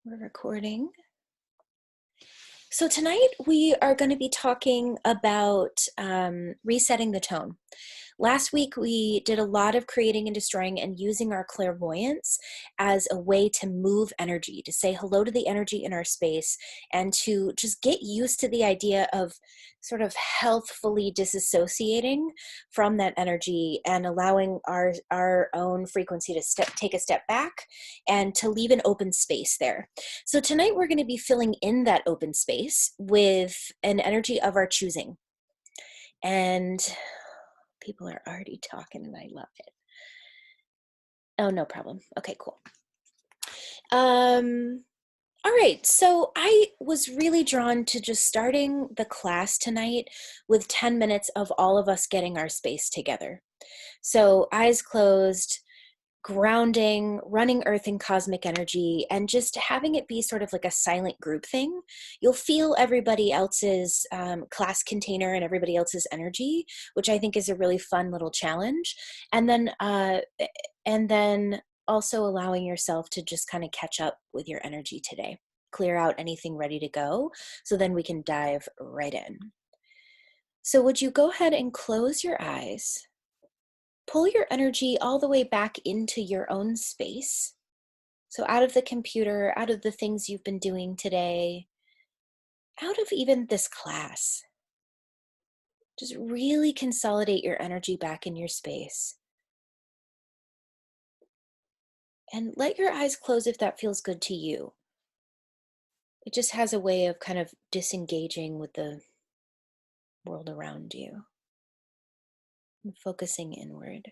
We're recording. So tonight we are going to be talking about resetting the tone. Last week we did a lot of creating and destroying and using our clairvoyance as a way to move energy, to say hello to the energy in our space, and to just get used to the idea of sort of healthfully disassociating from that energy and allowing our own frequency to take a step back and to leave an open space there. So tonight we're going to be filling in that open space with an energy of our choosing. And people are already talking and I love it. Oh, no problem. Okay, cool. All right, so I was really drawn to just starting the class tonight with 10 minutes of all of us getting our space together. So eyes closed, grounding, running earth and cosmic energy, and just having it be sort of like a silent group thing. You'll feel everybody else's class container and everybody else's energy, which I think is a really fun little challenge. And then also allowing yourself to just kind of catch up with your energy today. Clear out anything ready to go, so then we can dive right in. So would you go ahead and close your eyes? Pull your energy all the way back into your own space. So out of the computer, out of the things you've been doing today, out of even this class. Just really consolidate your energy back in your space. And let your eyes close if that feels good to you. It just has a way of kind of disengaging with the world around you and focusing inward.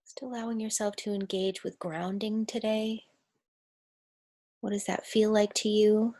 Just allowing yourself to engage with grounding today. What does that feel like to you?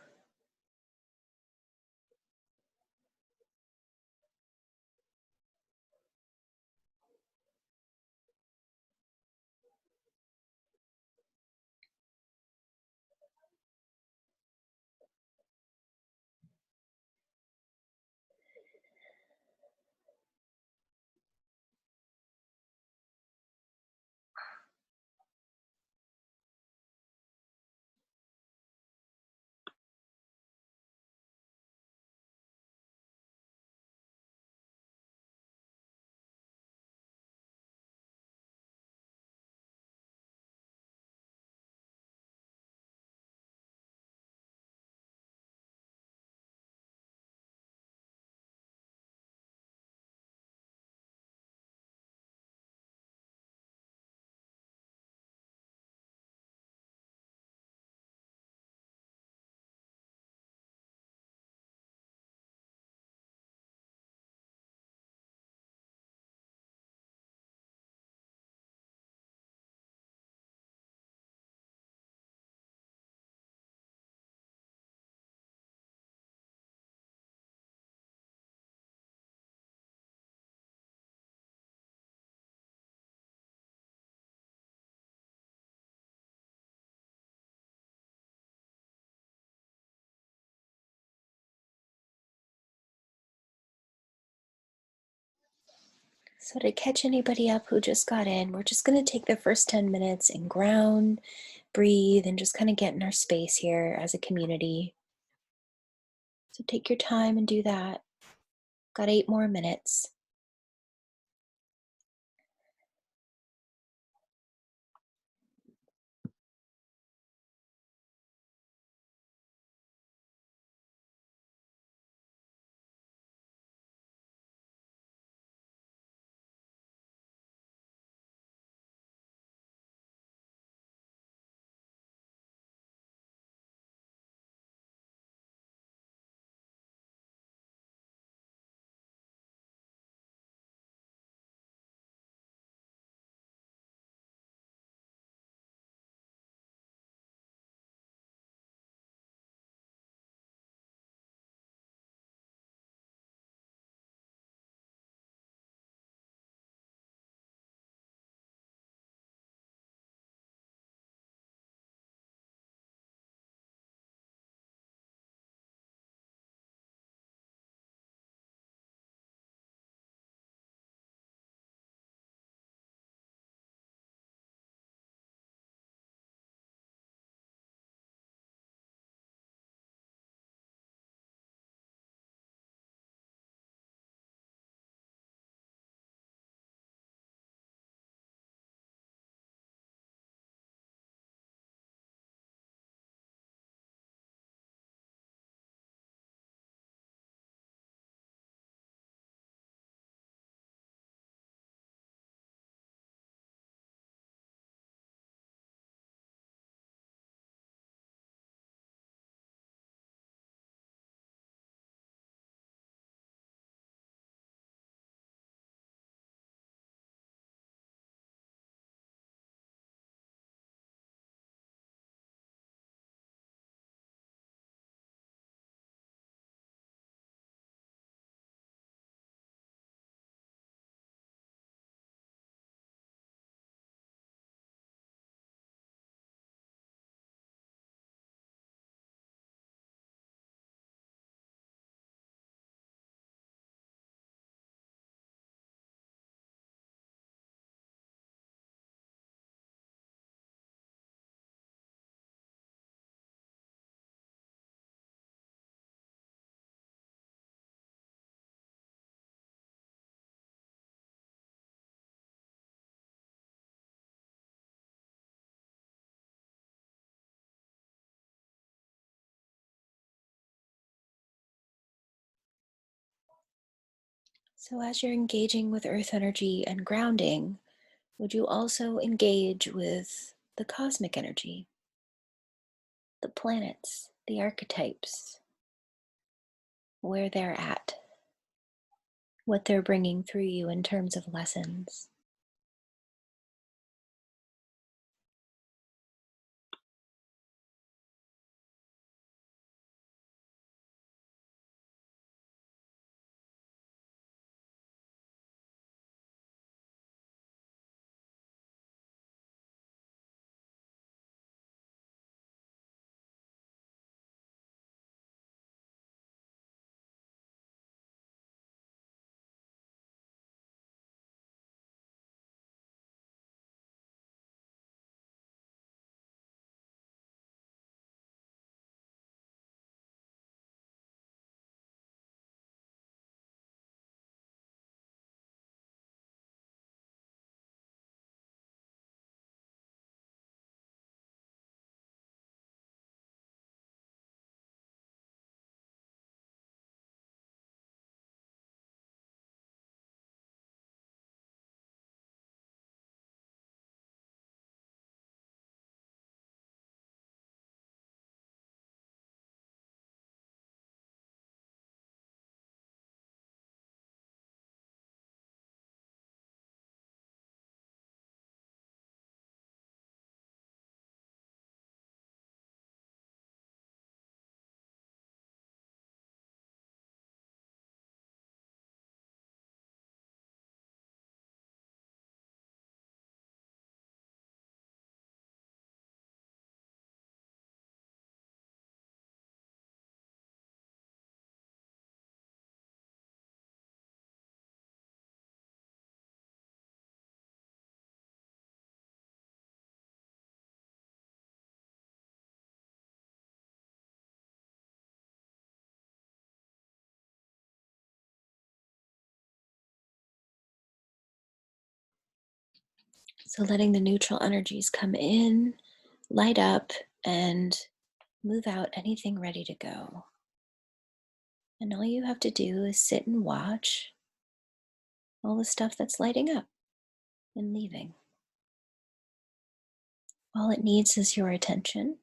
So to catch anybody up who just got in, we're just going to take the first 10 minutes and ground, breathe, and just kind of get in our space here as a community. So take your time and do that. Got 8 more minutes. So, as you're engaging with earth energy and grounding, would you also engage with the cosmic energy, the planets, the archetypes, where they're at, what they're bringing through you in terms of lessons? So, letting the neutral energies come in, light up, and move out anything ready to go. And all you have to do is sit and watch all the stuff that's lighting up and leaving. All it needs is your attention.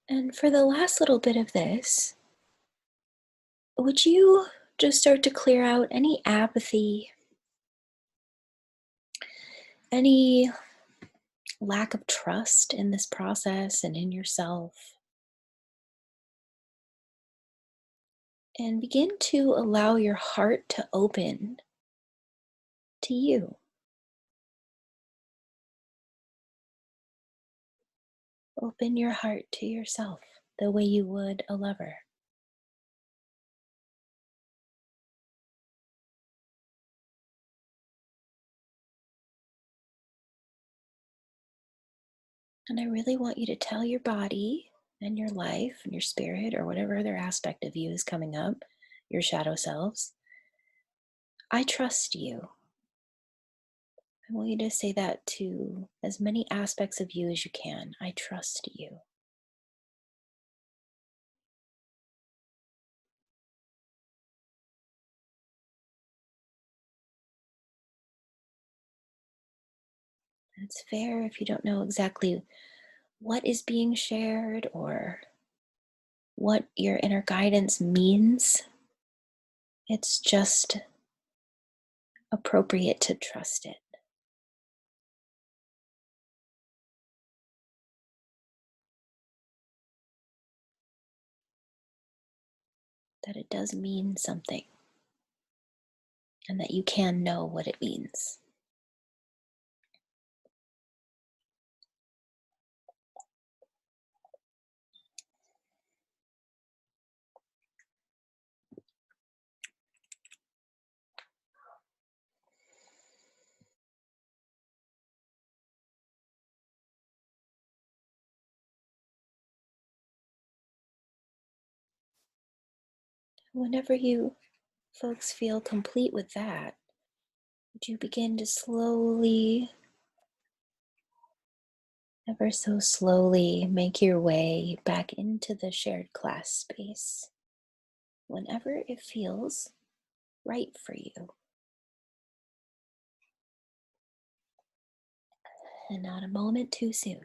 And for the last little bit of this, would you just start to clear out any apathy, any lack of trust in this process and in yourself, and begin to allow your heart to open to you. Open your heart to yourself the way you would a lover. And I really want you to tell your body and your life and your spirit or whatever other aspect of you is coming up, your shadow selves, I trust you. I want you to say that to as many aspects of you as you can. I trust you. It's fair if you don't know exactly what is being shared or what your inner guidance means. It's just appropriate to trust it. That it does mean something and that you can know what it means. Whenever you folks feel complete with that, would you begin to slowly, ever so slowly, make your way back into the shared class space whenever it feels right for you and not a moment too soon?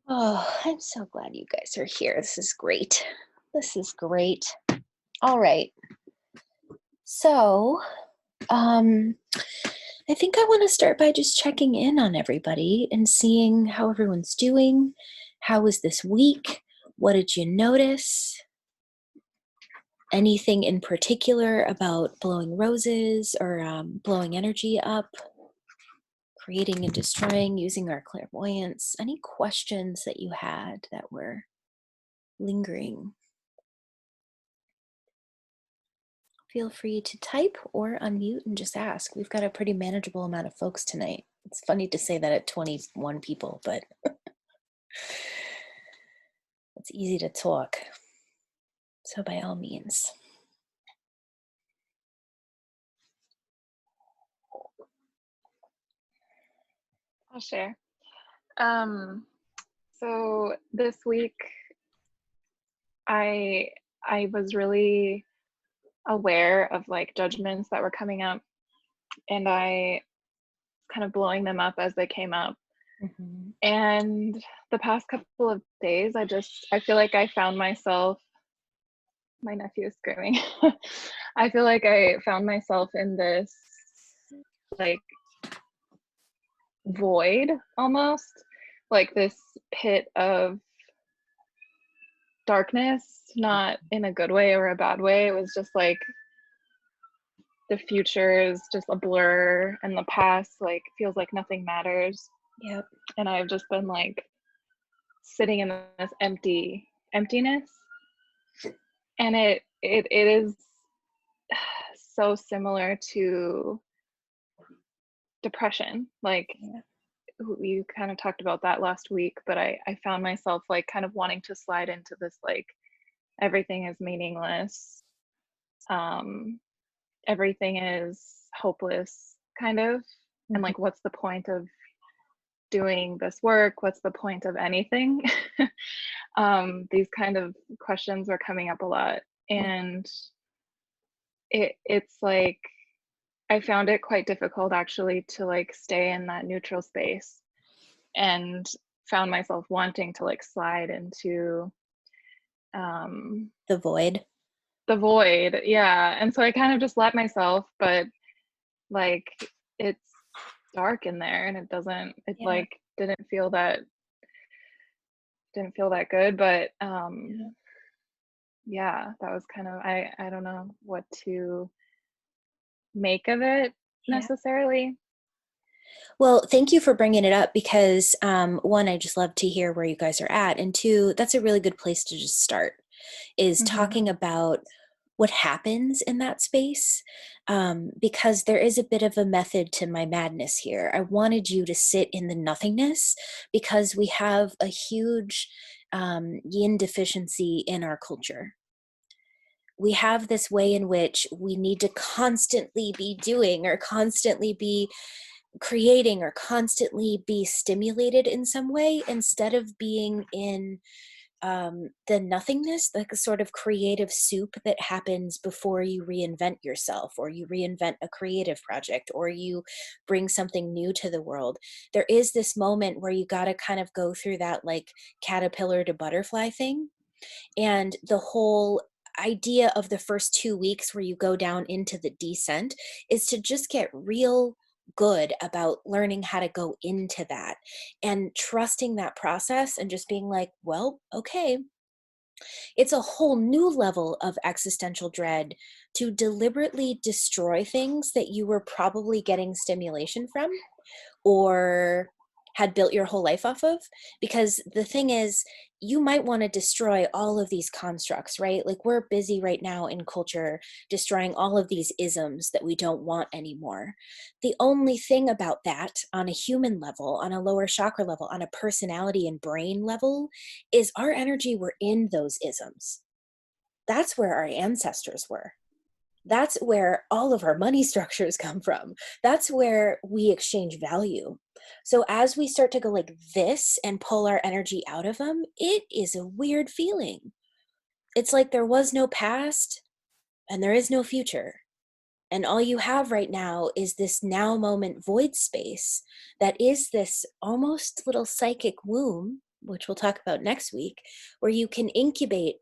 Oh, I'm so glad you guys are here. This is great. This is great. All right. So, um, I think I want to start by just checking in on everybody and seeing how everyone's doing. How was this week? What did you notice? Anything in particular about blowing roses or blowing energy up, creating and destroying, using our clairvoyance? Any questions that you had that were lingering? Feel free to type or unmute and just ask. We've got a pretty manageable amount of folks tonight. It's funny to say that at 21 people, but it's easy to talk. So by all means. I'll share. So this week, I I was really aware of like judgments that were coming up, and I kind of blowing them up as they came up. Mm-hmm. And the past couple of days, I feel like I found myself. My nephew is screaming. I feel like I found myself in this like void almost, like this pit of darkness, not in a good way or a bad way. It was just like the future is just a blur and the past like feels like nothing matters. Yep. And I've just been like sitting in this emptiness. And it is so similar to depression. Like Yeah. we kind of talked about that last week, but I found myself like kind of wanting to slide into this like everything is meaningless. Um Everything is hopeless kind of, and Mm-hmm. like what's the point of doing this work, what's the point of anything? These kind of questions were coming up a lot, and it's like I found it quite difficult actually to like stay in that neutral space, and found myself wanting to like slide into um The void. the void. Yeah. And so I kind of just let myself, but like it's dark in there and it Yeah. like didn't feel that good. But Yeah. yeah, that was kind of I don't know what to make of it Yeah. necessarily. Well, thank you for bringing it up because one, I just love to hear where you guys are at, and two, that's a really good place to just start. Is Hmm. talking about what happens in that space, because there is a bit of a method to my madness here. I wanted you to sit in the nothingness because we have a huge yin deficiency in our culture. We have this way in which we need to constantly be doing or constantly be creating or constantly be stimulated in some way instead of being in the nothingness, like a sort of creative soup that happens before you reinvent yourself or you reinvent a creative project or you bring something new to the world. There is this moment where you got to kind of go through that like caterpillar to butterfly thing, and the whole idea of the first 2 weeks where you go down into the descent is to just get real good about learning how to go into that and trusting that process and just being like, well, okay, it's a whole new level of existential dread to deliberately destroy things that you were probably getting stimulation from or had built your whole life off of. Because the thing is, you might want to destroy all of these constructs, right? Like we're busy right now in culture destroying all of these isms that we don't want anymore. The only thing about that on a human level, on a lower chakra level, on a personality and brain level, is our energy were in those isms. That's where our ancestors were. That's where all of our money structures come from. That's where we exchange value. So as we start to go like this and pull our energy out of them, it is a weird feeling. It's like there was no past and there is no future. And all you have right now is this now moment void space that is this almost little psychic womb, which we'll talk about next week, where you can incubate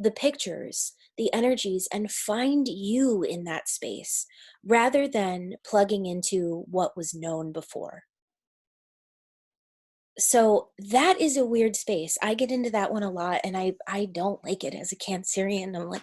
the pictures, the energies, and find you in that space rather than plugging into what was known before. So that is a weird space. I get into that one a lot and I don't like it as a Cancerian. I'm like,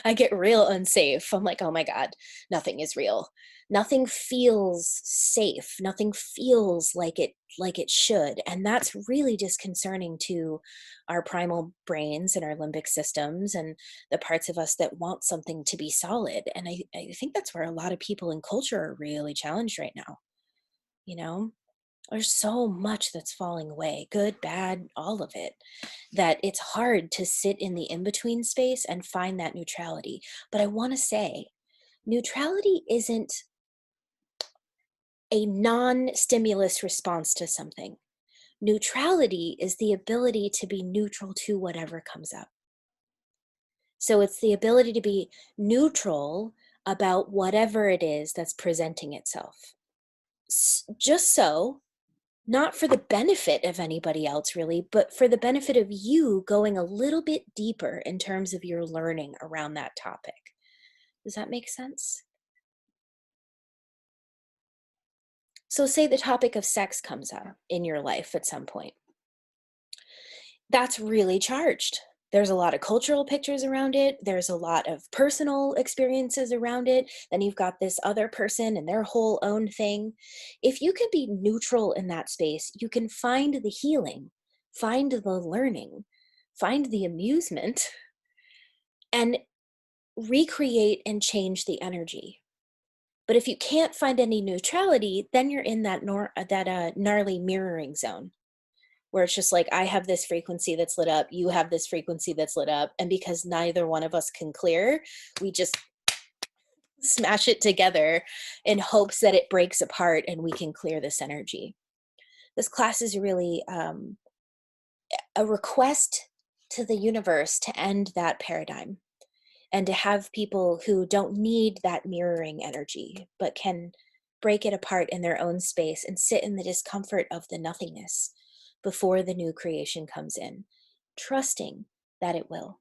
I get real unsafe. I'm like, oh my God, nothing is real. Nothing feels safe. Nothing feels like it should. And that's really disconcerting to our primal brains and our limbic systems and the parts of us that want something to be solid. And I think that's where a lot of people in culture are really challenged right now, you know? There's so much that's falling away, good, bad, all of it, that it's hard to sit in the in between space and find that neutrality. But I want to say, neutrality isn't a non stimulus response to something. Neutrality is the ability to be neutral to whatever comes up. So it's the ability to be neutral about whatever it is that's presenting itself. Just so not for the benefit of anybody else really, but for the benefit of you going a little bit deeper in terms of your learning around that topic. Does that make sense? So say the topic of sex comes up in your life at some point. That's really charged. There's a lot of cultural pictures around it. There's a lot of personal experiences around it. Then you've got this other person and their whole own thing. If you can be neutral in that space, you can find the healing, find the learning, find the amusement, and recreate and change the energy. But if you can't find any neutrality, then you're in that gnarly mirroring zone where it's just like, I have this frequency that's lit up, you have this frequency that's lit up, and because neither one of us can clear, we just smash it together in hopes that it breaks apart and we can clear this energy. This class is really a request to the universe to end that paradigm and to have people who don't need that mirroring energy, but can break it apart in their own space and sit in the discomfort of the nothingness before the new creation comes in, trusting that it will.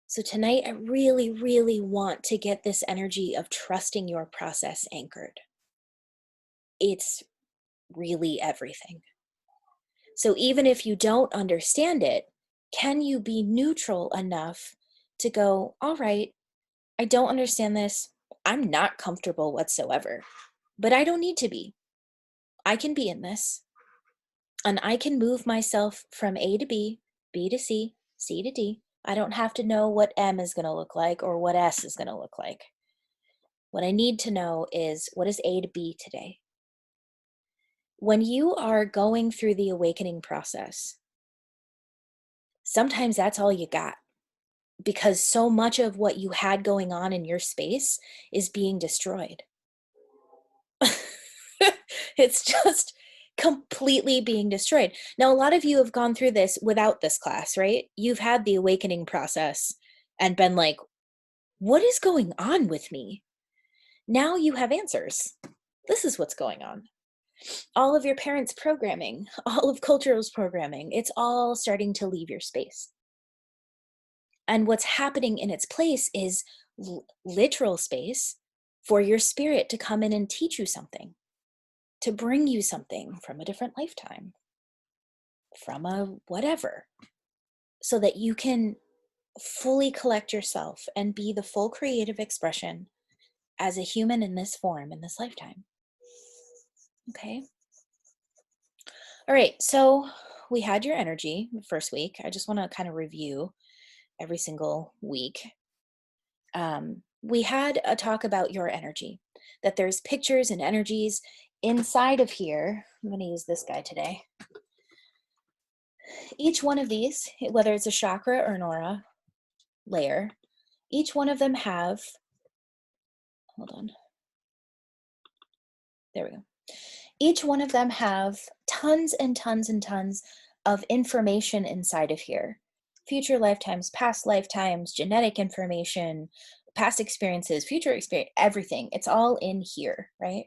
So tonight, I really, really want to get this energy of trusting your process anchored. It's really everything. So even if you don't understand it, can you be neutral enough to go, all right, I don't understand this. I'm not comfortable whatsoever, but I don't need to be. I can be in this and I can move myself from A to B, B to C, C to D. I don't have to know what M is going to look like or what S is going to look like. What I need to know is, what is A to B today? When you are going through the awakening process, sometimes that's all you got, because so much of what you had going on in your space is being destroyed. It's just completely being destroyed. Now, a lot of you have gone through this without this class, right? You've had the awakening process and been like, what is going on with me? Now you have answers. This is what's going on. All of your parents' programming, all of cultural's programming, it's all starting to leave your space. And what's happening in its place is literal space for your spirit to come in and teach you something, to bring you something from a different lifetime, from a whatever, so that you can fully collect yourself and be the full creative expression as a human in this form, in this lifetime. Okay. All right. So we had your energy the first week. I just want to kind of review every single week. We had a talk about your energy, that there's pictures and energies inside of here. I'm going to use this guy today. Each one of these, whether it's a chakra or an aura layer, each one of them have, hold on, there we go. Each one of them have tons and tons and tons of information inside of here. Future lifetimes, past lifetimes, genetic information, past experiences, future experience, everything. It's all in here, right?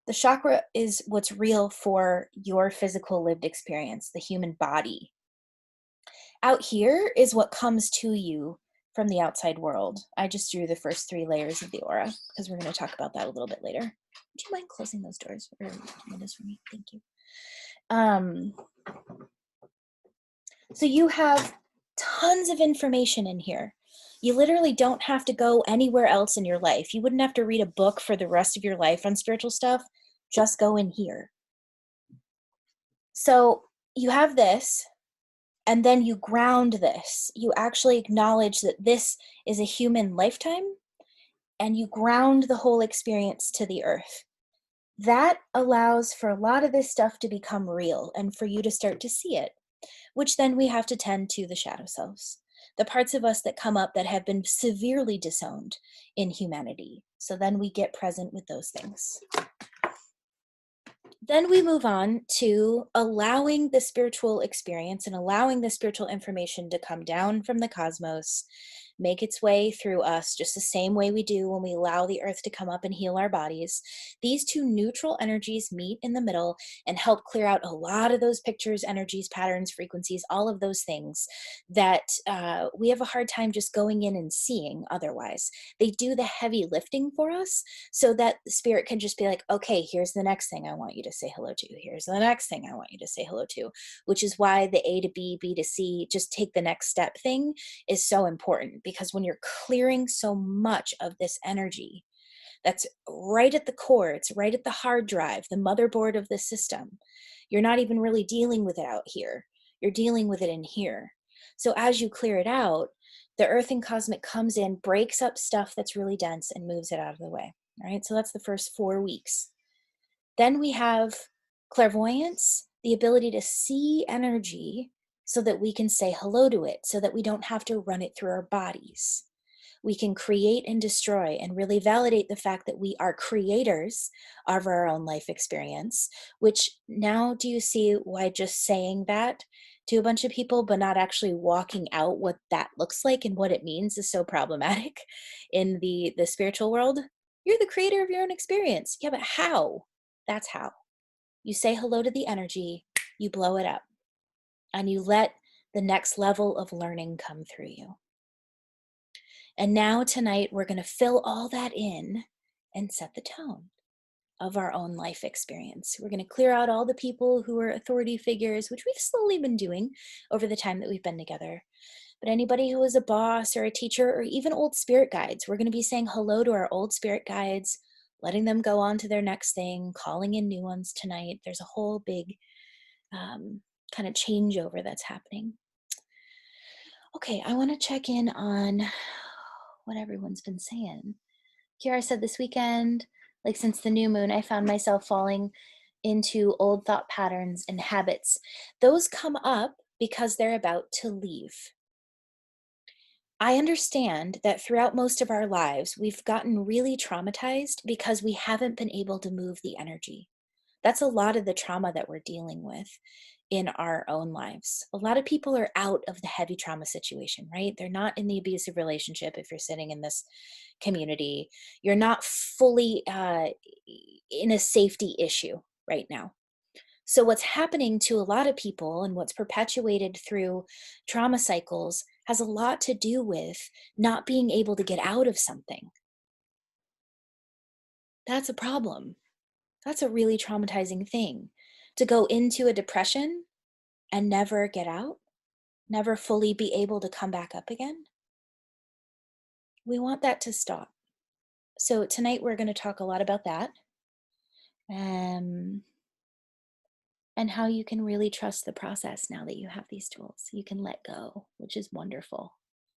The chakra is what's real for your physical lived experience, the human body. Out here is what comes to you from the outside world. I just drew the first 3 layers of the aura because we're going to talk about that a little bit later. Would you mind closing those doors or windows for me? Thank you. So you have tons of information in here. You literally don't have to go anywhere else in your life. You wouldn't have to read a book for the rest of your life on spiritual stuff. Just go in here. So you have this, and then you ground this. You actually acknowledge that this is a human lifetime, and you ground the whole experience to the earth. That allows for a lot of this stuff to become real and for you to start to see it, which then we have to tend to the shadow selves, the parts of us that come up that have been severely disowned in humanity. So then we get present with those things. Then we move on to allowing the spiritual experience and allowing the spiritual information to come down from the cosmos, make its way through us, just the same way we do when we allow the earth to come up and heal our bodies. These two neutral energies meet in the middle and help clear out a lot of those pictures, energies, patterns, frequencies, all of those things that we have a hard time just going in and seeing otherwise. They do the heavy lifting for us so that the spirit can just be like, okay, here's the next thing I want you to say hello to. Here's the next thing I want you to say hello to, which is why the A to B, B to C, just take the next step thing is so important, because when you're clearing so much of this energy that's right at the core, it's right at the hard drive, the motherboard of the system, you're not even really dealing with it out here. You're dealing with it in here. So as you clear it out, the earth and cosmic comes in, breaks up stuff that's really dense and moves it out of the way. All right, so that's the first 4 weeks. Then we have clairvoyance, the ability to see energy so that we can say hello to it, so that we don't have to run it through our bodies. We can create and destroy and really validate the fact that we are creators of our own life experience, which now do you see why just saying that to a bunch of people, but not actually walking out what that looks like and what it means is so problematic in the spiritual world. You're the creator of your own experience. Yeah, but how? That's how. You say hello to the energy, you blow it up, and you let the next level of learning come through you. And now tonight we're going to fill all that in and set the tone of our own life experience. We're going to clear out all the people who are authority figures, which we've slowly been doing over the time that we've been together. But anybody who is a boss or a teacher or even old spirit guides, we're going to be saying hello to our old spirit guides, letting them go on to their next thing, calling in new ones tonight. There's a whole big kind of changeover that's happening. Okay, I want to check in on what everyone's been saying. Kiara said this weekend, like since the new moon, I found myself falling into old thought patterns and habits. Those come up because they're about to leave. I understand that throughout most of our lives, we've gotten really traumatized because we haven't been able to move the energy. That's a lot of the trauma that we're dealing with in our own lives. A lot of people are out of the heavy trauma situation, right? They're not in the abusive relationship. If you're sitting in this community, you're not fully in a safety issue right now. So, what's happening to a lot of people and what's perpetuated through trauma cycles has a lot to do with not being able to get out of something. That's a problem. That's a really traumatizing thing. To go into a depression and never get out, never fully be able to come back up again. We want that to stop. So, tonight we're going to talk a lot about that. Um, and how you can really trust the process now that you have these tools. You can let go, which is wonderful.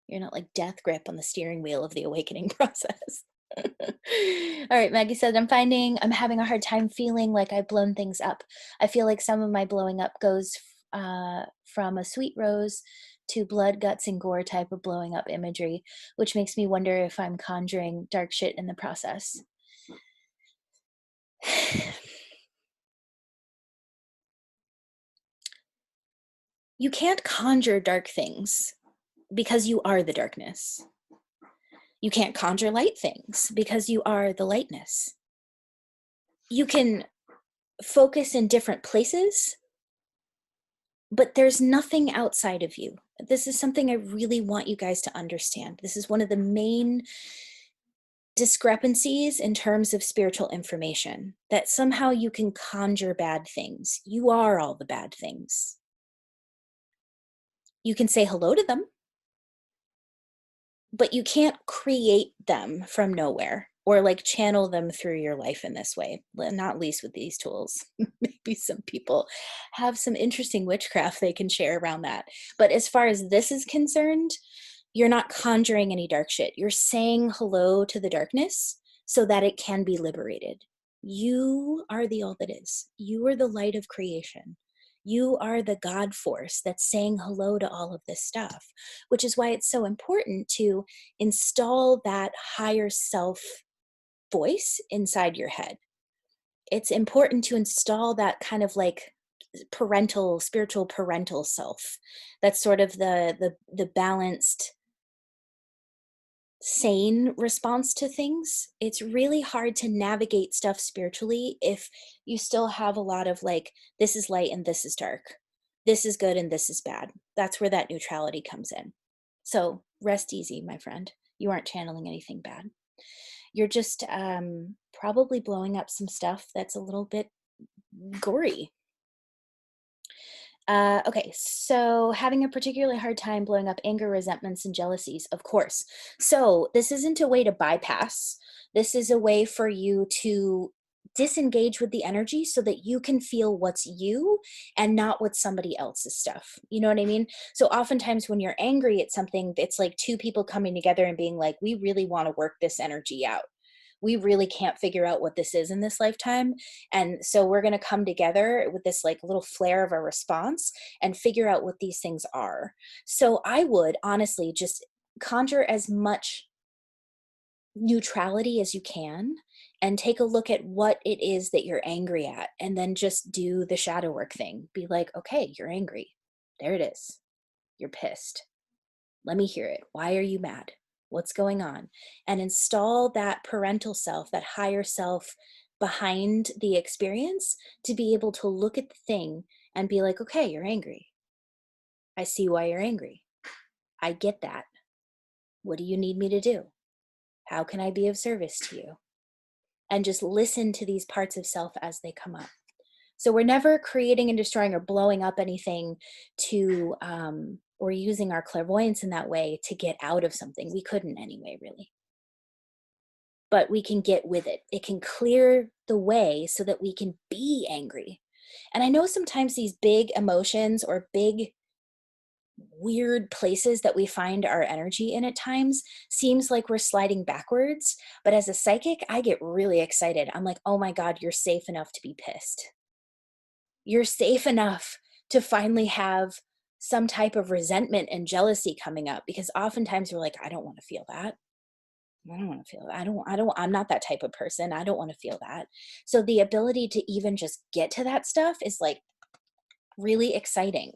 You're not like death grip on the steering wheel of the awakening process. All right, Maggie said, I'm having a hard time feeling like I've blown things up. I feel like some of my blowing up goes from a sweet rose to blood, guts, and gore type of blowing up imagery, which makes me wonder if I'm conjuring dark shit in the process. You can't conjure dark things because you are the darkness. You can't conjure light things because you are the lightness. You can focus in different places, but there's nothing outside of you. This is something I really want you guys to understand. This is one of the main discrepancies in terms of spiritual information, that somehow you can conjure bad things. You are all the bad things. You can say hello to them, but you can't create them from nowhere or like channel them through your life in this way, not least with these tools. Maybe some people have some interesting witchcraft they can share around that. But as far as this is concerned, you're not conjuring any dark shit. You're saying hello to the darkness so that it can be liberated. You are the all that is. You are the light of creation. You are the God force that's saying hello to all of this stuff, which is why it's so important to install that higher self voice inside your head. It's important to install that kind of like parental, spiritual parental self. That's sort of the balanced, sane response to things. It's really hard to navigate stuff spiritually if you still have a lot of like, this is light and this is dark. This is good and this is bad. That's where that neutrality comes in. So rest easy, my friend. You aren't channeling anything bad. You're just probably blowing up some stuff that's a little bit gory. Okay, so having a particularly hard time blowing up anger, resentments, and jealousies, of course. So this isn't a way to bypass. This is a way for you to disengage with the energy so that you can feel what's you and not what's somebody else's stuff. You know what I mean? So oftentimes when you're angry at something, it's like two people coming together and being like, we really want to work this energy out. We really can't figure out what this is in this lifetime. And so we're going to come together with this like little flare of a response and figure out what these things are. So I would honestly just conjure as much neutrality as you can and take a look at what it is that you're angry at, and then just do the shadow work thing. Be like, okay, you're angry. There it is. You're pissed. Let me hear it. Why are you mad? What's going on? And install that parental self, that higher self behind the experience to be able to look at the thing and be like, okay, you're angry. I see why you're angry. I get that. What do you need me to do? How can I be of service to you? And just listen to these parts of self as they come up. So we're never creating and destroying or blowing up anything or using our clairvoyance in that way to get out of something. We couldn't anyway, really. But we can get with it. It can clear the way so that we can be angry. And I know sometimes these big emotions or big weird places that we find our energy in at times seems like we're sliding backwards. But as a psychic, I get really excited. I'm like, oh my God, you're safe enough to be pissed. You're safe enough to finally have some type of resentment and jealousy coming up, because oftentimes we're like, I don't want to feel that. I don't want to feel that. I'm not that type of person. I don't want to feel that. So the ability to even just get to that stuff is like really exciting.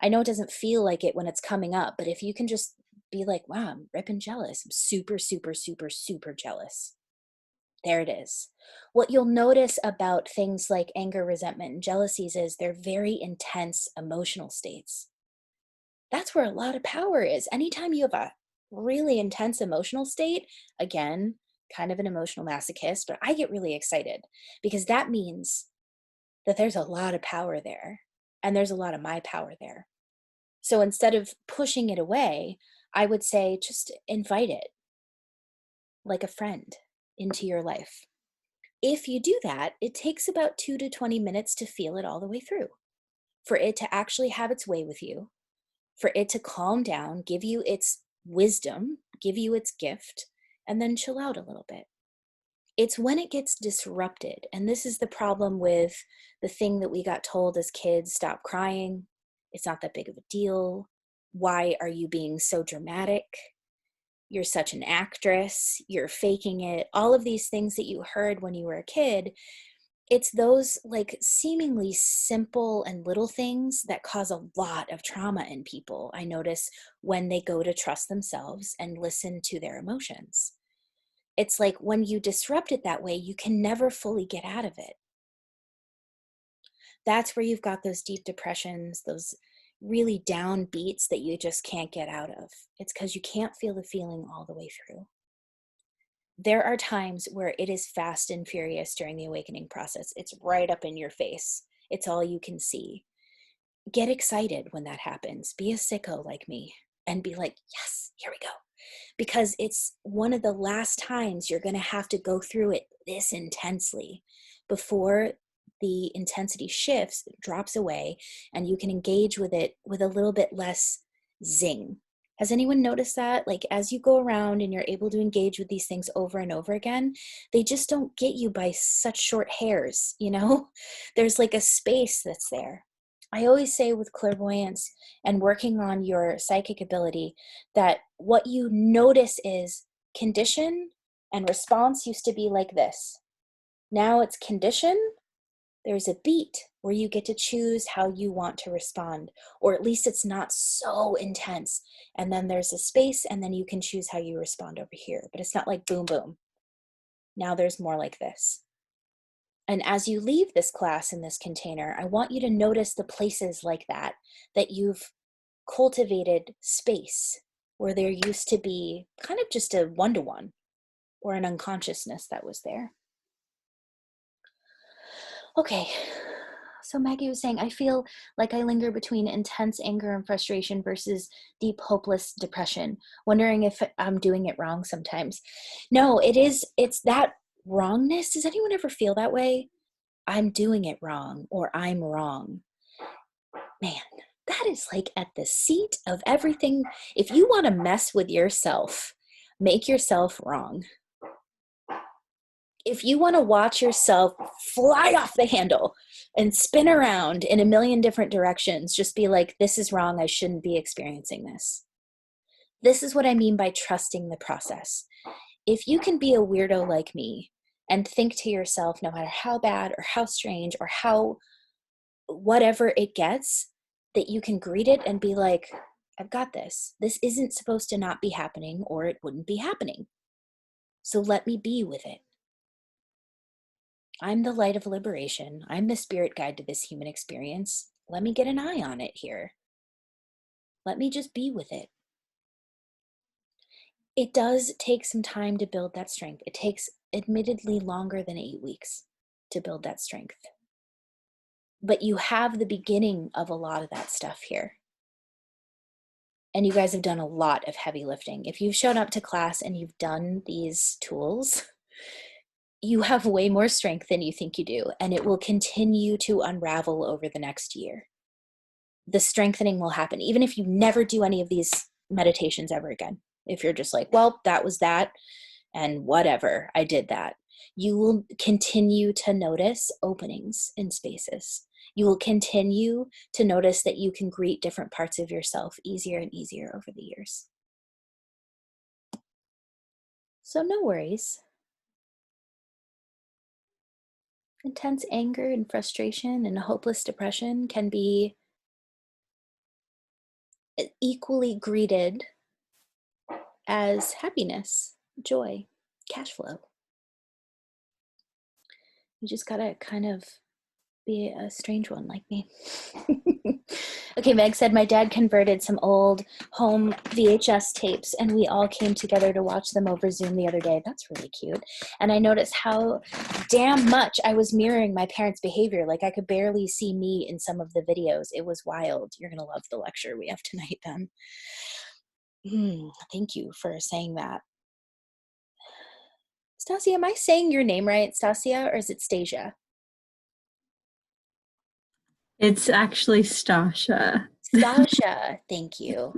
I know it doesn't feel like it when it's coming up, but if you can just be like, wow, I'm ripping jealous. I'm super, super, super, super jealous. There it is. What you'll notice about things like anger, resentment, and jealousies is they're very intense emotional states. That's where a lot of power is. Anytime you have a really intense emotional state, again, kind of an emotional masochist, but I get really excited because that means that there's a lot of power there and there's a lot of my power there. So instead of pushing it away, I would say just invite it like a friend into your life. If you do that, it takes about 2 to 20 minutes to feel it all the way through, for it to actually have its way with you, for it to calm down, give you its wisdom, give you its gift, and then chill out a little bit. It's when it gets disrupted. And this is the problem with the thing that we got told as kids: stop crying. It's not that big of a deal. Why are you being so dramatic? You're such an actress. You're faking it. All of these things that you heard when you were a kid, it's those like seemingly simple and little things that cause a lot of trauma in people, I notice, when they go to trust themselves and listen to their emotions. It's like when you disrupt it that way, you can never fully get out of it. That's where you've got those deep depressions, those really down beats that you just can't get out of. It's because you can't feel the feeling all the way through. There are times where it is fast and furious during the awakening process. It's right up in your face. It's all you can see. Get excited when that happens. Be a sicko like me and be like, yes, here we go. Because it's one of the last times you're going to have to go through it this intensely before the intensity shifts, drops away, and you can engage with it with a little bit less zing. Has anyone noticed that? Like, as you go around and you're able to engage with these things over and over again, they just don't get you by such short hairs, you know? There's like a space that's there. I always say with clairvoyance and working on your psychic ability that what you notice is condition and response used to be like this. Now it's condition. There's a beat where you get to choose how you want to respond, or at least it's not so intense. And then there's a space, and then you can choose how you respond over here. But it's not like boom, boom. Now there's more like this. And as you leave this class in this container, I want you to notice the places like that, that you've cultivated space where there used to be kind of just a one-to-one or an unconsciousness that was there. Okay, so Maggie was saying, I feel like I linger between intense anger and frustration versus deep, hopeless depression, wondering if I'm doing it wrong sometimes. No, it's that wrongness. Does anyone ever feel that way? I'm doing it wrong, or I'm wrong. Man, that is like at the seat of everything. If you want to mess with yourself, make yourself wrong. If you want to watch yourself fly off the handle and spin around in a million different directions, just be like, this is wrong. I shouldn't be experiencing this. This is what I mean by trusting the process. If you can be a weirdo like me and think to yourself, no matter how bad or how strange or how whatever it gets, that you can greet it and be like, I've got this. This isn't supposed to not be happening, or it wouldn't be happening. So let me be with it. I'm the light of liberation. I'm the spirit guide to this human experience. Let me get an eye on it here. Let me just be with it. It does take some time to build that strength. It takes admittedly longer than 8 weeks to build that strength. But you have the beginning of a lot of that stuff here. And you guys have done a lot of heavy lifting. If you've shown up to class and you've done these tools, you have way more strength than you think you do, and it will continue to unravel over the next year. The strengthening will happen, even if you never do any of these meditations ever again. If you're just like, well, that was that, and whatever, I did that. You will continue to notice openings in spaces. You will continue to notice that you can greet different parts of yourself easier and easier over the years. So no worries. Intense anger and frustration and hopeless depression can be equally greeted as happiness, joy, cash flow. You just gotta kind of be a strange one like me. Okay, Meg said, my dad converted some old home VHS tapes and we all came together to watch them over Zoom the other day. That's really cute. And I noticed how damn much I was mirroring my parents' behavior. Like I could barely see me in some of the videos. It was wild. You're gonna love the lecture we have tonight then. Thank you for saying that. Stasia, am I saying your name right, Stasia, or is it Stasia? It's actually Stasha. Stasha, thank you.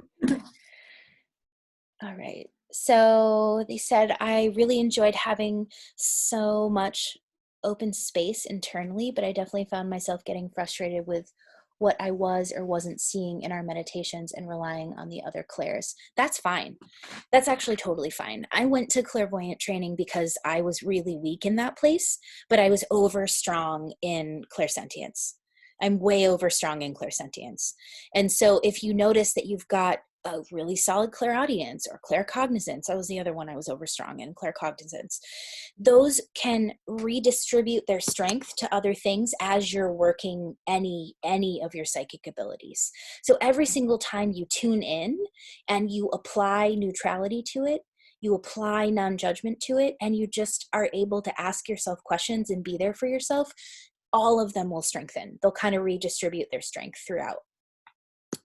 All right. So they said, I really enjoyed having so much open space internally, but I definitely found myself getting frustrated with what I was or wasn't seeing in our meditations and relying on the other clairs. That's fine. That's actually totally fine. I went to clairvoyant training because I was really weak in that place, but I was over strong in clairsentience. I'm way over strong in clairsentience. And so if you notice that you've got a really solid clairaudience or claircognizance, that was the other one I was overstrong in, claircognizance, those can redistribute their strength to other things as you're working any of your psychic abilities. So every single time you tune in and you apply neutrality to it, you apply non-judgment to it, and you just are able to ask yourself questions and be there for yourself, all of them will strengthen. They'll kind of redistribute their strength throughout.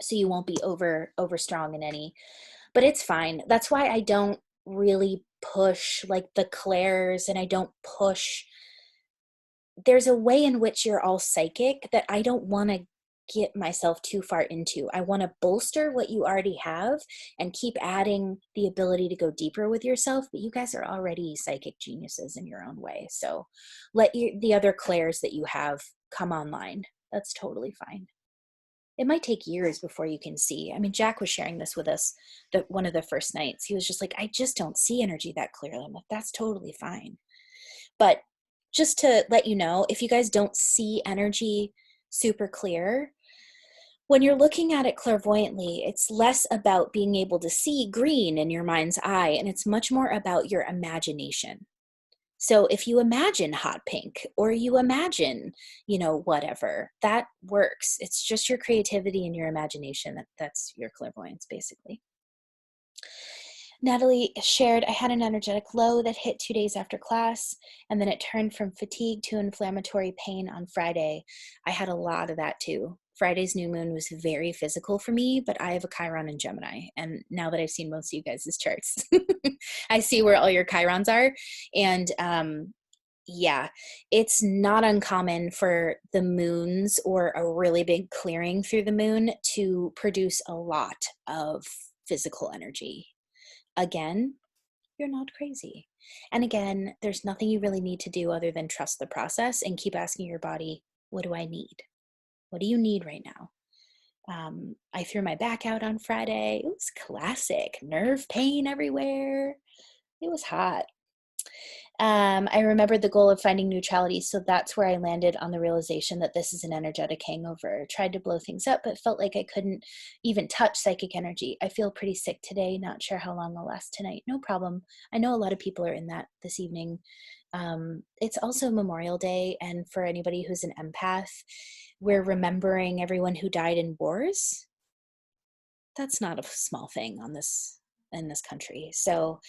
So you won't be over strong in any, but it's fine. That's why I don't really push like the clairs, and I don't push. There's a way in which you're all psychic that I don't want to get myself too far into. I want to bolster what you already have and keep adding the ability to go deeper with yourself, but you guys are already psychic geniuses in your own way. So let the other clairs that you have come online. That's totally fine. It might take years before you can see. I mean, Jack was sharing this with us one of the first nights. He was just like, I just don't see energy that clearly. I'm like, that's totally fine. But just to let you know, if you guys don't see energy super clear, when you're looking at it clairvoyantly, it's less about being able to see green in your mind's eye, and it's much more about your imagination. So if you imagine hot pink or you imagine, whatever, that works. It's just your creativity and your imagination. That's your clairvoyance, basically. Natalie shared, I had an energetic low that hit 2 days after class, and then it turned from fatigue to inflammatory pain on Friday. I had a lot of that too. Friday's new moon was very physical for me, but I have a Chiron in Gemini. And now that I've seen most of you guys' charts, I see where all your Chirons are. And yeah, it's not uncommon for the moons or a really big clearing through the moon to produce a lot of physical energy. Again, you're not crazy. And again, there's nothing you really need to do other than trust the process and keep asking your body, what do I need? What do you need right now? I threw my back out on Friday. It was classic. Nerve pain everywhere. It was hot. I remembered the goal of finding neutrality, so that's where I landed on the realization that this is an energetic hangover. Tried to blow things up, but felt like I couldn't even touch psychic energy. I feel pretty sick today, not sure how long I'll last tonight. No problem. I know a lot of people are in that this evening. It's also Memorial Day, and for anybody who's an empath, we're remembering everyone who died in wars. That's not a small thing on this in this country. So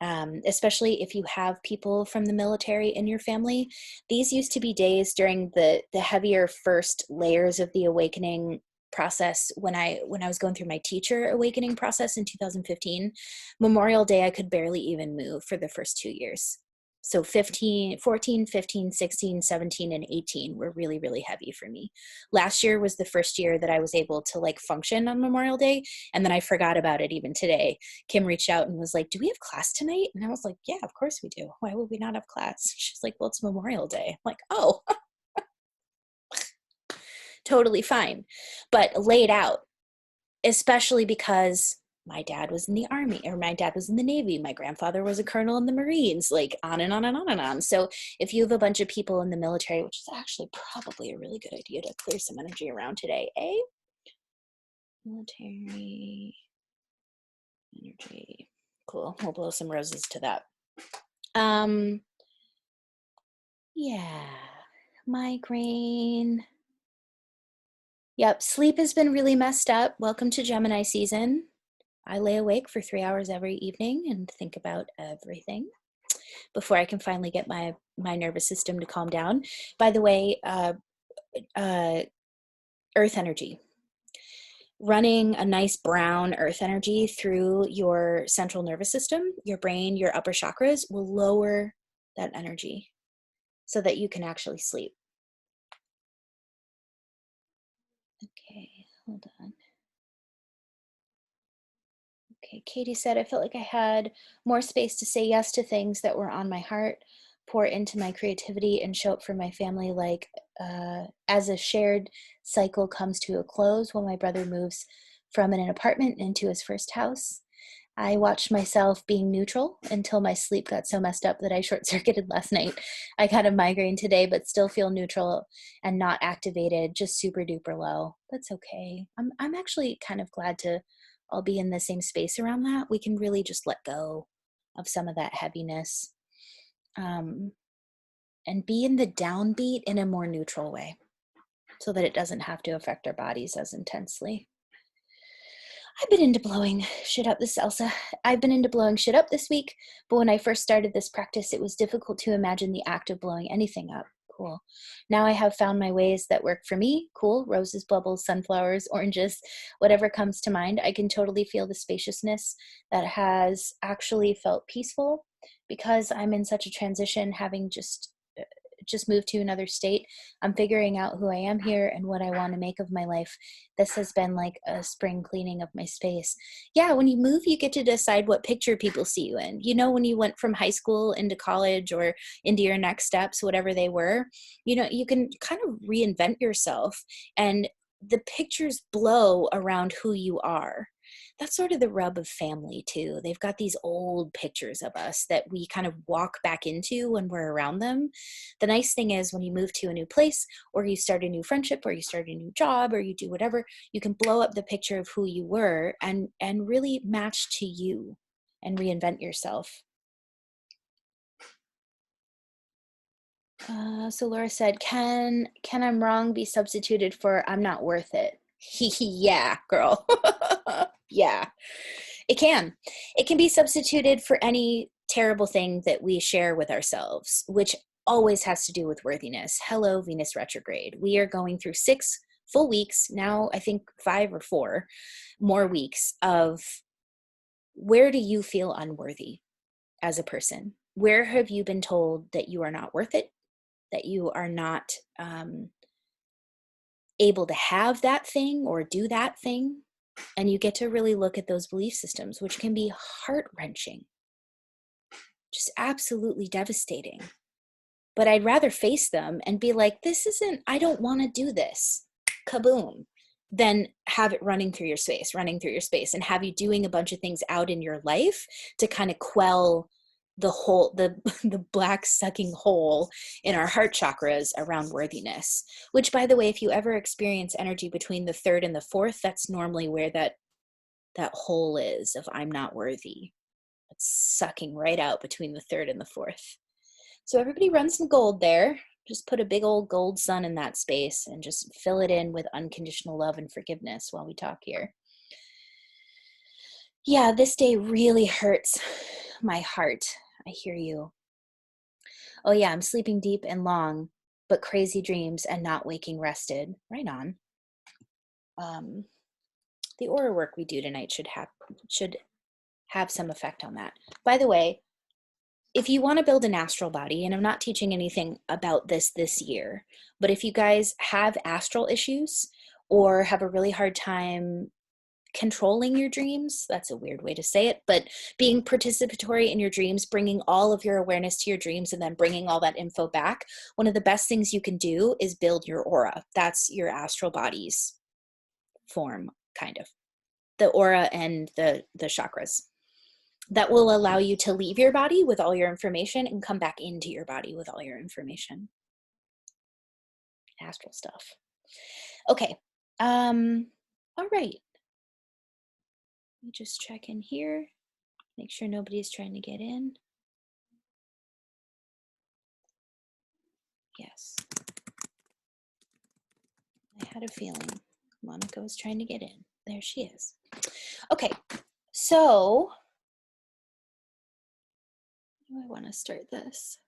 especially if you have people from the military in your family, these used to be days during the heavier first layers of the awakening process. When I was going through my teacher awakening process in 2015, Memorial Day, I could barely even move for the first 2 years. So 14, 15, 16, 17, and 18 were really, really heavy for me. Last year was the first year that I was able to like function on Memorial Day. And then I forgot about it even today. Kim reached out and was like, do we have class tonight? And I was like, yeah, of course we do. Why would we not have class? She's like, well, it's Memorial Day. I'm like, oh, totally fine. But laid out, especially because my dad was in the Army, or my dad was in the Navy. My grandfather was a colonel in the Marines, like on and on and on and on. So if you have a bunch of people in the military, which is actually probably a really good idea to clear some energy around today, eh? Military energy. Cool. We'll blow some roses to that. Yeah. Migraine. Yep. Sleep has been really messed up. Welcome to Gemini season. I lay awake for 3 hours every evening and think about everything before I can finally get my nervous system to calm down. By the way, earth energy. Running a nice brown earth energy through your central nervous system, your brain, your upper chakras will lower that energy so that you can actually sleep. Okay, hold on. Okay, Katie said, I felt like I had more space to say yes to things that were on my heart, pour into my creativity, and show up for my family like as a shared cycle comes to a close when my brother moves from an apartment into his first house. I watched myself being neutral until my sleep got so messed up that I short-circuited last night. I got a migraine today, but still feel neutral and not activated, just super duper low. That's okay. I'm actually kind of glad to all be in the same space around that. We can really just let go of some of that heaviness and be in the downbeat in a more neutral way so that it doesn't have to affect our bodies as intensely. I've been into blowing shit up. This is Elsa. I've been into blowing shit up this week, but when I first started this practice, it was difficult to imagine the act of blowing anything up. Cool. Now I have found my ways that work for me. Cool. Roses, bubbles, sunflowers, oranges, whatever comes to mind. I can totally feel the spaciousness that has actually felt peaceful because I'm in such a transition, having just moved to another state. I'm figuring out who I am here and what I want to make of my life. This has been like a spring cleaning of my space. Yeah, when you move, you get to decide what picture people see you in. You know, when you went from high school into college or into your next steps, whatever they were, you know, you can kind of reinvent yourself and the pictures blow around who you are. That's sort of the rub of family too. They've got these old pictures of us that we kind of walk back into when we're around them. The nice thing is when you move to a new place or you start a new friendship or you start a new job or you do whatever, you can blow up the picture of who you were and really match to you and reinvent yourself. So Laura said, can I'm wrong be substituted for I'm not worth it? Yeah, girl. Yeah. It can. It can be substituted for any terrible thing that we share with ourselves, which always has to do with worthiness. Hello, Venus retrograde. We are going through 6 full weeks, now I think 5 or 4 more weeks of where do you feel unworthy as a person? Where have you been told that you are not worth it, that you are not able to have that thing or do that thing? And you get to really look at those belief systems, which can be heart-wrenching, just absolutely devastating. But I'd rather face them and be like, I don't want to do this, kaboom, than have it running through your space, and have you doing a bunch of things out in your life to kind of quell the hole, the black sucking hole in our heart chakras around worthiness, which, by the way, if you ever experience energy between the third and the fourth, that's normally where that hole is of I'm not worthy. It's sucking right out between the third and the fourth. So everybody run some gold there. Just put a big old gold sun in that space and just fill it in with unconditional love and forgiveness while we talk here. Yeah, this day really hurts my heart. I hear you. Oh yeah, I'm sleeping deep and long, but crazy dreams and not waking rested. Right on. The aura work we do tonight should have some effect on that. By the way, if you want to build an astral body, and I'm not teaching anything about this year, but if you guys have astral issues or have a really hard time controlling your dreams, that's a weird way to say it, but being participatory in your dreams, bringing all of your awareness to your dreams and then bringing all that info back, one of the best things you can do is build your aura. That's your astral body's form, kind of. The aura and the chakras. That will allow you to leave your body with all your information and come back into your body with all your information. Astral stuff. Okay. All right. Let me just check in here. Make sure nobody's trying to get in. Yes. I had a feeling Monica was trying to get in. There she is. Okay. So, how do I want to start this?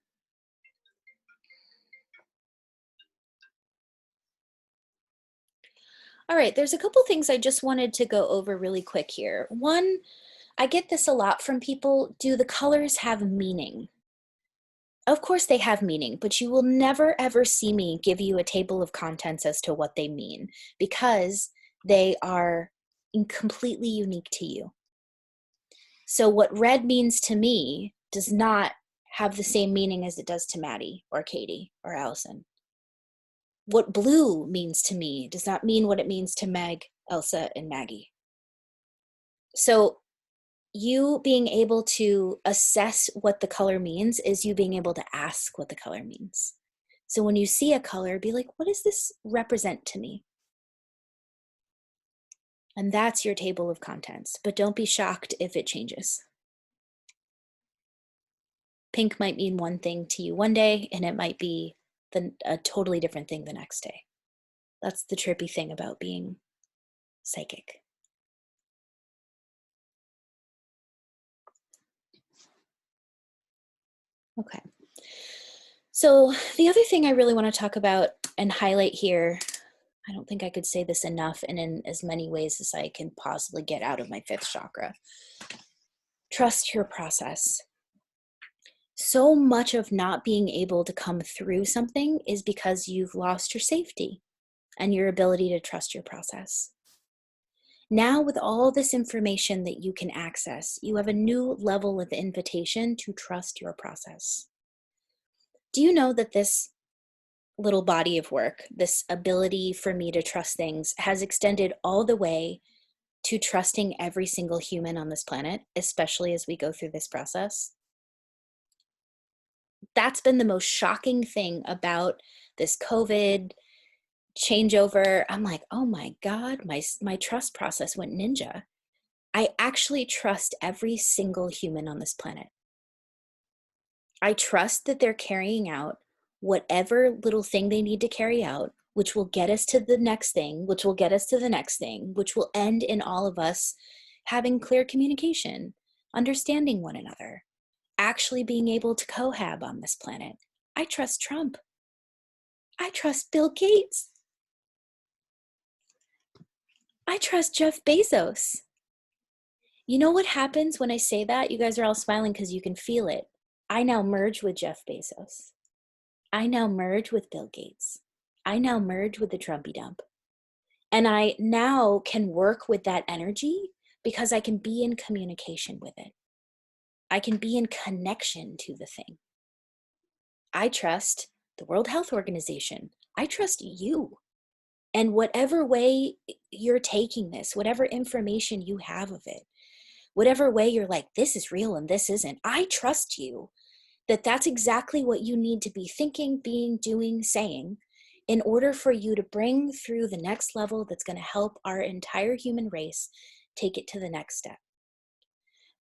All right, there's a couple things I just wanted to go over really quick here. One, I get this a lot from people. Do the colors have meaning? Of course they have meaning, but you will never ever see me give you a table of contents as to what they mean because they are completely unique to you. So what red means to me does not have the same meaning as it does to Maddie or Katie or Allison. What blue means to me does not mean what it means to Meg, Elsa, and Maggie. So you being able to assess what the color means is you being able to ask what the color means. So when you see a color, be like, what does this represent to me? And that's your table of contents, but don't be shocked if it changes. Pink might mean one thing to you one day, and it might be a totally different thing the next day. That's the trippy thing about being psychic. Okay. So the other thing I really want to talk about and highlight here, I don't think I could say this enough and in as many ways as I can possibly get out of my fifth chakra. Trust your process. So much of not being able to come through something is because you've lost your safety and your ability to trust your process. Now, with all this information that you can access, you have a new level of invitation to trust your process. Do you know that this little body of work, this ability for me to trust things, has extended all the way to trusting every single human on this planet, especially as we go through this process? That's been the most shocking thing about this COVID changeover. I'm like, oh my God, my trust process went ninja. I actually trust every single human on this planet. I trust that they're carrying out whatever little thing they need to carry out, which will get us to the next thing, which will get us to the next thing, which will end in all of us having clear communication, understanding one another, actually being able to cohab on this planet. I trust Trump. I trust Bill Gates. I trust Jeff Bezos. You know what happens when I say that? You guys are all smiling because you can feel it. I now merge with Jeff Bezos. I now merge with Bill Gates. I now merge with the Trumpy dump. And I now can work with that energy because I can be in communication with it. I can be in connection to the thing. I trust the World Health Organization. I trust you. And whatever way you're taking this, whatever information you have of it, whatever way you're like, this is real and this isn't, I trust you that that's exactly what you need to be thinking, being, doing, saying in order for you to bring through the next level that's going to help our entire human race take it to the next step.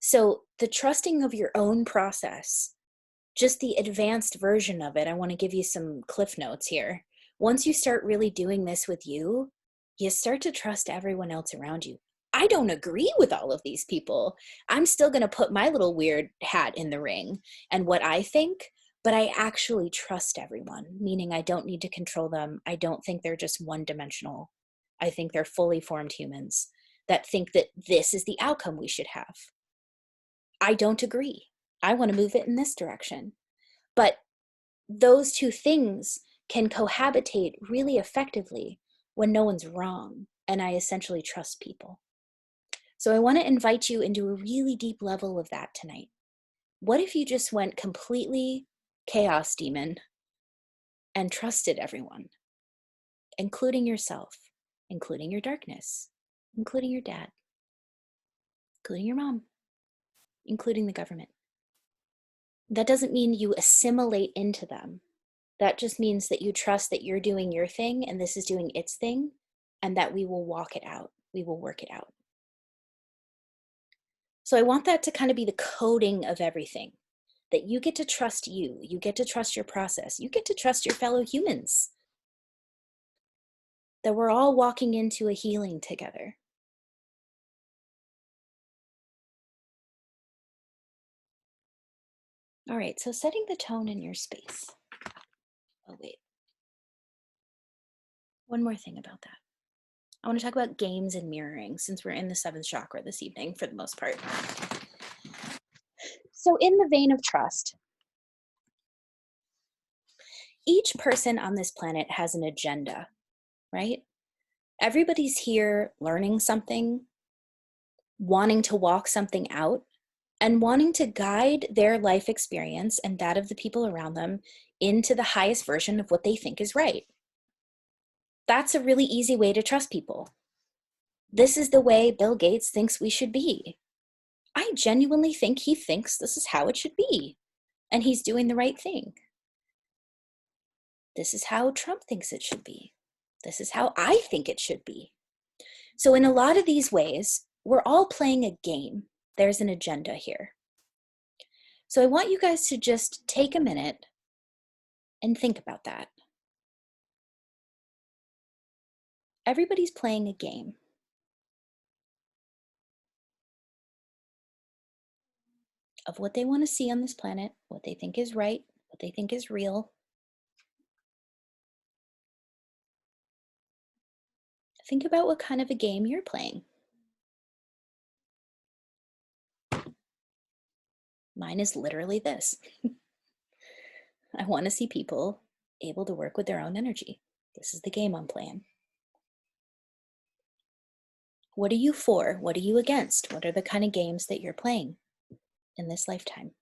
So the trusting of your own process, just the advanced version of it, I want to give you some cliff notes here. Once you start really doing this with you, you start to trust everyone else around you. I don't agree with all of these people. I'm still going to put my little weird hat in the ring and what I think, but I actually trust everyone, meaning I don't need to control them. I don't think they're just one-dimensional. I think they're fully formed humans that think that this is the outcome we should have. I don't agree. I want to move it in this direction. But those two things can cohabitate really effectively when no one's wrong, and I essentially trust people. So I want to invite you into a really deep level of that tonight. What if you just went completely chaos demon and trusted everyone, including yourself, including your darkness, including your dad, including your mom, including the government? That doesn't mean you assimilate into them. That just means that you trust that you're doing your thing and this is doing its thing, and that we will walk it out. We will work it out. So I want that to kind of be the coding of everything, that you get to trust you, you get to trust your process, you get to trust your fellow humans, that we're all walking into a healing together. All right, so setting the tone in your space. Oh, wait. One more thing about that. I want to talk about games and mirroring since we're in the seventh chakra this evening for the most part. So in the vein of trust, each person on this planet has an agenda, right? Everybody's here learning something, wanting to walk something out, and wanting to guide their life experience and that of the people around them into the highest version of what they think is right. That's a really easy way to trust people. This is the way Bill Gates thinks we should be. I genuinely think he thinks this is how it should be, and he's doing the right thing. This is how Trump thinks it should be. This is how I think it should be. So in a lot of these ways, we're all playing a game. There's an agenda here. So I want you guys to just take a minute and think about that. Everybody's playing a game. Of what they want to see on this planet, what they think is right, what they think is real. Think about what kind of a game you're playing. Mine is literally this. I want to see people able to work with their own energy. This is the game I'm playing. What are you for? What are you against? What are the kind of games that you're playing in this lifetime?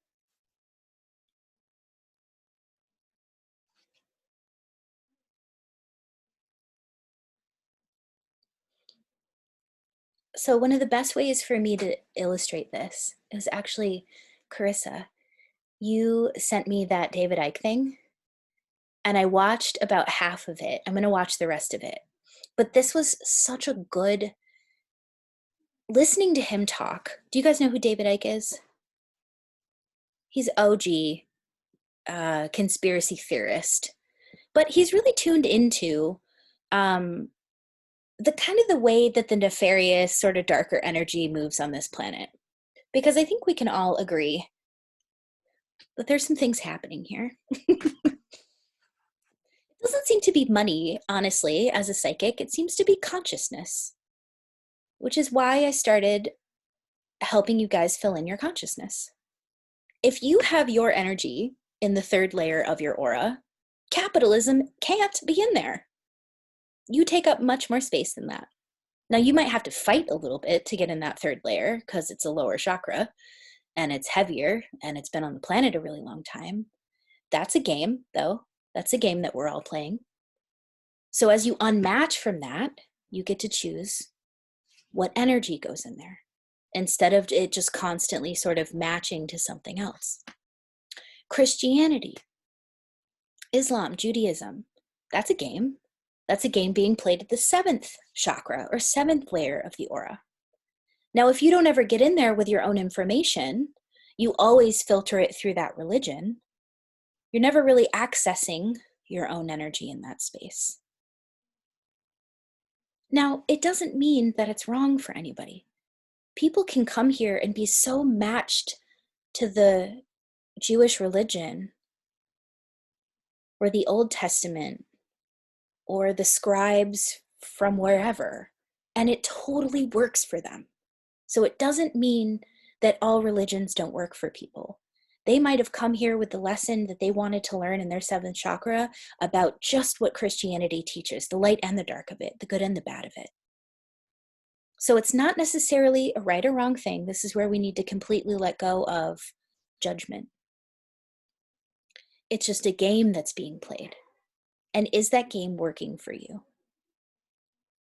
So one of the best ways for me to illustrate this is actually, Carissa, you sent me that David Icke thing, and I watched about half of it. I'm going to watch the rest of it. But this was such a good, listening to him talk. Do you guys know who David Icke is? He's OG conspiracy theorist, but he's really tuned into the kind of the way that the nefarious sort of darker energy moves on this planet. Because I think we can all agree that there's some things happening here. It doesn't seem to be money, honestly, as a psychic. It seems to be consciousness, which is why I started helping you guys fill in your consciousness. If you have your energy in the third layer of your aura, capitalism can't be in there. You take up much more space than that. Now, you might have to fight a little bit to get in that third layer because it's a lower chakra and it's heavier and it's been on the planet a really long time. That's a game, though. That's a game that we're all playing. So as you unmatch from that, you get to choose what energy goes in there. instead of it just constantly sort of matching to something else. Christianity, Islam, Judaism, that's a game. That's a game being played at the 7th chakra or 7th layer of the aura. Now, if you don't ever get in there with your own information, you always filter it through that religion, you're never really accessing your own energy in that space. Now, it doesn't mean that it's wrong for anybody. People can come here and be so matched to the Jewish religion or the Old Testament or the scribes from wherever, and it totally works for them. So it doesn't mean that all religions don't work for people. They might have come here with the lesson that they wanted to learn in their 7th chakra about just what Christianity teaches, the light and the dark of it, the good and the bad of it. So it's not necessarily a right or wrong thing. This is where we need to completely let go of judgment. It's just a game that's being played. And is that game working for you?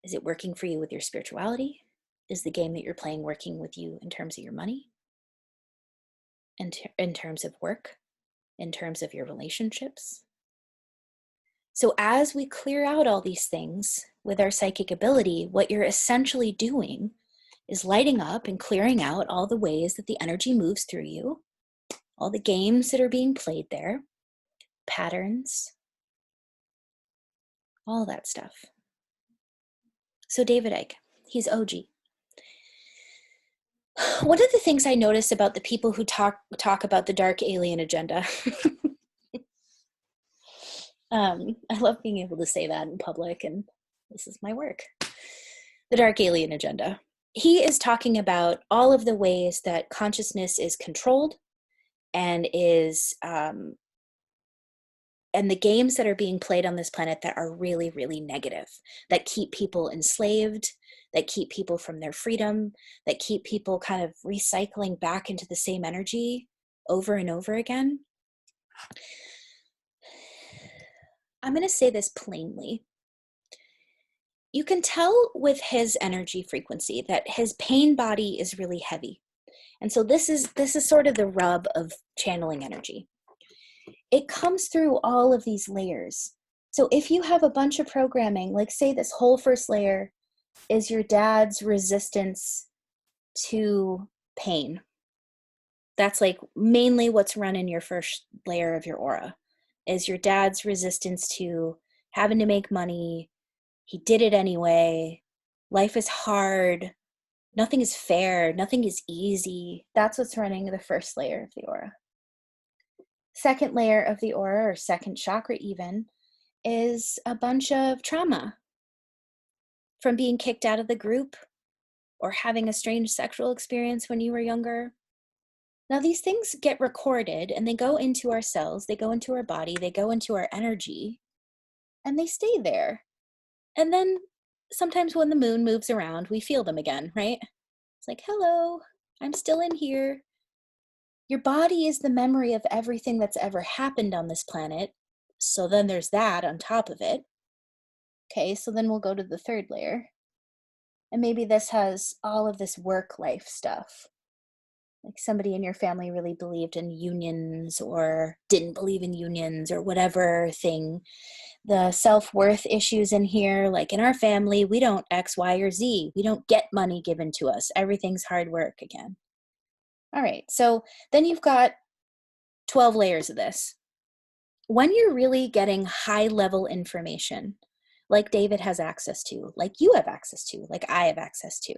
Is it working for you with your spirituality? Is the game that you're playing working with you in terms of your money? In terms of work? In terms of your relationships? So as we clear out all these things with our psychic ability, what you're essentially doing is lighting up and clearing out all the ways that the energy moves through you, all the games that are being played there, patterns, all that stuff. So David Icke, he's OG. One of the things I notice about the people who talk about the dark alien agenda, I love being able to say that in public, and this is my work. The dark alien agenda. He is talking about all of the ways that consciousness is controlled and and the games that are being played on this planet that are really, really negative, that keep people enslaved, that keep people from their freedom, that keep people kind of recycling back into the same energy over and over again. I'm going to say this plainly. You can tell with his energy frequency that his pain body is really heavy. And so this is sort of the rub of channeling energy. It comes through all of these layers. So if you have a bunch of programming, like say this whole first layer is your dad's resistance to pain. That's like mainly what's run in your first layer of your aura, is your dad's resistance to having to make money. He did it anyway. Life is hard. Nothing is fair. Nothing is easy. That's what's running the first layer of the aura. Second layer of the aura, or second chakra even, is a bunch of trauma from being kicked out of the group or having a strange sexual experience when you were younger. Now, these things get recorded and they go into our cells, they go into our body, they go into our energy, and they stay there. And then sometimes when the moon moves around, we feel them again, right? It's like, hello, I'm still in here. Your body is the memory of everything that's ever happened on this planet. So then there's that on top of it. Okay, so then we'll go to the third layer. And maybe this has all of this work life stuff. Like somebody in your family really believed in unions or didn't believe in unions or whatever thing. The self-worth issues in here, like in our family, we don't X, Y, or Z. We don't get money given to us. Everything's hard work again. All right, so then you've got 12 layers of this. When you're really getting high-level information, like David has access to, like you have access to, like I have access to,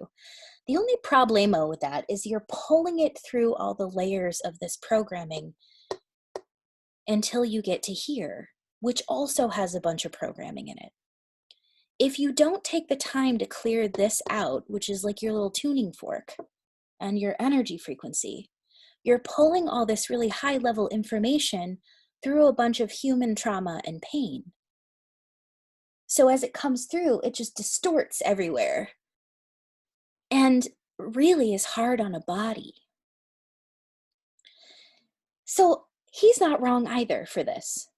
the only problemo with that is you're pulling it through all the layers of this programming until you get to here, which also has a bunch of programming in it. If you don't take the time to clear this out, which is like your little tuning fork and your energy frequency, you're pulling all this really high level information through a bunch of human trauma and pain. So as it comes through, it just distorts everywhere and really is hard on a body. So he's not wrong either for this.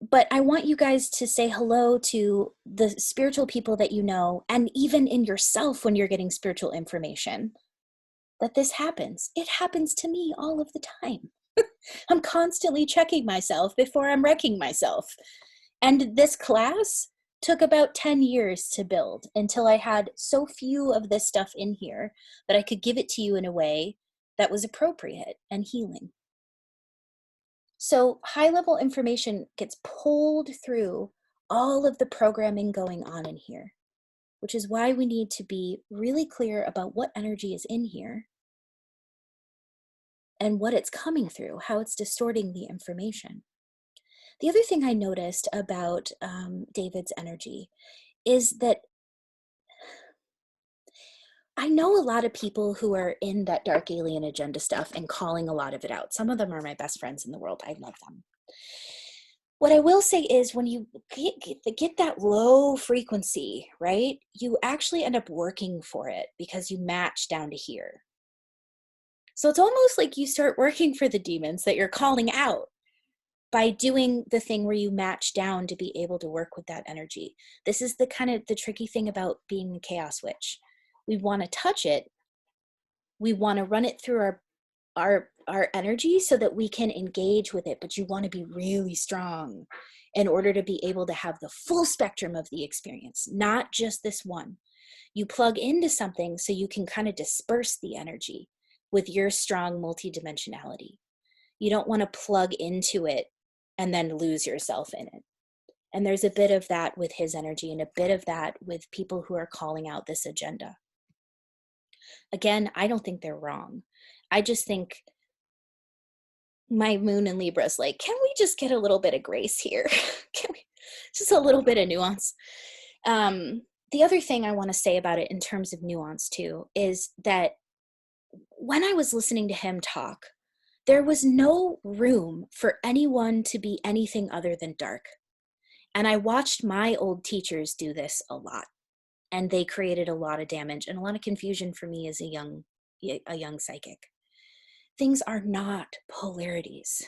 But I want you guys to say hello to the spiritual people that you know, and even in yourself when you're getting spiritual information. that this happens. It happens to me all of the time. I'm constantly checking myself before I'm wrecking myself. And this class took about 10 years to build until I had so few of this stuff in here that I could give it to you in a way that was appropriate and healing. So high-level information gets pulled through all of the programming going on in here, which is why we need to be really clear about what energy is in here and what it's coming through, how it's distorting the information. The other thing I noticed about David's energy is that I know a lot of people who are in that dark alien agenda stuff and calling a lot of it out. Some of them are my best friends in the world. I love them. What I will say is when you get that low frequency, right, you actually end up working for it because you match down to here. So it's almost like you start working for the demons that you're calling out by doing the thing where you match down to be able to work with that energy. This is the kind of the tricky thing about being a chaos witch. We want to touch it. We want to run it through our energy so that we can engage with it, but you want to be really strong in order to be able to have the full spectrum of the experience, not just this one. You plug into something so you can kind of disperse the energy with your strong multidimensionality. You don't want to plug into it and then lose yourself in it. And there's a bit of that with his energy and a bit of that with people who are calling out this agenda. Again, I don't think they're wrong. I just think my moon in Libra is like, can we just get a little bit of grace here? Can we just a little bit of nuance? The other thing I want to say about it in terms of nuance too is that when I was listening to him talk, there was no room for anyone to be anything other than dark. And I watched my old teachers do this a lot, and they created a lot of damage and a lot of confusion for me as a young psychic. Things are not polarities.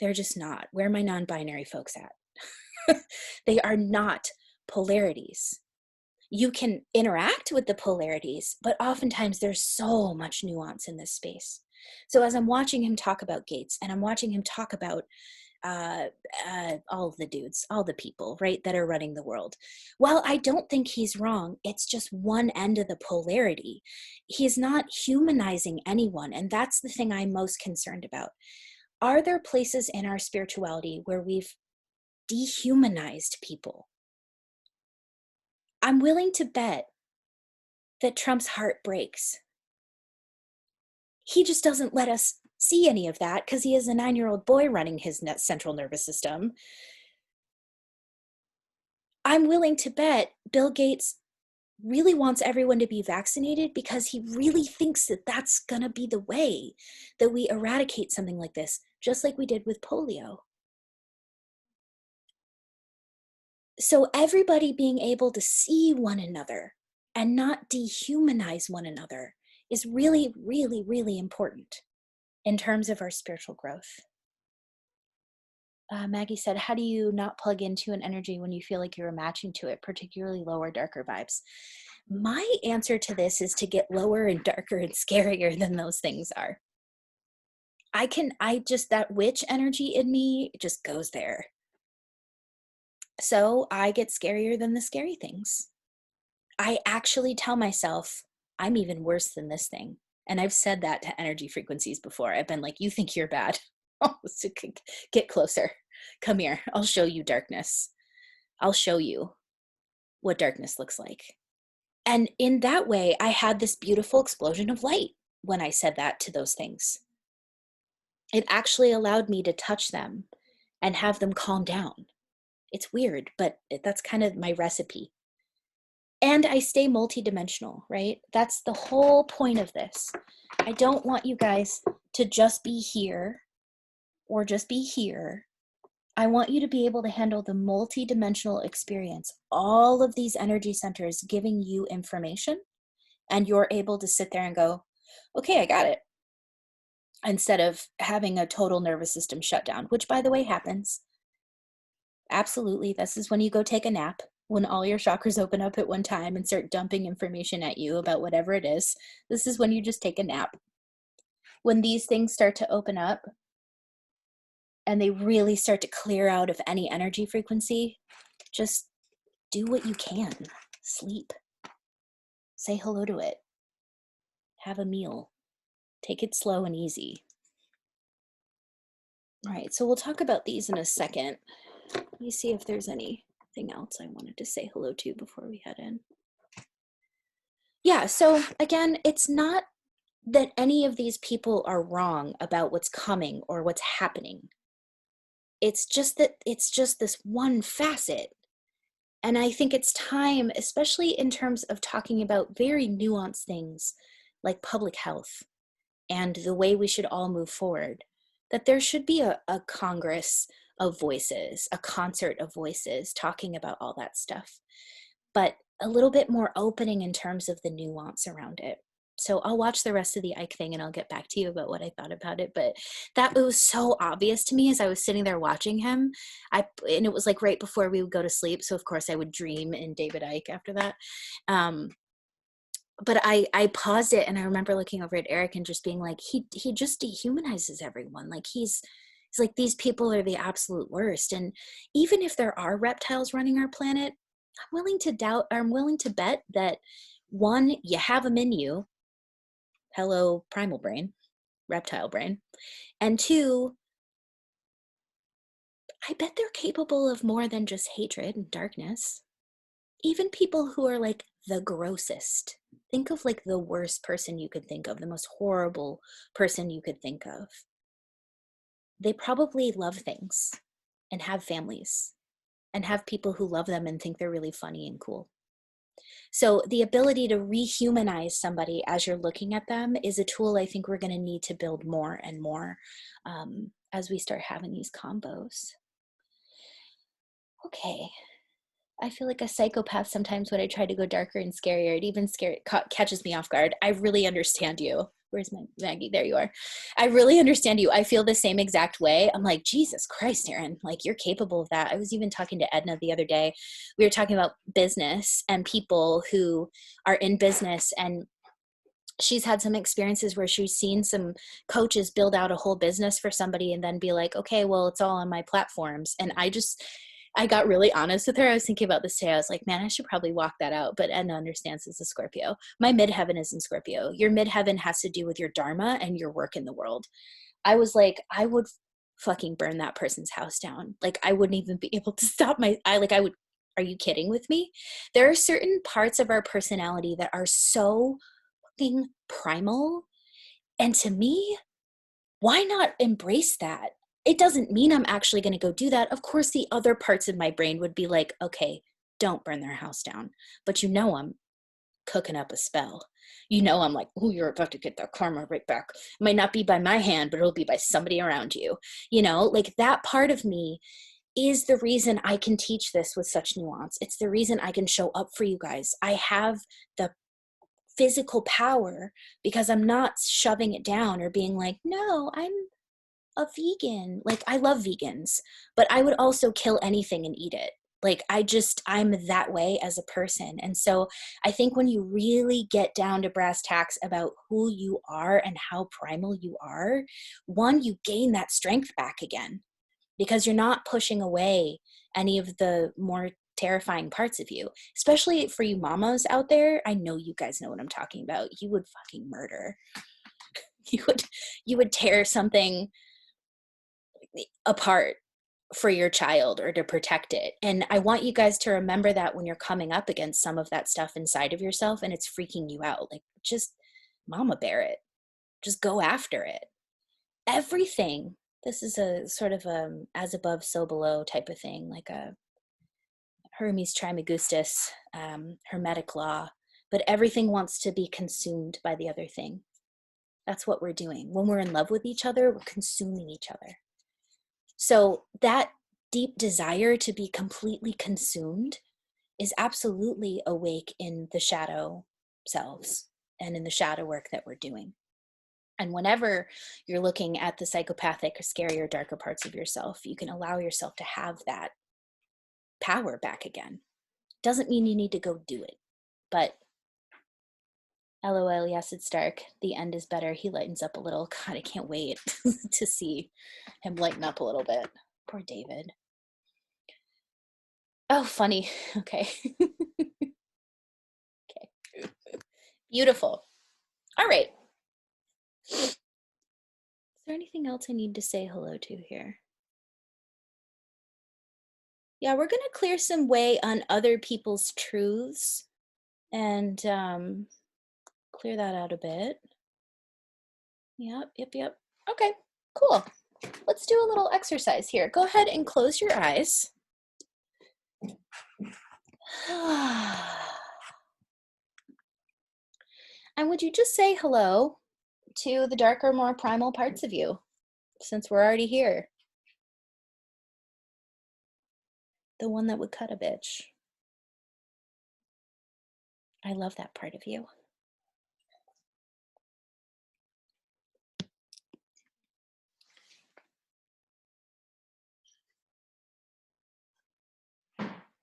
They're just not. Where are my non-binary folks at? They are not polarities. You can interact with the polarities, but oftentimes there's so much nuance in this space. So as I'm watching him talk about gates and I'm watching him talk about all the dudes, all the people, right, that are running the world. While I don't think he's wrong, it's just one end of the polarity. He's not humanizing anyone, and that's the thing I'm most concerned about. Are there places in our spirituality where we've dehumanized people? I'm willing to bet that Trump's heart breaks. He just doesn't let us see any of that because he is a 9-year-old boy running his central nervous system. I'm willing to bet Bill Gates really wants everyone to be vaccinated because he really thinks that that's going to be the way that we eradicate something like this, just like we did with polio. So everybody being able to see one another and not dehumanize one another is really, really, really important in terms of our spiritual growth. Maggie said, how do you not plug into an energy when you feel like you're matching to it, particularly lower, darker vibes? My answer to this is to get lower and darker and scarier than those things are. That witch energy in me just goes there. So I get scarier than the scary things. I actually tell myself, I'm even worse than this thing. And I've said that to energy frequencies before. I've been like, you think you're bad. So get closer. Come here. I'll show you darkness. I'll show you what darkness looks like. And in that way, I had this beautiful explosion of light when I said that to those things. It actually allowed me to touch them and have them calm down. It's weird, but that's kind of my recipe. And I stay multidimensional, right? That's the whole point of this. I don't want you guys to just be here or just be here. I want you to be able to handle the multidimensional experience, all of these energy centers giving you information, and you're able to sit there and go, okay, I got it. Instead of having a total nervous system shutdown, which by the way happens. Absolutely. This is when you go take a nap. when all your chakras open up at one time and start dumping information at you about whatever it is, this is when you just take a nap. When these things start to open up and they really start to clear out of any energy frequency, just do what you can. Sleep. Say hello to it. Have a meal. Take it slow and easy. All right, so we'll talk about these in a second. Let me see if there's anything else I wanted to say hello to before we head in. Yeah, so again, it's not that any of these people are wrong about what's coming or what's happening. It's just that it's just this one facet. And I think it's time, especially in terms of talking about very nuanced things like public health and the way we should all move forward, that there should be a congress of voices, a concert of voices talking about all that stuff, but a little bit more opening in terms of the nuance around it. So I'll watch the rest of the Ike thing and I'll get back to you about what I thought about it. But that, it was so obvious to me as I was sitting there watching him. And it was like right before we would go to sleep. So of course I would dream in David Ike after that. But I paused it and I remember looking over at Eric and just being like, he just dehumanizes everyone. Like he's like, these people are the absolute worst. And even if there are reptiles running our planet, I'm willing to bet that one, you have them in you. Hello, primal brain, reptile brain. And two, I bet they're capable of more than just hatred and darkness. Even people who are like the grossest. Think of like the worst person you could think of, the most horrible person you could think of. They probably love things and have families and have people who love them and think they're really funny and cool. So the ability to rehumanize somebody as you're looking at them is a tool I think we're going to need to build more and more as we start having these combos. Okay. I feel like a psychopath sometimes when I try to go darker and scarier. It even catches me off guard. I really understand you. Where's my Maggie? There you are. I really understand you. I feel the same exact way. I'm like, Jesus Christ, Erin, like you're capable of that. I was even talking to Edna the other day. We were talking about business and people who are in business, and she's had some experiences where she's seen some coaches build out a whole business for somebody and then be like, okay, well, it's all on my platforms. And I got really honest with her. I was thinking about this today. I was like, man, I should probably walk that out. But Edna understands it's a Scorpio. My midheaven is in Scorpio. Your midheaven has to do with your dharma and your work in the world. I was like, I would fucking burn that person's house down. Like I wouldn't even be able to stop I would, are you kidding with me? There are certain parts of our personality that are so fucking primal. And to me, why not embrace that? It doesn't mean I'm actually going to go do that. Of course, the other parts of my brain would be like, okay, don't burn their house down. But you know, I'm cooking up a spell. You know, I'm like, oh, you're about to get that karma right back. It might not be by my hand, but it'll be by somebody around you. You know, like that part of me is the reason I can teach this with such nuance. It's the reason I can show up for you guys. I have the physical power because I'm not shoving it down or being like, no, I'm a vegan. Like I love vegans, but I would also kill anything and eat it. Like I'm that way as a person. And so I think when you really get down to brass tacks about who you are and how primal you are, one, you gain that strength back again because you're not pushing away any of the more terrifying parts of you, especially for you mamas out there. I know you guys know what I'm talking about. You would fucking murder. You would tear something apart for your child or to protect it. And I want you guys to remember that when you're coming up against some of that stuff inside of yourself and it's freaking you out, like just mama bear it, just go after it. Everything. This is a sort of as above, so below type of thing, like a Hermes Trismegistus, Hermetic law, but everything wants to be consumed by the other thing. That's what we're doing. When we're in love with each other, we're consuming each other. So that deep desire to be completely consumed is absolutely awake in the shadow selves and in the shadow work that we're doing. And whenever you're looking at the psychopathic or scary or darker parts of yourself, you can allow yourself to have that power back again. Doesn't mean you need to go do it, but LOL, yes, it's dark. The end is better. He lightens up a little. God, I can't wait to see him lighten up a little bit. Poor David. Oh, funny. Okay. Okay. Beautiful. All right. Is there anything else I need to say hello to here? Yeah, we're going to clear some way on other people's truths and clear that out a bit. Yep. Okay, cool. Let's do a little exercise here. Go ahead and close your eyes. And would you just say hello to the darker, more primal parts of you, since we're already here? The one that would cut a bitch. I love that part of you.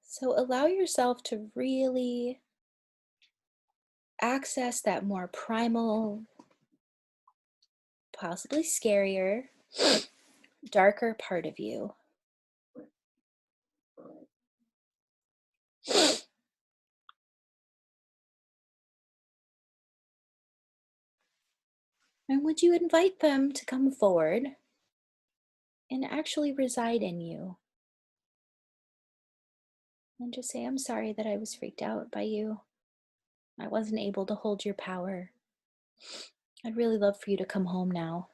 So allow yourself to really access that more primal, possibly scarier, darker part of you. And would you invite them to come forward and actually reside in you? And just say, I'm sorry that I was freaked out by you. I wasn't able to hold your power. I'd really love for you to come home now.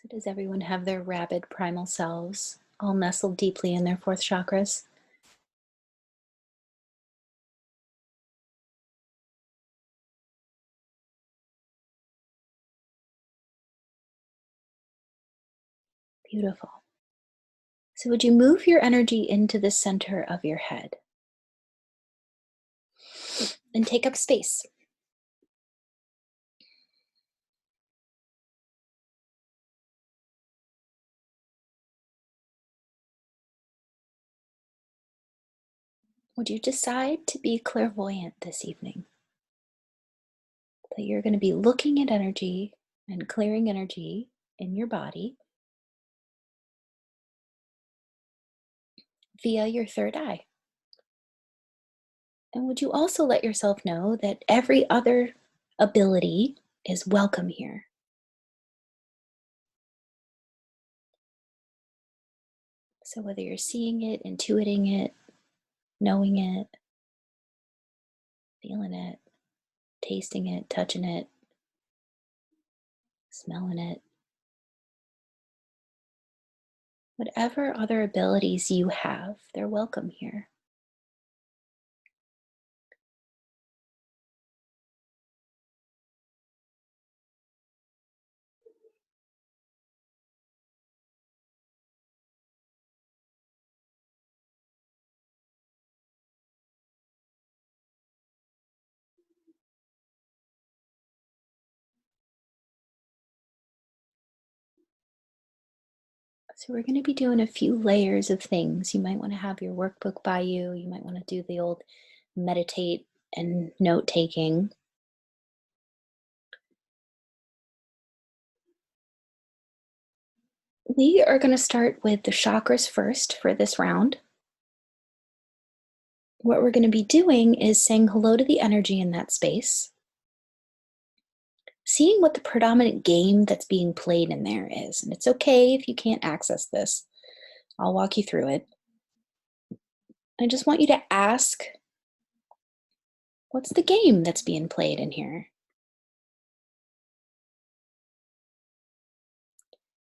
So does everyone have their rabid primal selves all nestled deeply in their fourth chakras? Beautiful. So would you move your energy into the center of your head and take up space? Would you decide to be clairvoyant this evening? That you're going to be looking at energy and clearing energy in your body via your third eye. And would you also let yourself know that every other ability is welcome here? So whether you're seeing it, intuiting it, knowing it, feeling it, tasting it, touching it, smelling it, whatever other abilities you have, they're welcome here. So we're going to be doing a few layers of things. You might want to have your workbook by you. You might want to do the old meditate and note taking. We are going to start with the chakras first for this round. What we're going to be doing is saying hello to the energy in that space, seeing what the predominant game that's being played in there is. And it's okay if you can't access this. I'll walk you through it. I just want you to ask, what's the game that's being played in here?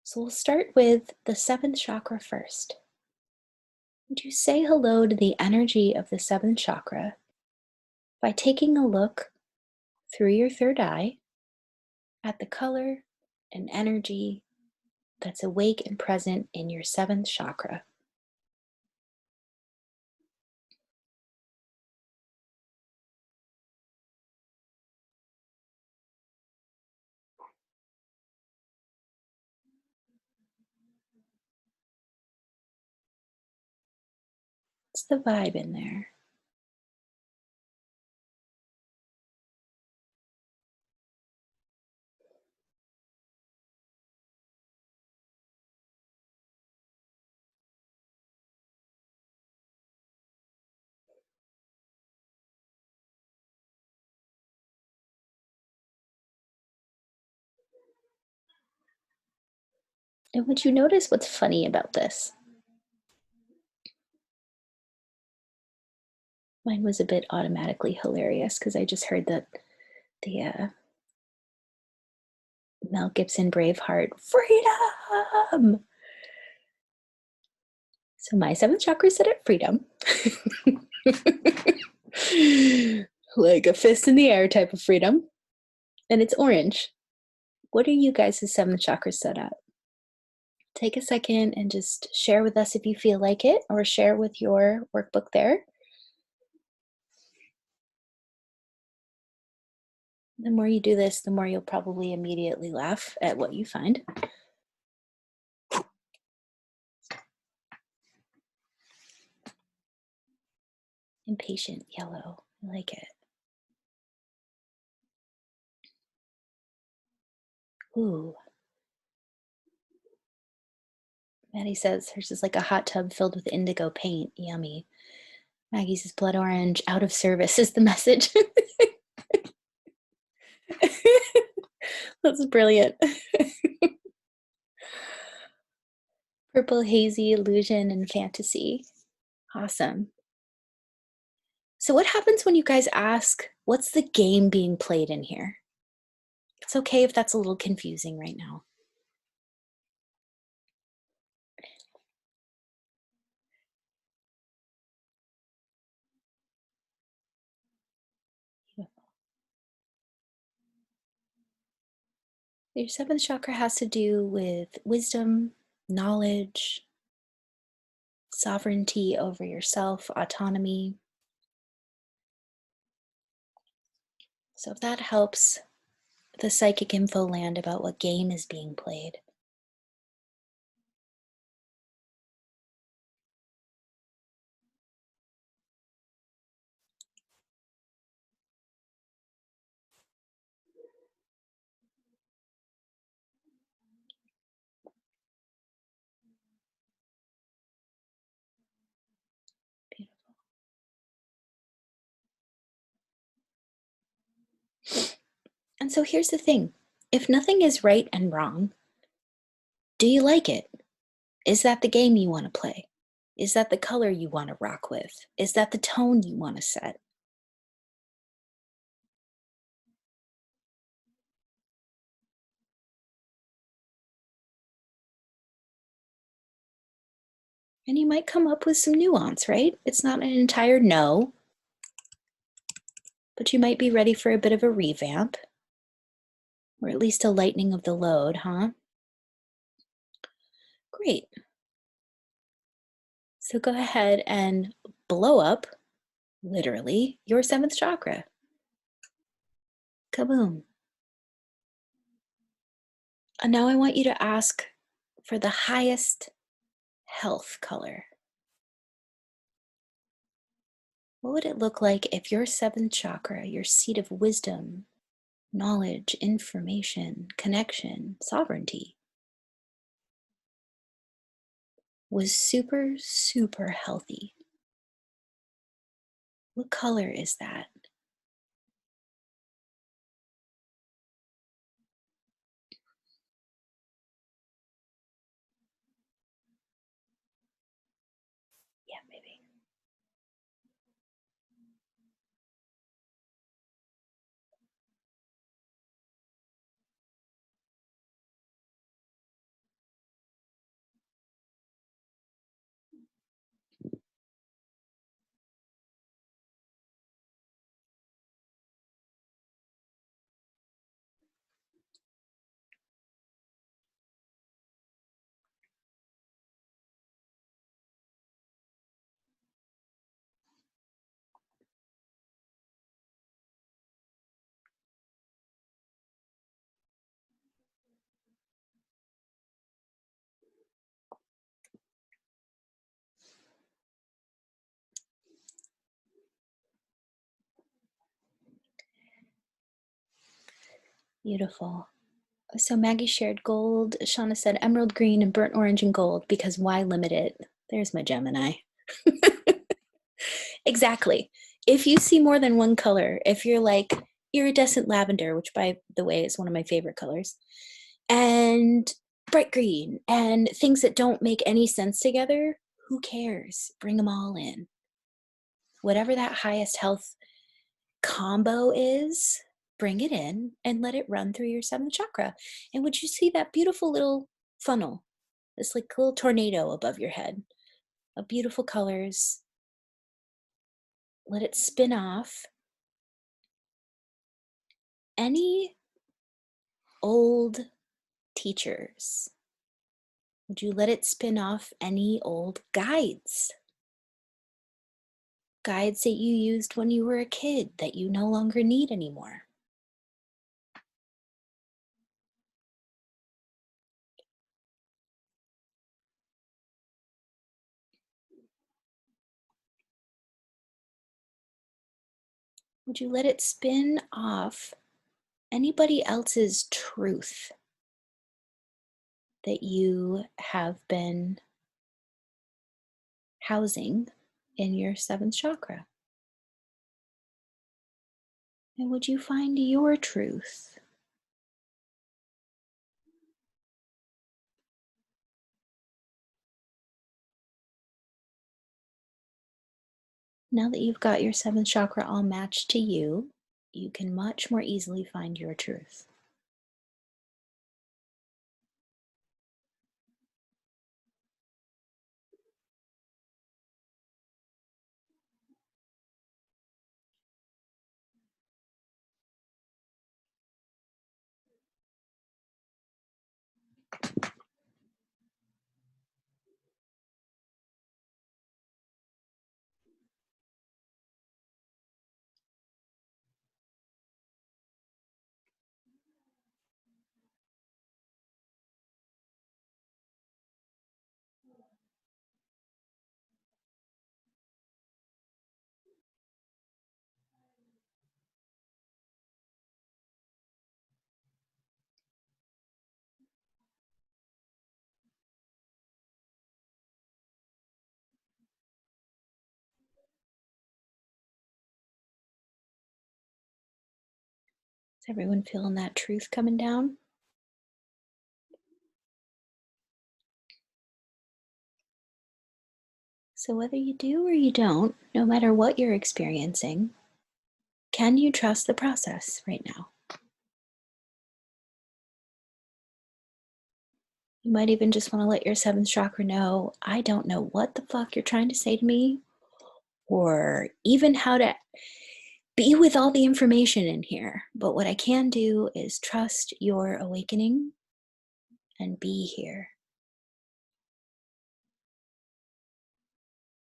So we'll start with the seventh chakra first. Would you say hello to the energy of the seventh chakra by taking a look through your third eye at the color and energy that's awake and present in your seventh chakra? What's the vibe in there? And would you notice what's funny about this? Mine was a bit automatically hilarious because I just heard that the Mel Gibson Braveheart, freedom! So my seventh chakra is set at freedom. Like a fist in the air type of freedom. And it's orange. What are you guys' seventh chakra set at? Take a second and just share with us if you feel like it, or share with your workbook there. The more you do this, the more you'll probably immediately laugh at what you find. Impatient yellow. I like it. Ooh. Maddie says hers is like a hot tub filled with indigo paint. Yummy. Maggie's is blood orange. Out of service is the message. That's brilliant. Purple, hazy, illusion, and fantasy. Awesome. So what happens when you guys ask, what's the game being played in here? It's okay if that's a little confusing right now. Your seventh chakra has to do with wisdom, knowledge, sovereignty over yourself, autonomy. So if that helps the psychic info land about what game is being played. Beautiful. And so here's the thing. If nothing is right and wrong, do you like it? Is that the game you want to play? Is that the color you want to rock with? Is that the tone you want to set? And you might come up with some nuance, right? It's not an entire no, but you might be ready for a bit of a revamp, or at least a lightening of the load, huh? Great. So go ahead and blow up, literally, your seventh chakra. Kaboom. And now I want you to ask for the highest health color. What would it look like if your seventh chakra, your seat of wisdom, knowledge, information, connection, sovereignty, was super, super healthy. What color is that? Yeah, maybe. Beautiful. So Maggie shared gold. Shauna said emerald green and burnt orange and gold because why limit it? There's my Gemini. Exactly. If you see more than one color, if you're like iridescent lavender, which by the way is one of my favorite colors, and bright green and things that don't make any sense together, who cares? Bring them all in. Whatever that highest health combo is, bring it in and let it run through your seventh chakra. And would you see that beautiful little funnel, this like little tornado above your head of beautiful colors? Let it spin off any old teachers. Would you let it spin off any old guides? Guides that you used when you were a kid that you no longer need anymore? Would you let it spin off anybody else's truth that you have been housing in your seventh chakra? And would you find your truth? Now that you've got your seventh chakra all matched to you, you can much more easily find your truth. Is everyone feeling that truth coming down? So, whether you do or you don't, no matter what you're experiencing, can you trust the process right now? You might even just want to let your seventh chakra know I don't know what the fuck you're trying to say to me, or even how to be with all the information in here. But what I can do is trust your awakening and be here.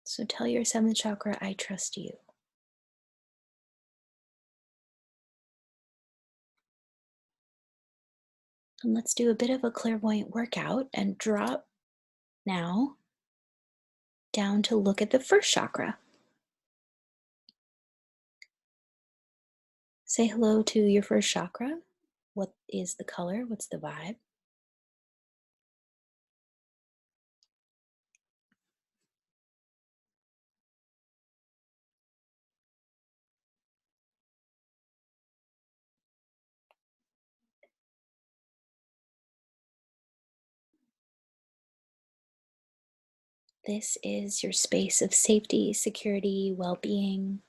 So tell your seventh chakra, I trust you. And let's do a bit of a clairvoyant workout and drop now down to look at the first chakra. Say hello to your first chakra. What is the color? What's the vibe? This is your space of safety, security, well being,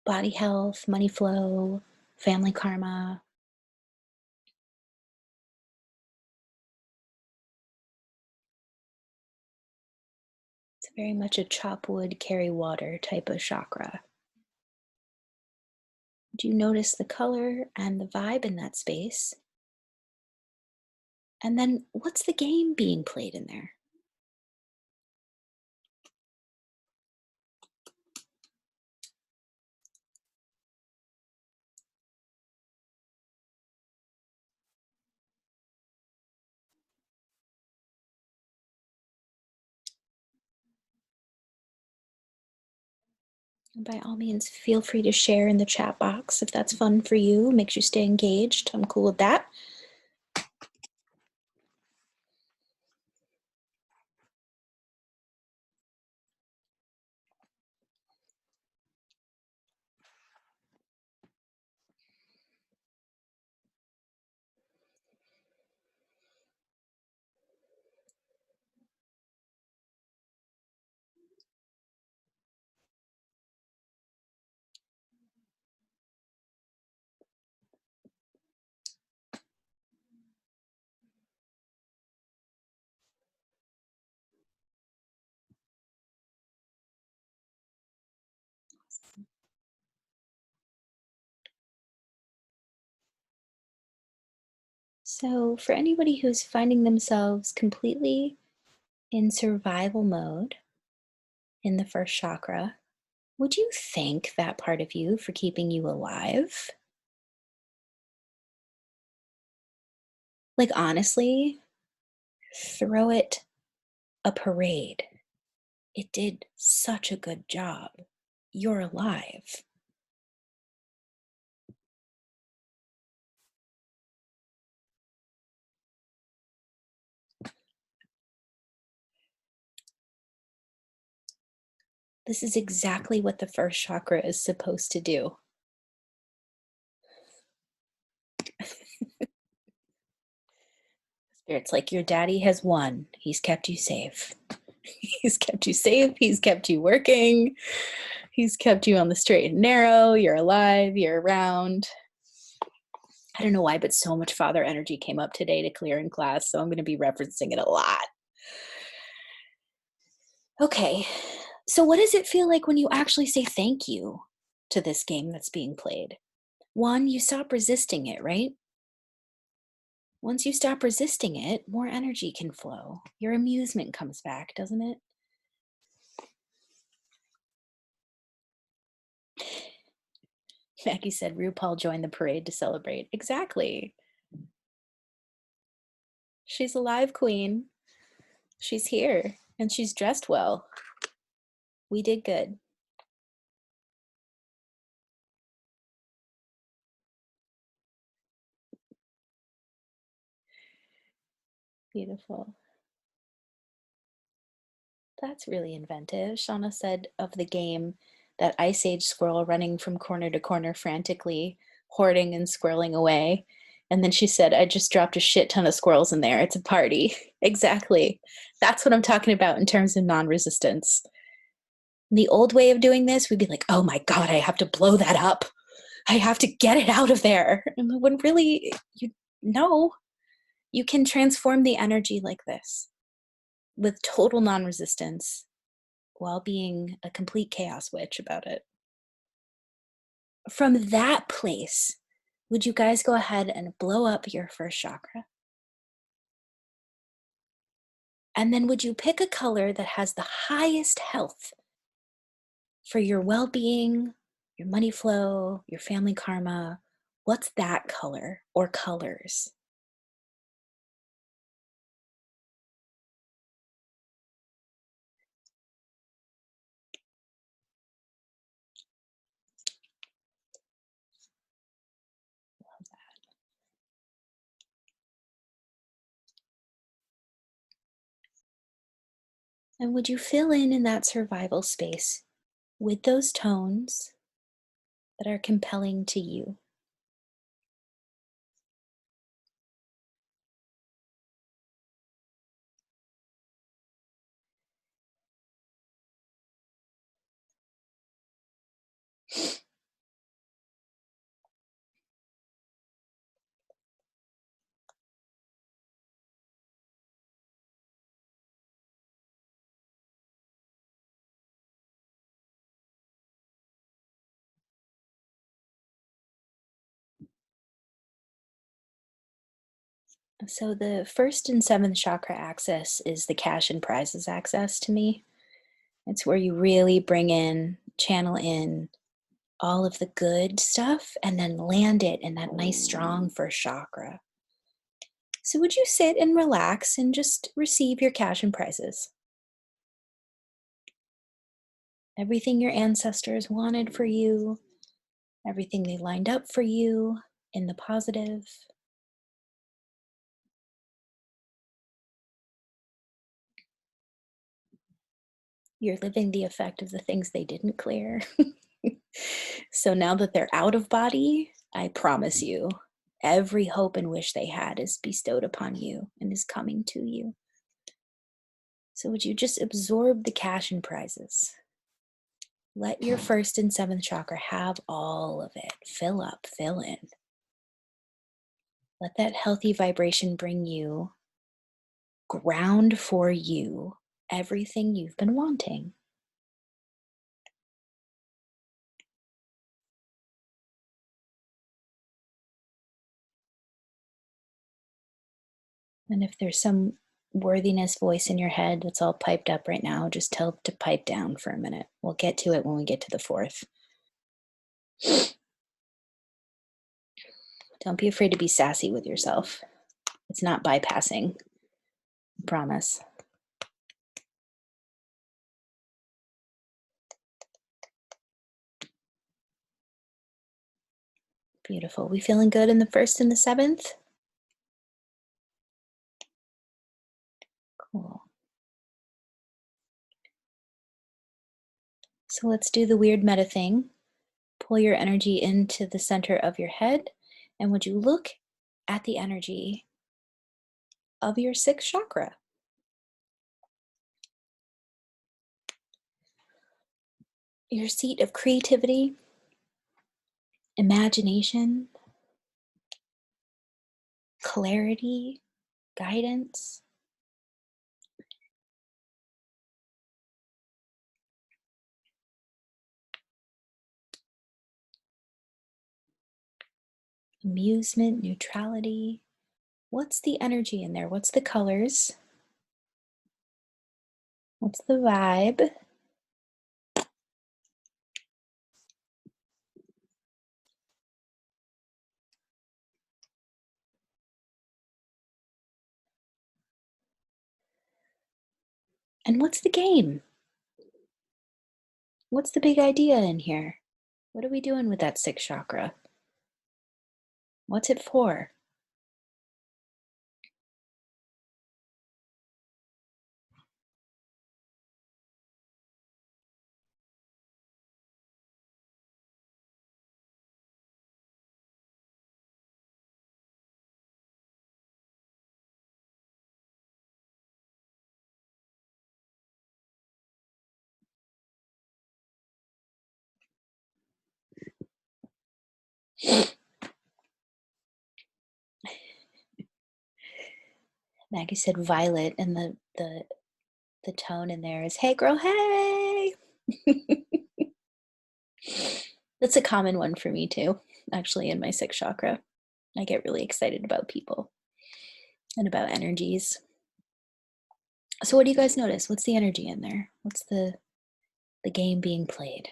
body health, money flow, family karma. It's very much a chop wood, carry water type of chakra. Do you notice the color and the vibe in that space? And then what's the game being played in there? And by all means, feel free to share in the chat box if that's fun for you, makes you stay engaged. I'm cool with that. So, for anybody who's finding themselves completely in survival mode in the first chakra, would you thank that part of you for keeping you alive? Like, honestly, throw it a parade. It did such a good job. You're alive. This is exactly what the first chakra is supposed to do. Spirit's like, your daddy has won. He's kept you safe. He's kept you safe. He's kept you working. He's kept you on the straight and narrow. You're alive. You're around. I don't know why, but so much father energy came up today to clear in class. So I'm going to be referencing it a lot. Okay. So, what does it feel like when you actually say thank you to this game that's being played? One, you stop resisting it, right? Once you stop resisting it, more energy can flow. Your amusement comes back, doesn't it? Maggie said RuPaul joined the parade to celebrate. Exactly. She's a live queen. She's here and she's dressed well. We did good. Beautiful. That's really inventive. Shauna said of the game, that Ice Age squirrel running from corner to corner frantically, hoarding and squirreling away. And then she said, I just dropped a shit ton of squirrels in there. It's a party. Exactly. That's what I'm talking about in terms of non resistance. The old way of doing this, we'd be like, oh my God, I have to blow that up. I have to get it out of there. And when really, you know, you can transform the energy like this with total non resistance while being a complete chaos witch about it. From that place, would you guys go ahead and blow up your first chakra? And then would you pick a color that has the highest health for your well being, your money flow, your family karma? What's that color or colors? And would you fill in that survival space with those tones that are compelling to you? So the first and seventh chakra axis is the cash and prizes axis to me. It's where you really bring in, channel in all of the good stuff and then land it in that nice, strong first chakra. So would you sit and relax and just receive your cash and prizes? Everything your ancestors wanted for you, everything they lined up for you in the positive. You're living the effect of the things they didn't clear. So now that they're out of body, I promise you, every hope and wish they had is bestowed upon you and is coming to you. So would you just absorb the cash and prizes? Let your first and seventh chakra have all of it. Fill up, fill in. Let that healthy vibration bring you, ground for you, everything you've been wanting. And if there's some worthiness voice in your head that's all piped up right now, just tell it to pipe down for a minute. We'll get to it when we get to the fourth. Don't be afraid to be sassy with yourself. It's not bypassing. I promise. Beautiful. We feeling good in the first and the seventh? Cool. So let's do the weird meta thing. Pull your energy into the center of your head. And would you look at the energy of your sixth chakra? Your seat of creativity, imagination, clarity, guidance. Amusement, neutrality. What's the energy in there? What's the colors? What's the vibe? And what's the game? What's the big idea in here? What are we doing with that sixth chakra? What's it for? Maggie said violet, and the tone in there is, hey girl, hey. That's a common one for me too, actually, in my sixth chakra. I get really excited about people and about energies. So what do you guys notice? What's the energy in there? What's the game being played?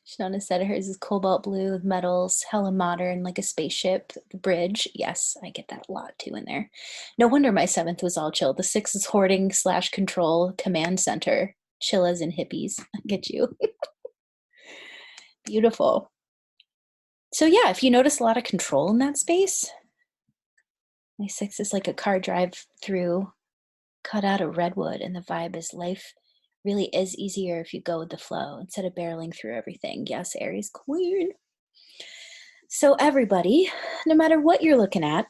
Shauna said hers is cobalt blue with metals, hella modern, like a spaceship. The bridge, yes, I get that a lot too in there. No wonder my seventh was all chill. The sixth is hoarding / control command center. Chill as in hippies. I get you. Beautiful. So yeah, if you notice a lot of control in that space, my sixth is like a car drive through cut out of redwood, and the vibe is life really is easier if you go with the flow instead of barreling through everything. Yes, Aries Queen. So everybody, no matter what you're looking at,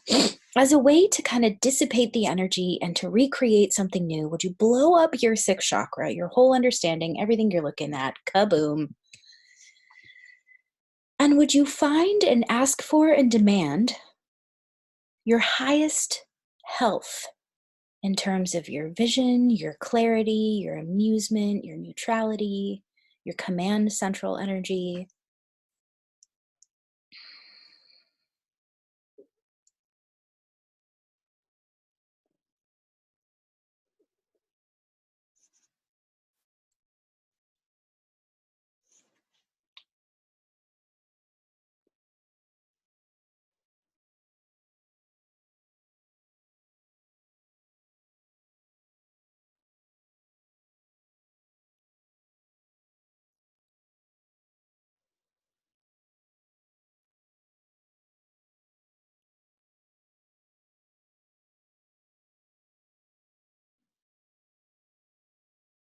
as a way to kind of dissipate the energy and to recreate something new, would you blow up your sixth chakra, your whole understanding, everything you're looking at, kaboom. And would you find and ask for and demand your highest health in terms of your vision, your clarity, your amusement, your neutrality, your command central energy?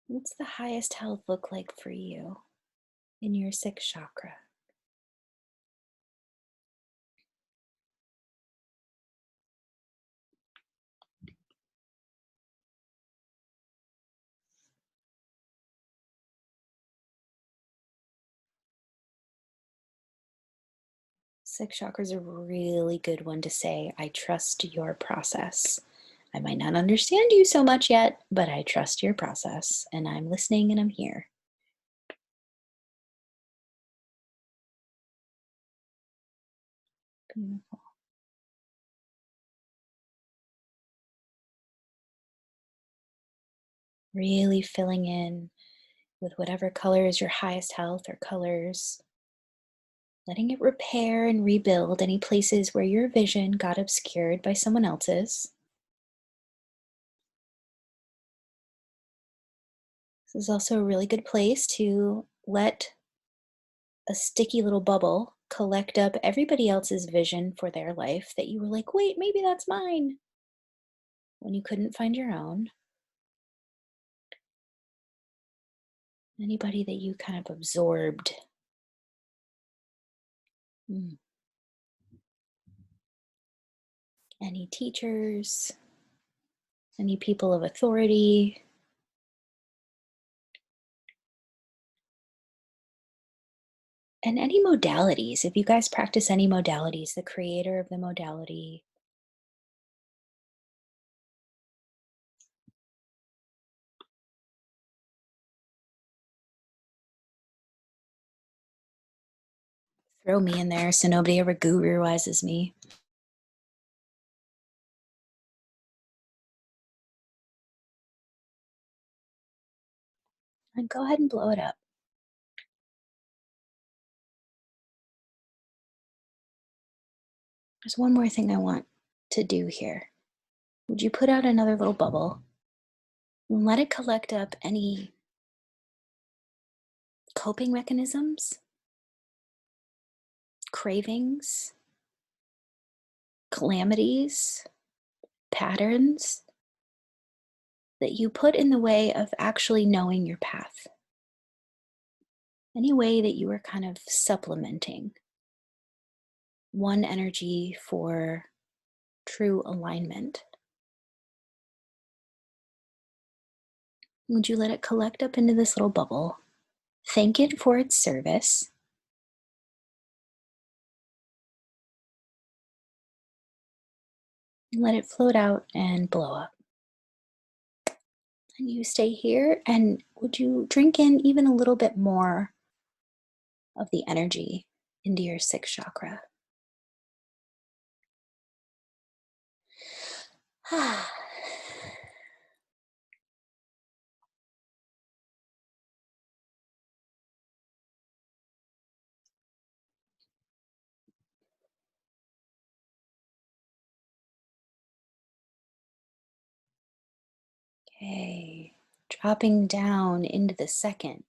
What's the highest health look like for you in your sixth chakra? Sixth chakra is a really good one to say, I trust your process. I might not understand you so much yet, but I trust your process and I'm listening and I'm here. Beautiful. Really filling in with whatever color is your highest health or colors, letting it repair and rebuild any places where your vision got obscured by someone else's. This is also a really good place to let a sticky little bubble collect up everybody else's vision for their life that you were like, wait, maybe that's mine, when you couldn't find your own. Anybody that you kind of absorbed. Mm. Any teachers, any people of authority, and any modalities. If you guys practice any modalities, the creator of the modality. Throw me in there so nobody ever guruizes me. And go ahead and blow it up. There's one more thing I want to do here. Would you put out another little bubble and let it collect up any coping mechanisms, cravings, calamities, patterns that you put in the way of actually knowing your path? Any way that you are kind of supplementing one energy for true alignment. Would you let it collect up into this little bubble? Thank it for its service. And let it float out and blow up. And you stay here, and would you drink in even a little bit more of the energy into your sixth chakra? Okay, dropping down into the second.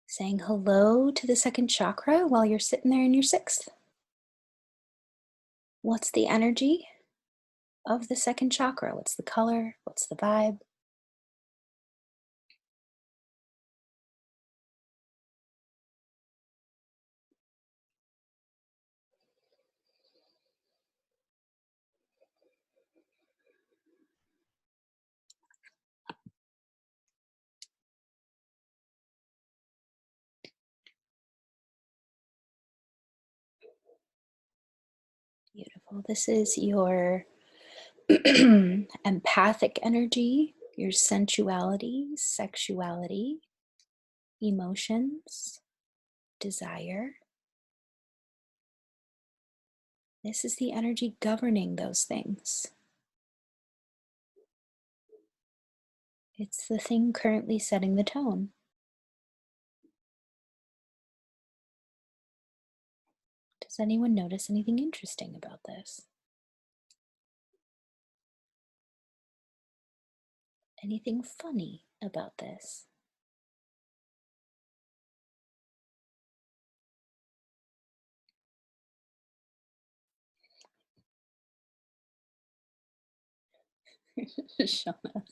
Saying hello to the second chakra while you're sitting there in your sixth. What's the energy of the second chakra? What's the color? What's the vibe? So this is your empathic energy, your sensuality, sexuality, emotions, desire. This is the energy governing those things. It's the thing currently setting the tone. Does anyone notice anything interesting about this? Anything funny about this? Shauna.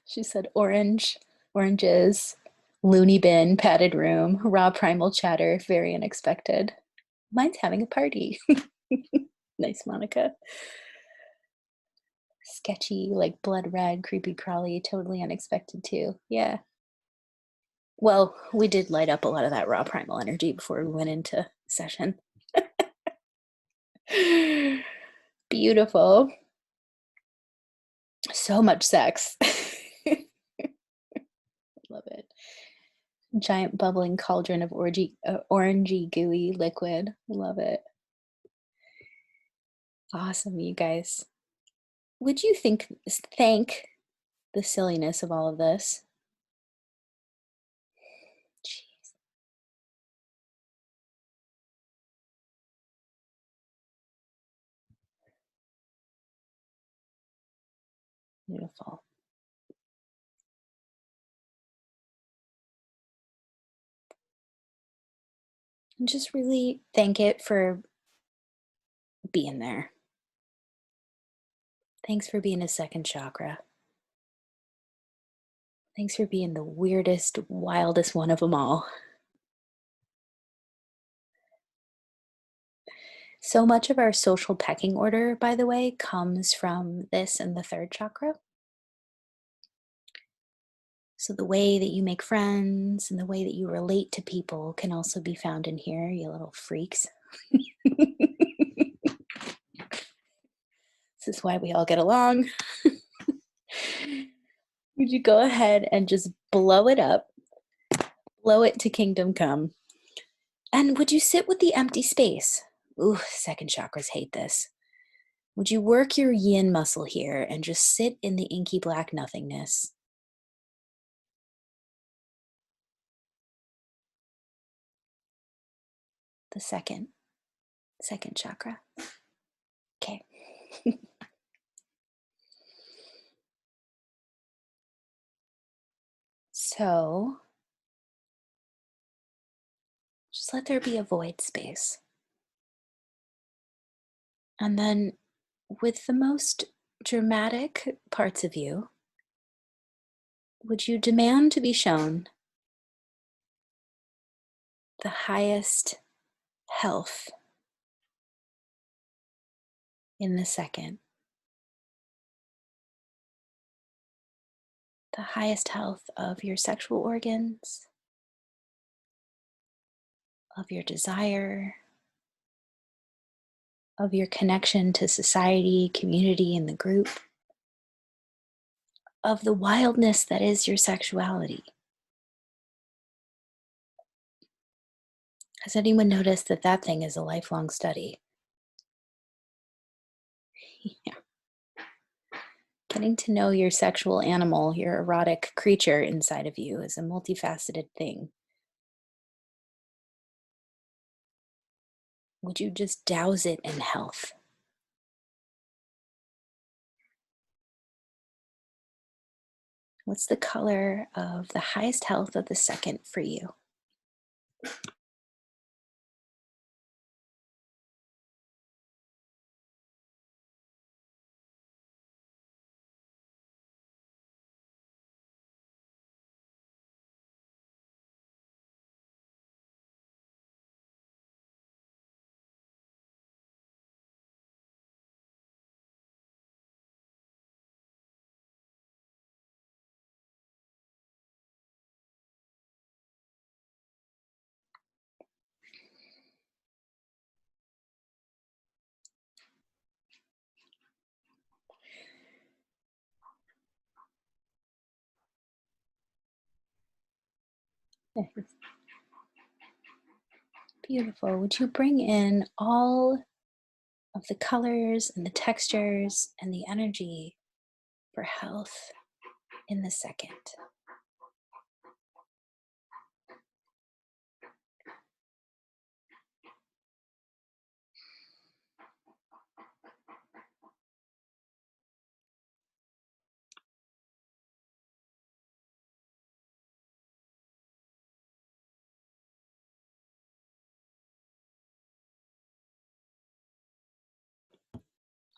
She said orange, oranges, loony bin, padded room, raw primal chatter, very unexpected. Mine's having a party. Nice, Monica. Sketchy, like blood red, creepy crawly, totally unexpected too. Yeah. Well, we did light up a lot of that raw primal energy before we went into session. Beautiful. So much sex. Love it. Giant bubbling cauldron of orangey, gooey liquid. Love it. Awesome, you guys. Would you thank the silliness of all of this? Jeez. Beautiful. And just really thank it for being there. Thanks for being a second chakra. Thanks for being the weirdest, wildest one of them all. So much of our social pecking order, by the way, comes from this and the third chakra. So the way that you make friends and the way that you relate to people can also be found in here, you little freaks. This is why we all get along. Would you go ahead and just blow it up, blow it to kingdom come? And would you sit with the empty space? Ooh, second chakras hate this. Would you work your yin muscle here and just sit in the inky black nothingness? The second chakra. Okay. So just let there be a void space. And then with the most dramatic parts of you, would you demand to be shown the highest health in the second? The highest health of your sexual organs, of your desire, of your connection to society, community, and the group, of the wildness that is your sexuality. Has anyone noticed that that thing is a lifelong study? Yeah. Getting to know your sexual animal, your erotic creature inside of you is a multifaceted thing. Would you just douse it in health? What's the color of the highest health of the second for you? Beautiful. Would you bring in all of the colors and the textures and the energy for health in the second?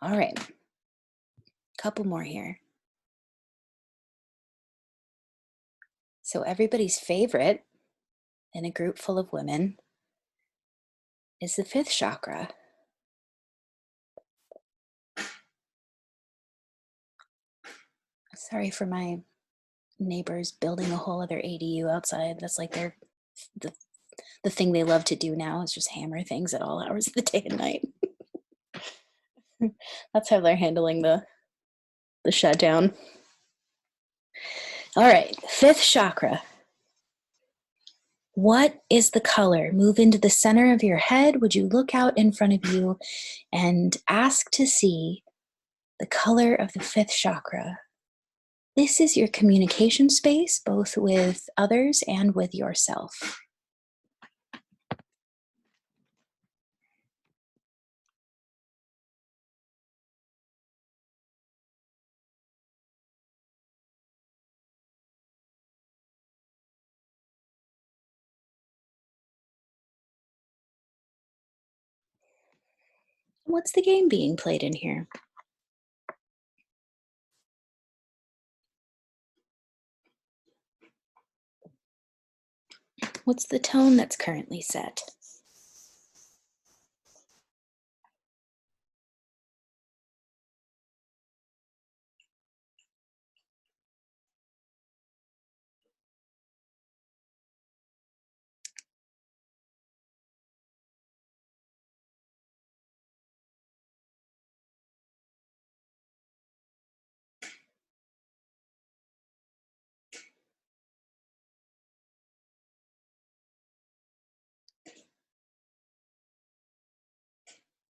All right, couple more here. So everybody's favorite in a group full of women is the fifth chakra. Sorry for my neighbors building a whole other ADU outside. That's like the thing they love to do now is just hammer things at all hours of the day and night. That's how they're handling the shutdown. All right, fifth chakra. What is the color? Move into the center of your head. Would you look out in front of you and ask to see the color of the fifth chakra? This is your communication space, both with others and with yourself. What's the game being played in here? What's the tone that's currently set?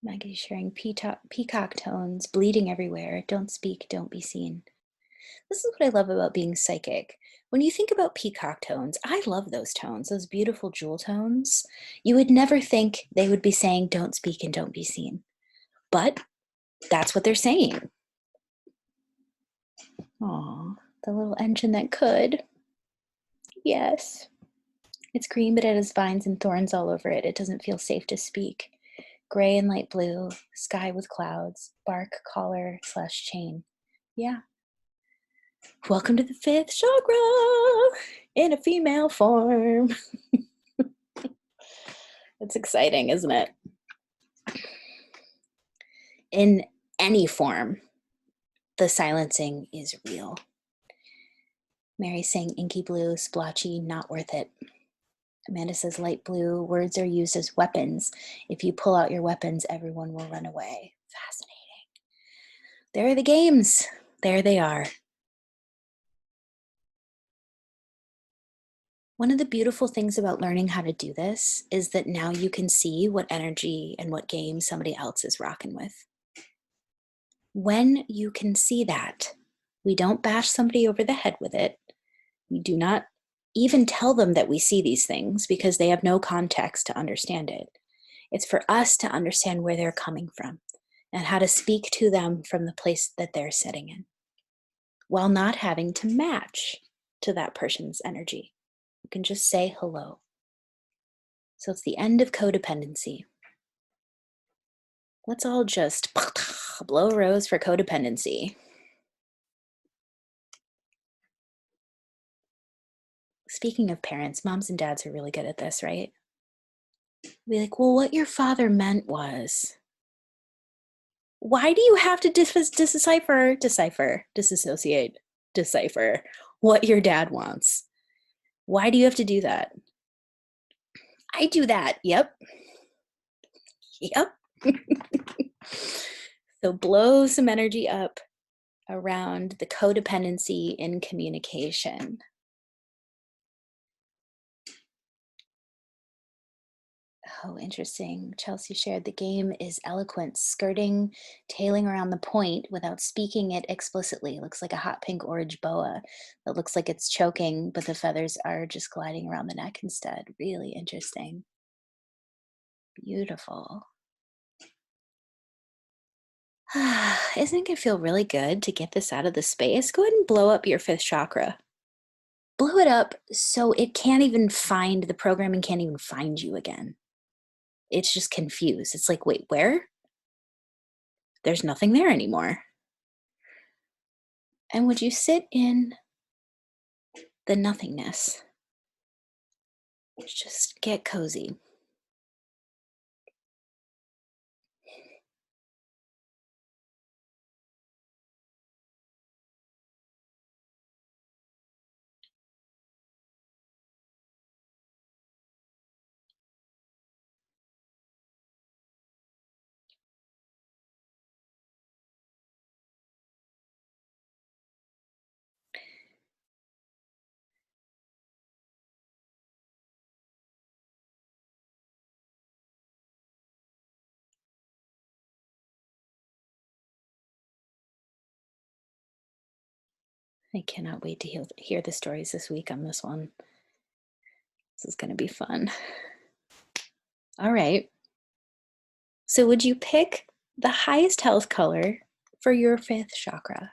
Maggie's sharing peacock tones, bleeding everywhere. Don't speak, don't be seen. This is what I love about being psychic. When you think about peacock tones, I love those tones, those beautiful jewel tones. You would never think they would be saying, don't speak and don't be seen. But that's what they're saying. Aw, the little engine that could. Yes. It's green, but it has vines and thorns all over it. It doesn't feel safe to speak. Gray and light blue, sky with clouds, bark, collar / chain. Yeah. Welcome to the fifth chakra in a female form. It's exciting, isn't it? In any form, the silencing is real. Mary's saying inky blue, splotchy, not worth it. Amanda says light blue, words are used as weapons. If you pull out your weapons, everyone will run away. Fascinating. There are the games. There they are. One of the beautiful things about learning how to do this is that now you can see what energy and what game somebody else is rocking with. When you can see that, we don't bash somebody over the head with it. We do not even tell them that we see these things because they have no context to understand it. It's for us to understand where they're coming from and how to speak to them from the place that they're sitting in while not having to match to that person's energy. You can just say hello. So it's the end of codependency. Let's all just blow a rose for codependency. Speaking of parents, moms and dads are really good at this, right? Be like, well, what your father meant was, why do you have to disassociate what your dad wants? Why do you have to do that? I do that. Yep. So blow some energy up around the codependency in communication. Oh, interesting. Chelsea shared the game is eloquence, skirting, tailing around the point without speaking it explicitly. It looks like a hot pink orange boa that looks like it's choking, but the feathers are just gliding around the neck instead. Really interesting. Beautiful. Isn't it feel really good to get this out of the space? Go ahead and blow up your fifth chakra. Blow it up so it can't even find the programming, can't even find you again. It's just confused. It's like, wait, where? There's nothing there anymore. And would you sit in the nothingness? Just get cozy. I cannot wait to hear the stories this week on this one. This is going to be fun. All right. So, would you pick the highest health color for your fifth chakra?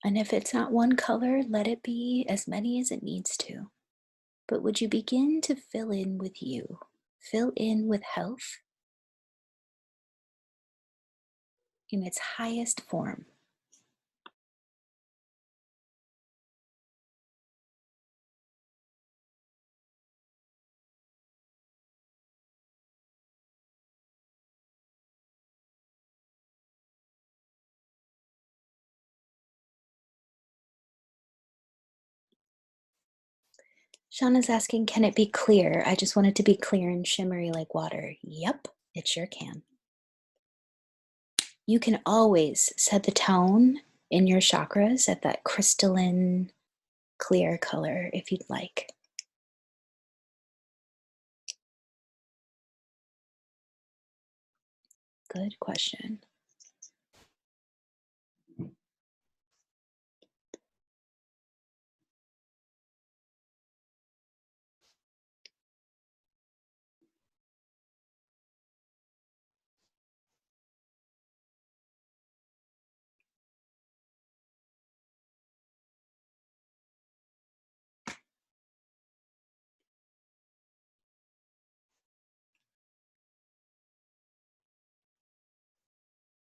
And if it's not one color, let it be as many as it needs to. But would you begin to fill in with you? Fill in with health in its highest form. Shauna's asking, can it be clear? I just want it to be clear and shimmery like water. Yep, it sure can. You can always set the tone in your chakras at that crystalline, clear color if you'd like. Good question.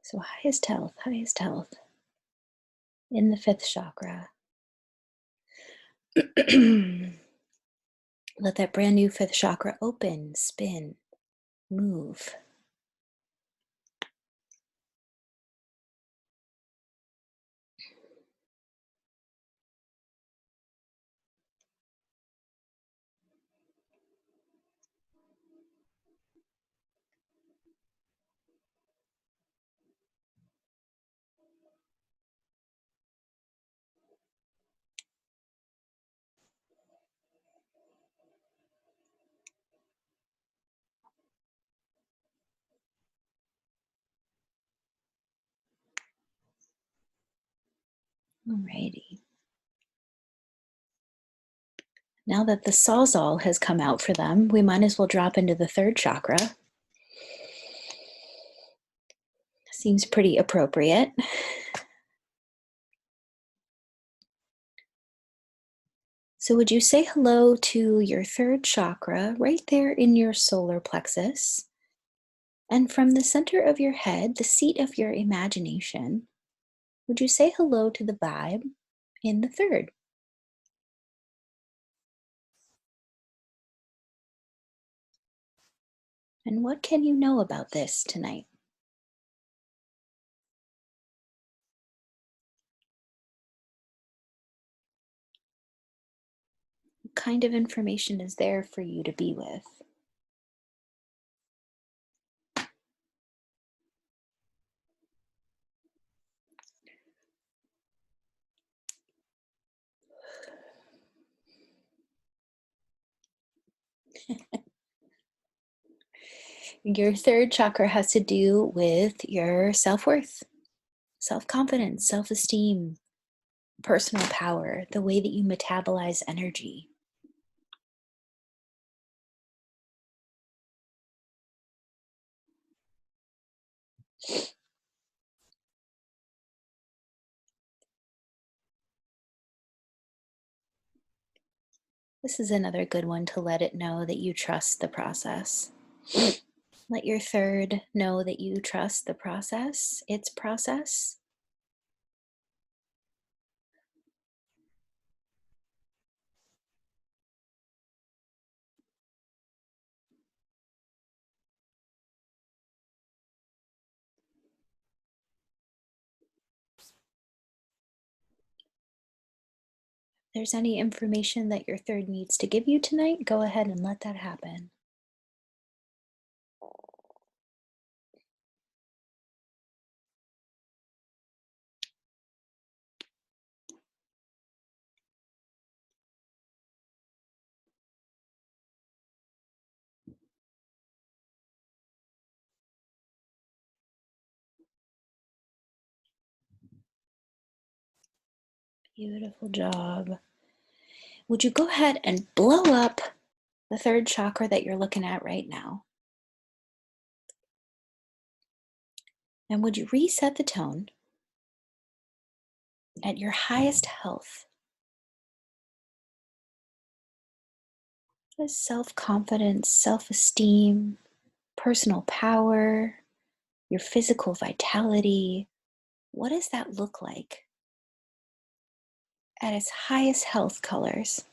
So highest health in the fifth chakra. Let that brand new fifth chakra open, spin, move. Alrighty. Now that the sawzall has come out for them, we might as well drop into the third chakra. Seems pretty appropriate. So would you say hello to your third chakra right there in your solar plexus? And from the center of your head, the seat of your imagination, would you say hello to the vibe in the third? And what can you know about this tonight? What kind of information is there for you to be with? Your third chakra has to do with your self-worth, self-confidence, self-esteem, personal power, the way that you metabolize energy. This is another good one to let it know that you trust the process. Let your third know that you trust the process, its process. If there's any information that your third needs to give you tonight, go ahead and let that happen. Beautiful job. Would you go ahead and blow up the third chakra that you're looking at right now? And would you reset the tone at your highest health? Self-confidence, self-esteem, personal power, your physical vitality. What does that look like at its highest health colors?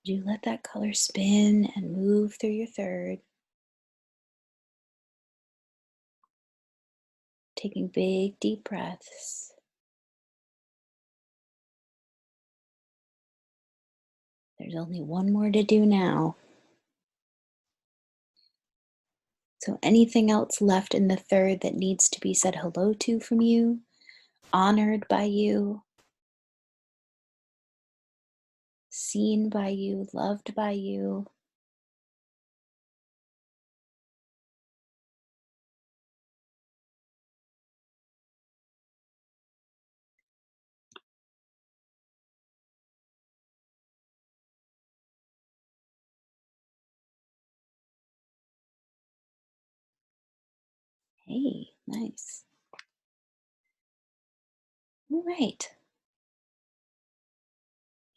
You let that color spin and move through your third, taking big, deep breaths. There's only one more to do now. So anything else left in the third that needs to be said hello to from you, honored by you, seen by you, loved by you, hey, nice. All right,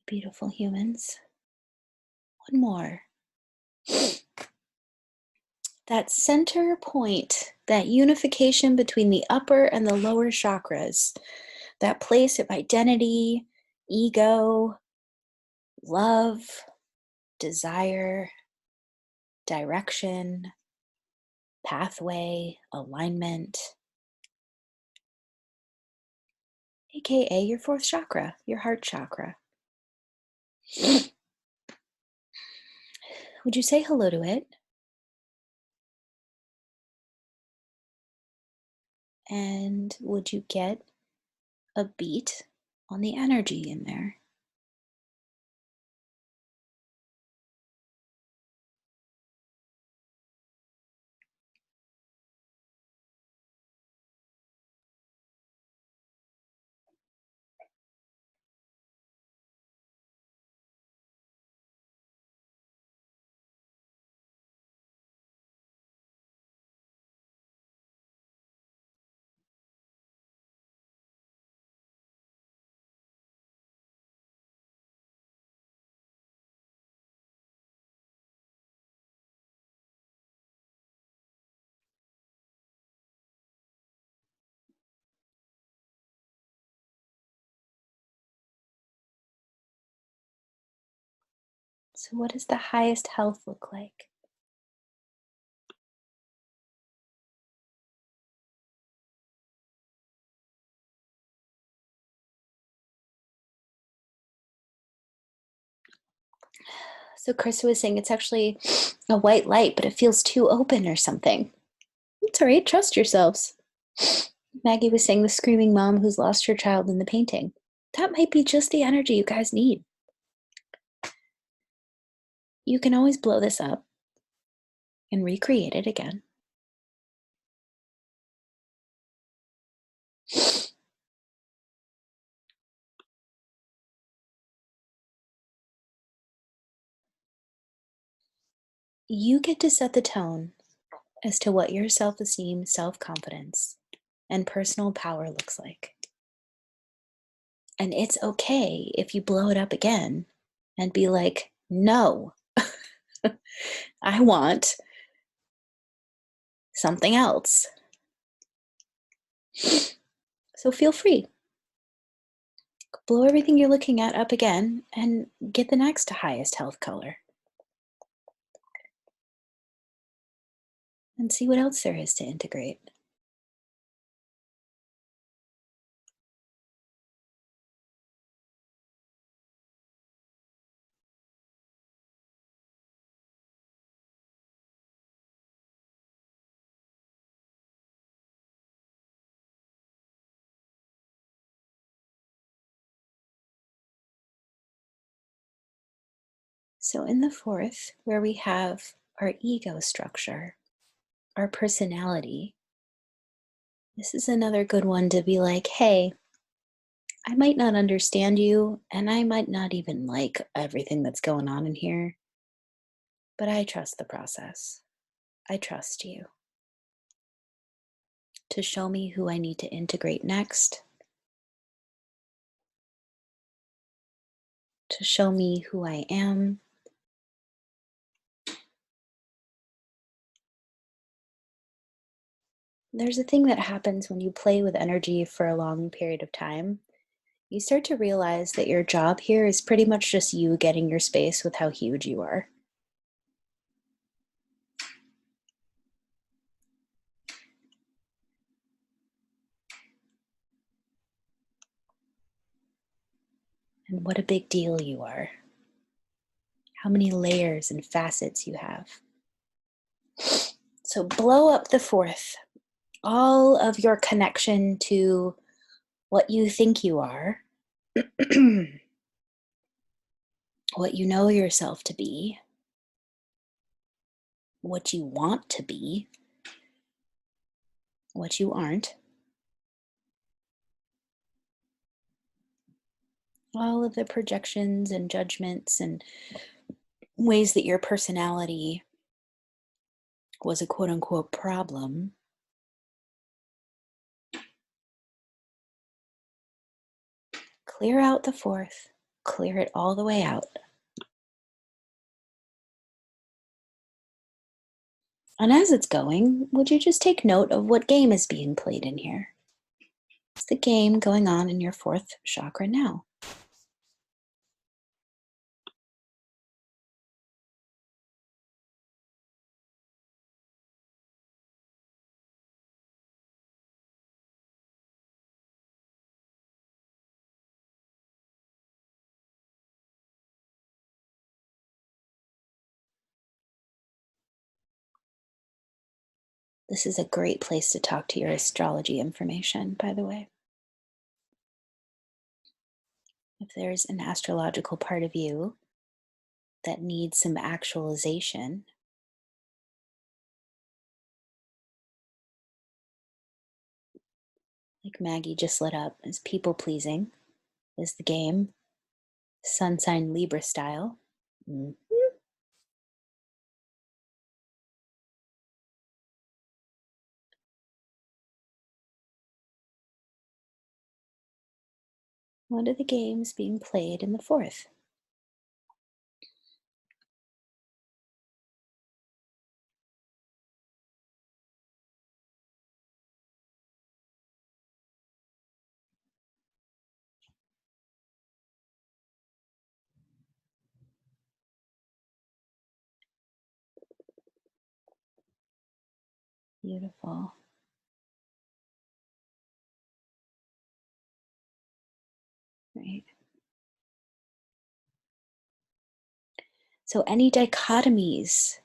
beautiful humans. One more. That center point, that unification between the upper and the lower chakras, that place of identity, ego, love, desire, direction, pathway, alignment, aka your fourth chakra, your heart chakra. Would you say hello to it? And would you get a beat on the energy in there? So, what does the highest health look like? So, Chris was saying it's actually a white light, but it feels too open or something. It's all right. Trust yourselves. Maggie was saying the screaming mom who's lost her child in the painting. That might be just the energy you guys need. You can always blow this up and recreate it again. You get to set the tone as to what your self esteem, self confidence, and personal power looks like. And it's okay if you blow it up again and be like, no, I want something else. So feel free. Blow everything you're looking at up again and get the next highest health color. And see what else there is to integrate. So, in the fourth, where we have our ego structure, our personality, this is another good one to be like, hey, I might not understand you, and I might not even like everything that's going on in here, but I trust the process. I trust you to show me who I need to integrate next, to show me who I am. There's a thing that happens when you play with energy for a long period of time. You start to realize that your job here is pretty much just you getting your space with how huge you are. And what a big deal you are. How many layers and facets you have. So blow up the fourth. All of your connection to what you think you are, what you know yourself to be, what you want to be, what you aren't. All of the projections and judgments and ways that your personality was a quote unquote problem. Clear out the fourth, clear it all the way out. And as it's going, would you just take note of what game is being played in here? What's the game going on in your fourth chakra now? This is a great place to talk to your astrology information, by the way. If there's an astrological part of you that needs some actualization, like Maggie just lit up, is people pleasing, is the game, sun sign Libra style. Mm. What are the games being played in the fourth? Beautiful. Right. So, any dichotomies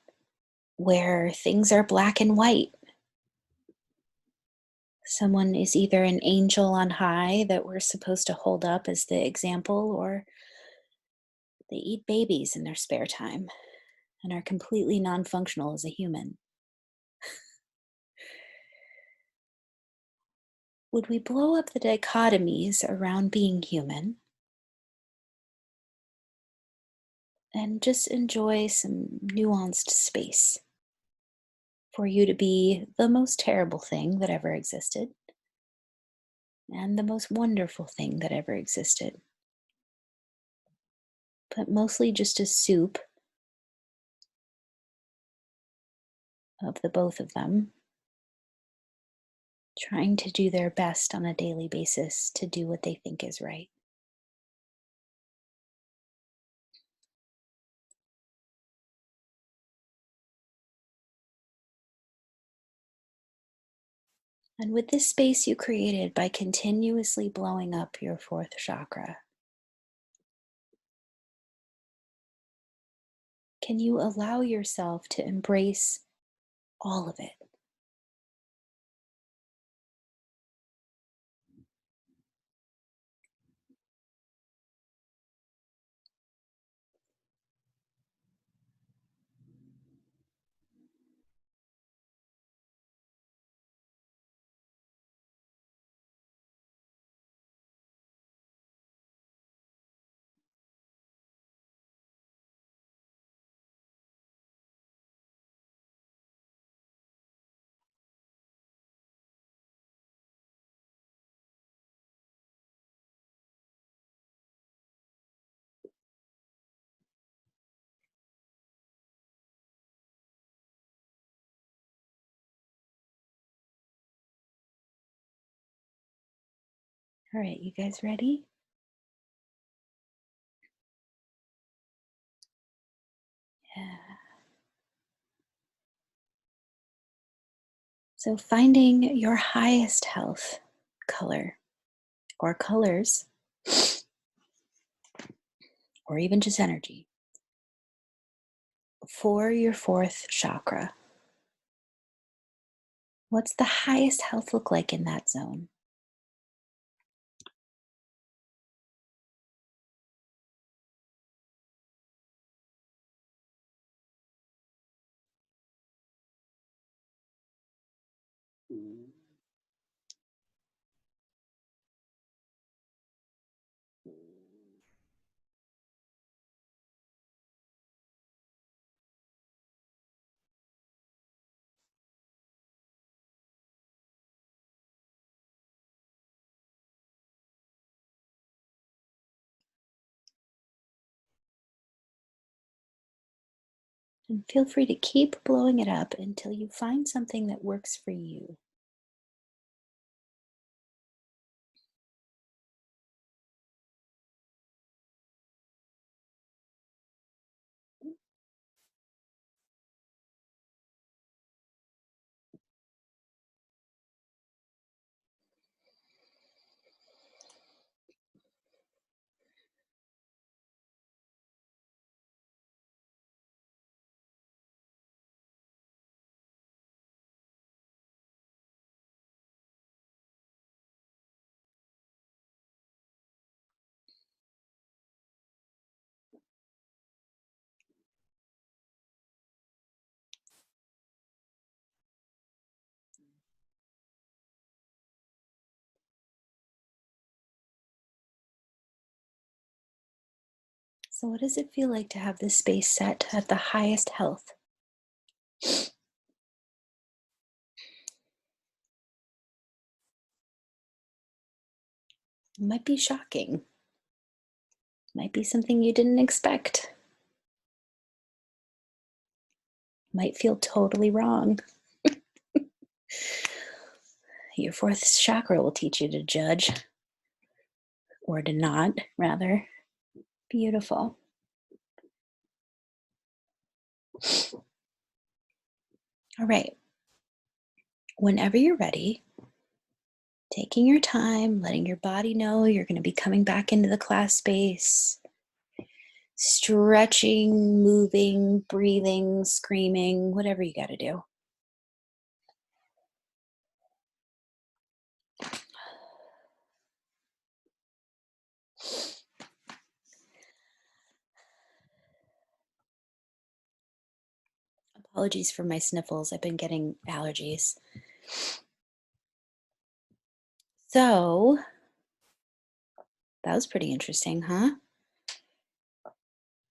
where things are black and white? Someone is either an angel on high that we're supposed to hold up as the example, or they eat babies in their spare time and are completely non functional as a human. Would we blow up the dichotomies around being human and just enjoy some nuanced space for you to be the most terrible thing that ever existed and the most wonderful thing that ever existed, but mostly just a soup of the both of them, trying to do their best on a daily basis to do what they think is right. And with this space you created by continuously blowing up your fourth chakra, can you allow yourself to embrace all of it? All right, you guys ready? Yeah. So, finding your highest health color or colors, or even just energy, for your fourth chakra. What's the highest health look like in that zone? And feel free to keep blowing it up until you find something that works for you. So, what does it feel like to have this space set at the highest health? It might be shocking, might be something you didn't expect, might feel totally wrong. Your fourth chakra will teach you to judge, or to not, rather. Beautiful. All right. whenever you're ready, taking your time, letting your body know you're going to be coming back into the class space, stretching, moving, breathing, screaming, whatever you got to do. Apologies for my sniffles. I've been getting allergies. So, that was pretty interesting, huh?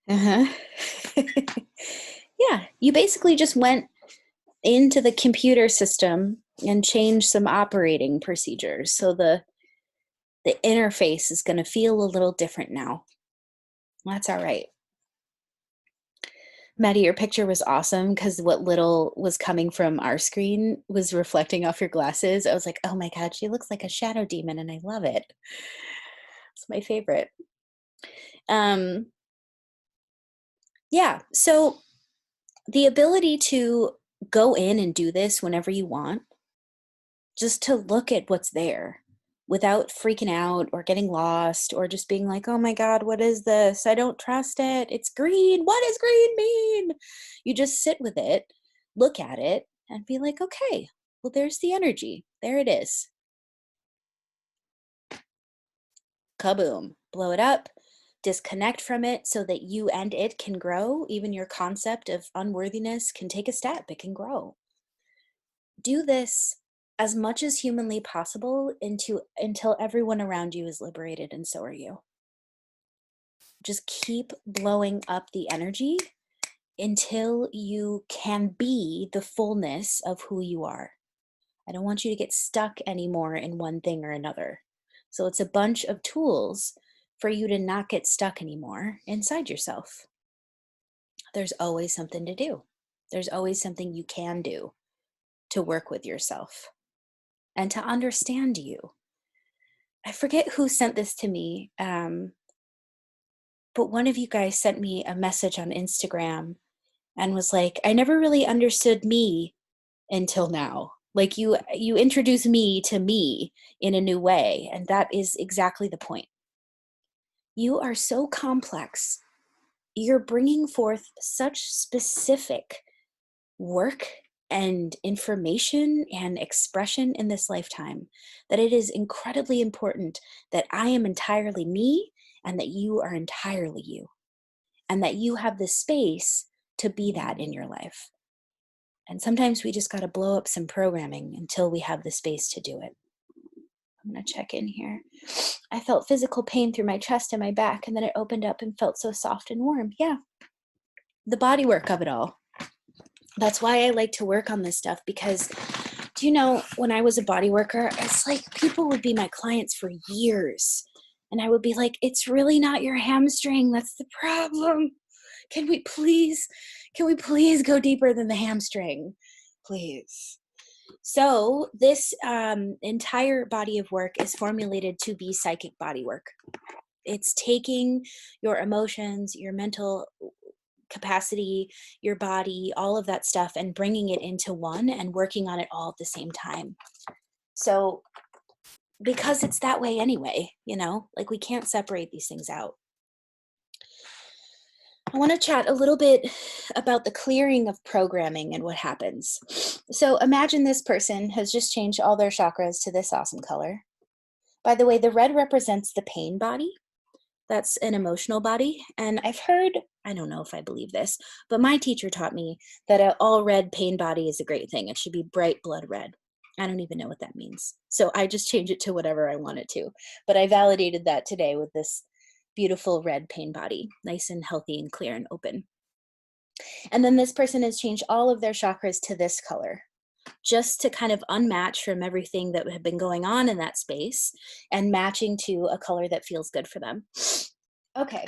Uh-huh. Yeah, you basically just went into the computer system and changed some operating procedures. So the interface is going to feel a little different now. That's all right. Maddie, your picture was awesome because what little was coming from our screen was reflecting off your glasses. I was like, oh my God, she looks like a shadow demon and I love it. It's my favorite. Um, yeah, so the ability to go in and do this whenever you want, just to look at what's there without freaking out or getting lost or just being like, oh my God, what is this? I don't trust it. It's green. What does green mean? You just sit with it, look at it, and be like, okay, well, there's the energy. There it is. Kaboom. Blow it up, disconnect from it so that you and it can grow. Even your concept of unworthiness can take a step, it can grow. Do this as much as humanly possible until everyone around you is liberated and so are you. Just keep blowing up the energy until you can be the fullness of who you are. I don't want you to get stuck anymore in one thing or another. So it's a bunch of tools for you to not get stuck anymore inside yourself. There's always something to do. There's always something you can do to work with yourself and to understand you. I forget who sent this to me, but one of you guys sent me a message on Instagram and was like, I never really understood me until now. Like you introduce me to me in a new way, and that is exactly the point. You are so complex. You're bringing forth such specific work and information and expression in this lifetime that it is incredibly important that I am entirely me and that you are entirely you, and that you have the space to be that in your life. And sometimes we just got to blow up some programming until we have the space to do it. I'm going to check in here. I felt physical pain through my chest and my back, and then it opened up and felt so soft and warm. Yeah, the body work of it all. That's why I like to work on this stuff, because do you know, when I was a body worker, it's like people would be my clients for years. And I would be like, it's really not your hamstring. That's the problem. Can we please go deeper than the hamstring? Please. So this entire body of work is formulated to be psychic body work. It's taking your emotions, your mental capacity, your body, all of that stuff, and bringing it into one and working on it all at the same time. So because it's that way anyway, like we can't separate these things out. I want to chat a little bit about the clearing of programming and what happens. So imagine this person has just changed all their chakras to this awesome color. By the way, the red represents the pain body. That's an emotional body. And I've heard, I don't know if I believe this, but my teacher taught me that an all red pain body is a great thing. It should be bright blood red. I don't even know what that means. So I just change it to whatever I want it to. But I validated that today with this beautiful red pain body, nice and healthy and clear and open. And then this person has changed all of their chakras to this color, just to kind of unmatch from everything that had been going on in that space and matching to a color that feels good for them. Okay,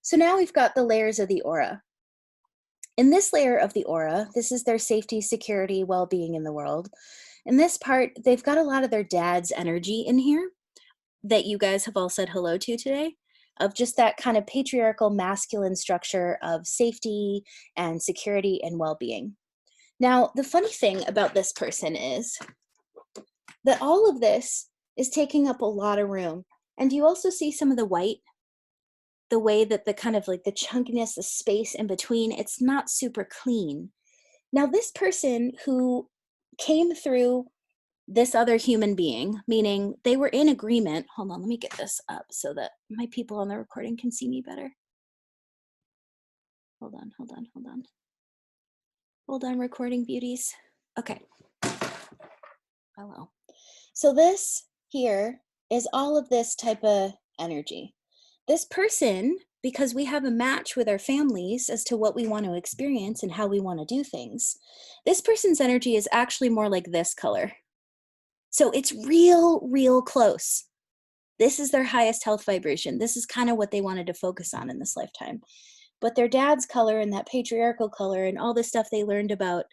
so now we've got the layers of the aura. In this layer of the aura, this is their safety, security, well-being in the world. In this part, they've got a lot of their dad's energy in here that you guys have all said hello to today, of just that kind of patriarchal masculine structure of safety and security and well-being. Now, the funny thing about this person is that all of this is taking up a lot of room. And you also see some of the white, the way that the kind of like the chunkiness, the space in between, it's not super clean. Now, this person who came through this other human being, meaning they were in agreement. Hold on, let me get this up so that my people on the recording can see me better. Hold on, hold on, hold on. Hold on, recording beauties. Okay. Hello. So this here is all of this type of energy. This person, because we have a match with our families as to what we want to experience and how we want to do things, this person's energy is actually more like this color. So it's real close. This is their highest health vibration. This is kind of what they wanted to focus on in this lifetime. But their dad's color and that patriarchal color and all this stuff they learned about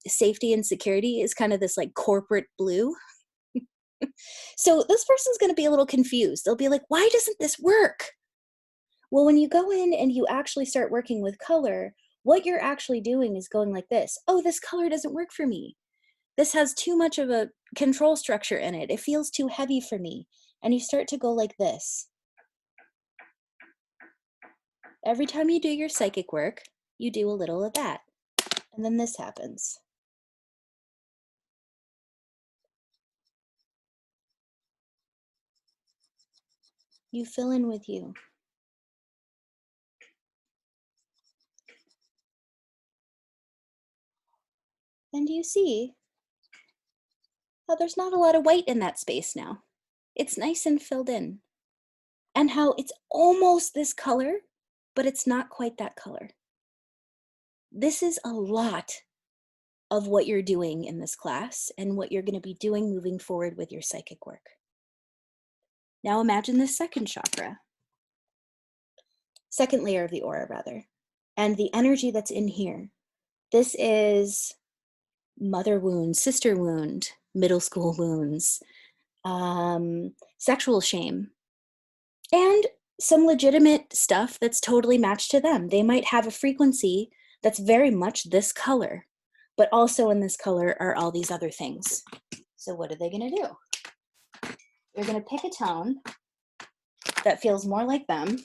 safety and security is kind of this like corporate blue. So this person's going to be a little confused. They'll be like, why doesn't this work? Well, when you go in and you actually start working with color, what you're actually doing is going like this. Oh, this color doesn't work for me. This has too much of a control structure in it. It feels too heavy for me. And you start to go like this. Every time you do your psychic work, you do a little of that. And then this happens. You fill in with you. And you see how there's not a lot of white in that space now. It's nice and filled in. And how it's almost this color, but it's not quite that color. This is a lot of what you're doing in this class and what you're going to be doing moving forward with your psychic work. Now imagine the second chakra, second layer of the aura rather, and the energy that's in here. This is mother wound, sister wound, middle school wounds, sexual shame, and some legitimate stuff that's totally matched to them. They might have a frequency that's very much this color, but also in this color are all these other things. So what are they going to do? They're going to pick a tone that feels more like them,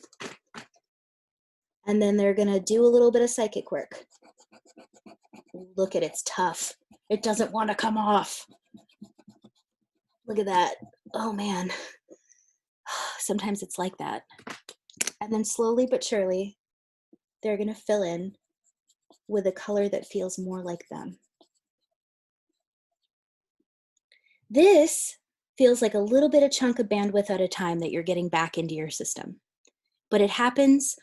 and then they're going to do a little bit of psychic work. Look at it, it's tough. It doesn't want to come off. Look at that. Oh man. Sometimes it's like that. And then slowly but surely, they're going to fill in with a color that feels more like them. This feels like a little bit of chunk of bandwidth at a time that you're getting back into your system. But it happens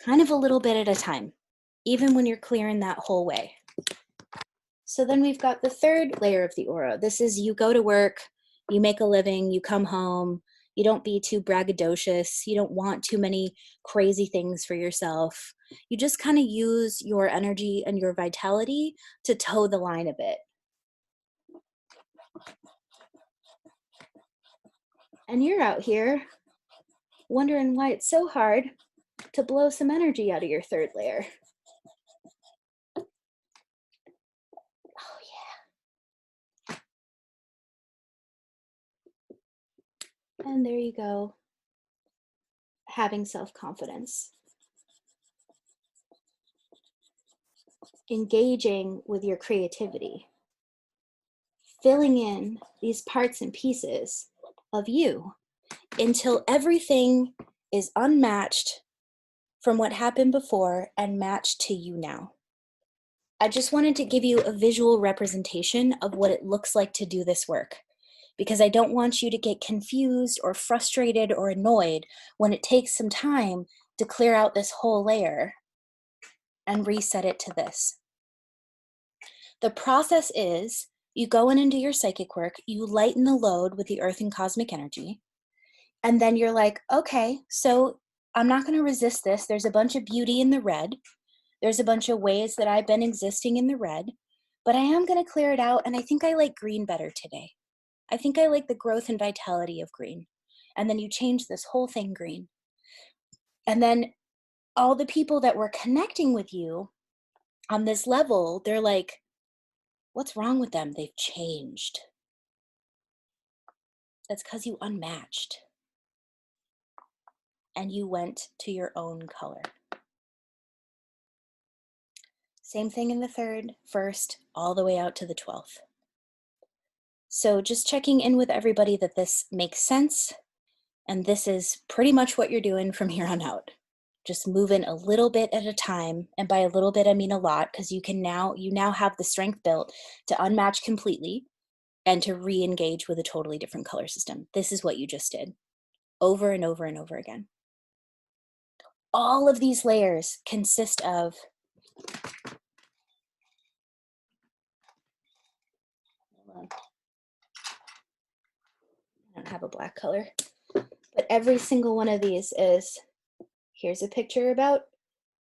kind of a little bit at a time, even when you're clearing that whole way. So then we've got the third layer of the aura. This is you go to work, you make a living, you come home, you don't be too braggadocious, you don't want too many crazy things for yourself. You just kind of use your energy and your vitality to toe the line a bit. And you're out here wondering why it's so hard to blow some energy out of your third layer. Oh yeah. And there you go. Having self-confidence. Engaging with your creativity. Filling in these parts and pieces of you until everything is unmatched from what happened before and matched to you now. I just wanted to give you a visual representation of what it looks like to do this work, because I don't want you to get confused or frustrated or annoyed when it takes some time to clear out this whole layer and reset it to this. The process is you go in and do your psychic work, you lighten the load with the earth and cosmic energy, and then you're like, okay, so I'm not going to resist this. There's a bunch of beauty in the red. There's a bunch of ways that I've been existing in the red, but I am going to clear it out, and I think I like green better today. I think I like the growth and vitality of green. And then you change this whole thing green. And then all the people that were connecting with you on this level, they're like, What's wrong with them? They've changed. That's because you unmatched and you went to your own color. Same thing in the third, first, all the way out to the 12th. So just checking in with everybody that this makes sense. And this is pretty much what you're doing from here on out. Just moving a little bit at a time. And by a little bit, I mean a lot, because you now have the strength built to unmatch completely and to re-engage with a totally different color system. This is what you just did over and over and over again. All of these layers consist of I don't have a black color, but every single one of these is, here's a picture about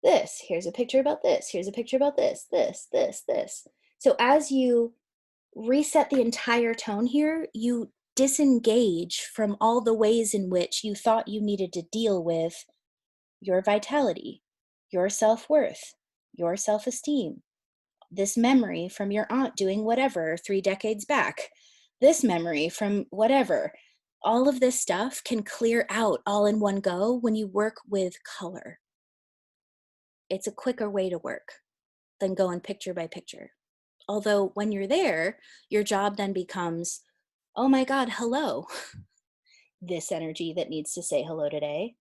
this, here's a picture about this, here's a picture about this, this. So as you reset the entire tone here, you disengage from all the ways in which you thought you needed to deal with your vitality, your self-worth, your self-esteem, this memory from your aunt doing whatever 3 decades back, this memory from whatever. All of this stuff can clear out all in one go when you work with color. It's a quicker way to work than going picture by picture. Although when you're there, your job then becomes, oh my God, hello. This energy that needs to say hello today.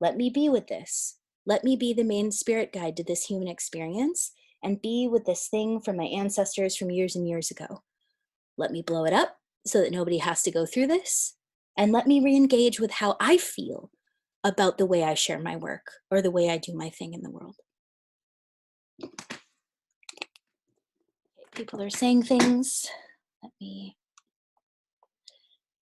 Let me be with this. Let me be the main spirit guide to this human experience and be with this thing from my ancestors from years and years ago. Let me blow it up so that nobody has to go through this. And let me re-engage with how I feel about the way I share my work or the way I do my thing in the world. People are saying things. Let me.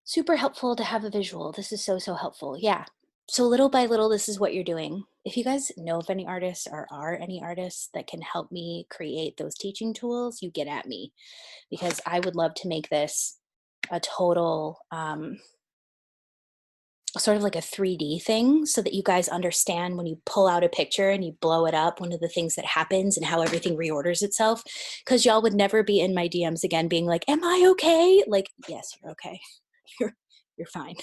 Super helpful to have a visual. This is so helpful. Yeah. So little by little, this is what you're doing. If you guys know of any artists or are any artists that can help me create those teaching tools, you get at me, because I would love to make this a total sort of like a 3D thing so that you guys understand when you pull out a picture and you blow it up, one of the things that happens and how everything reorders itself. Because y'all would never be in my DMs again being like, am I okay? Like, yes, you're okay. You're fine.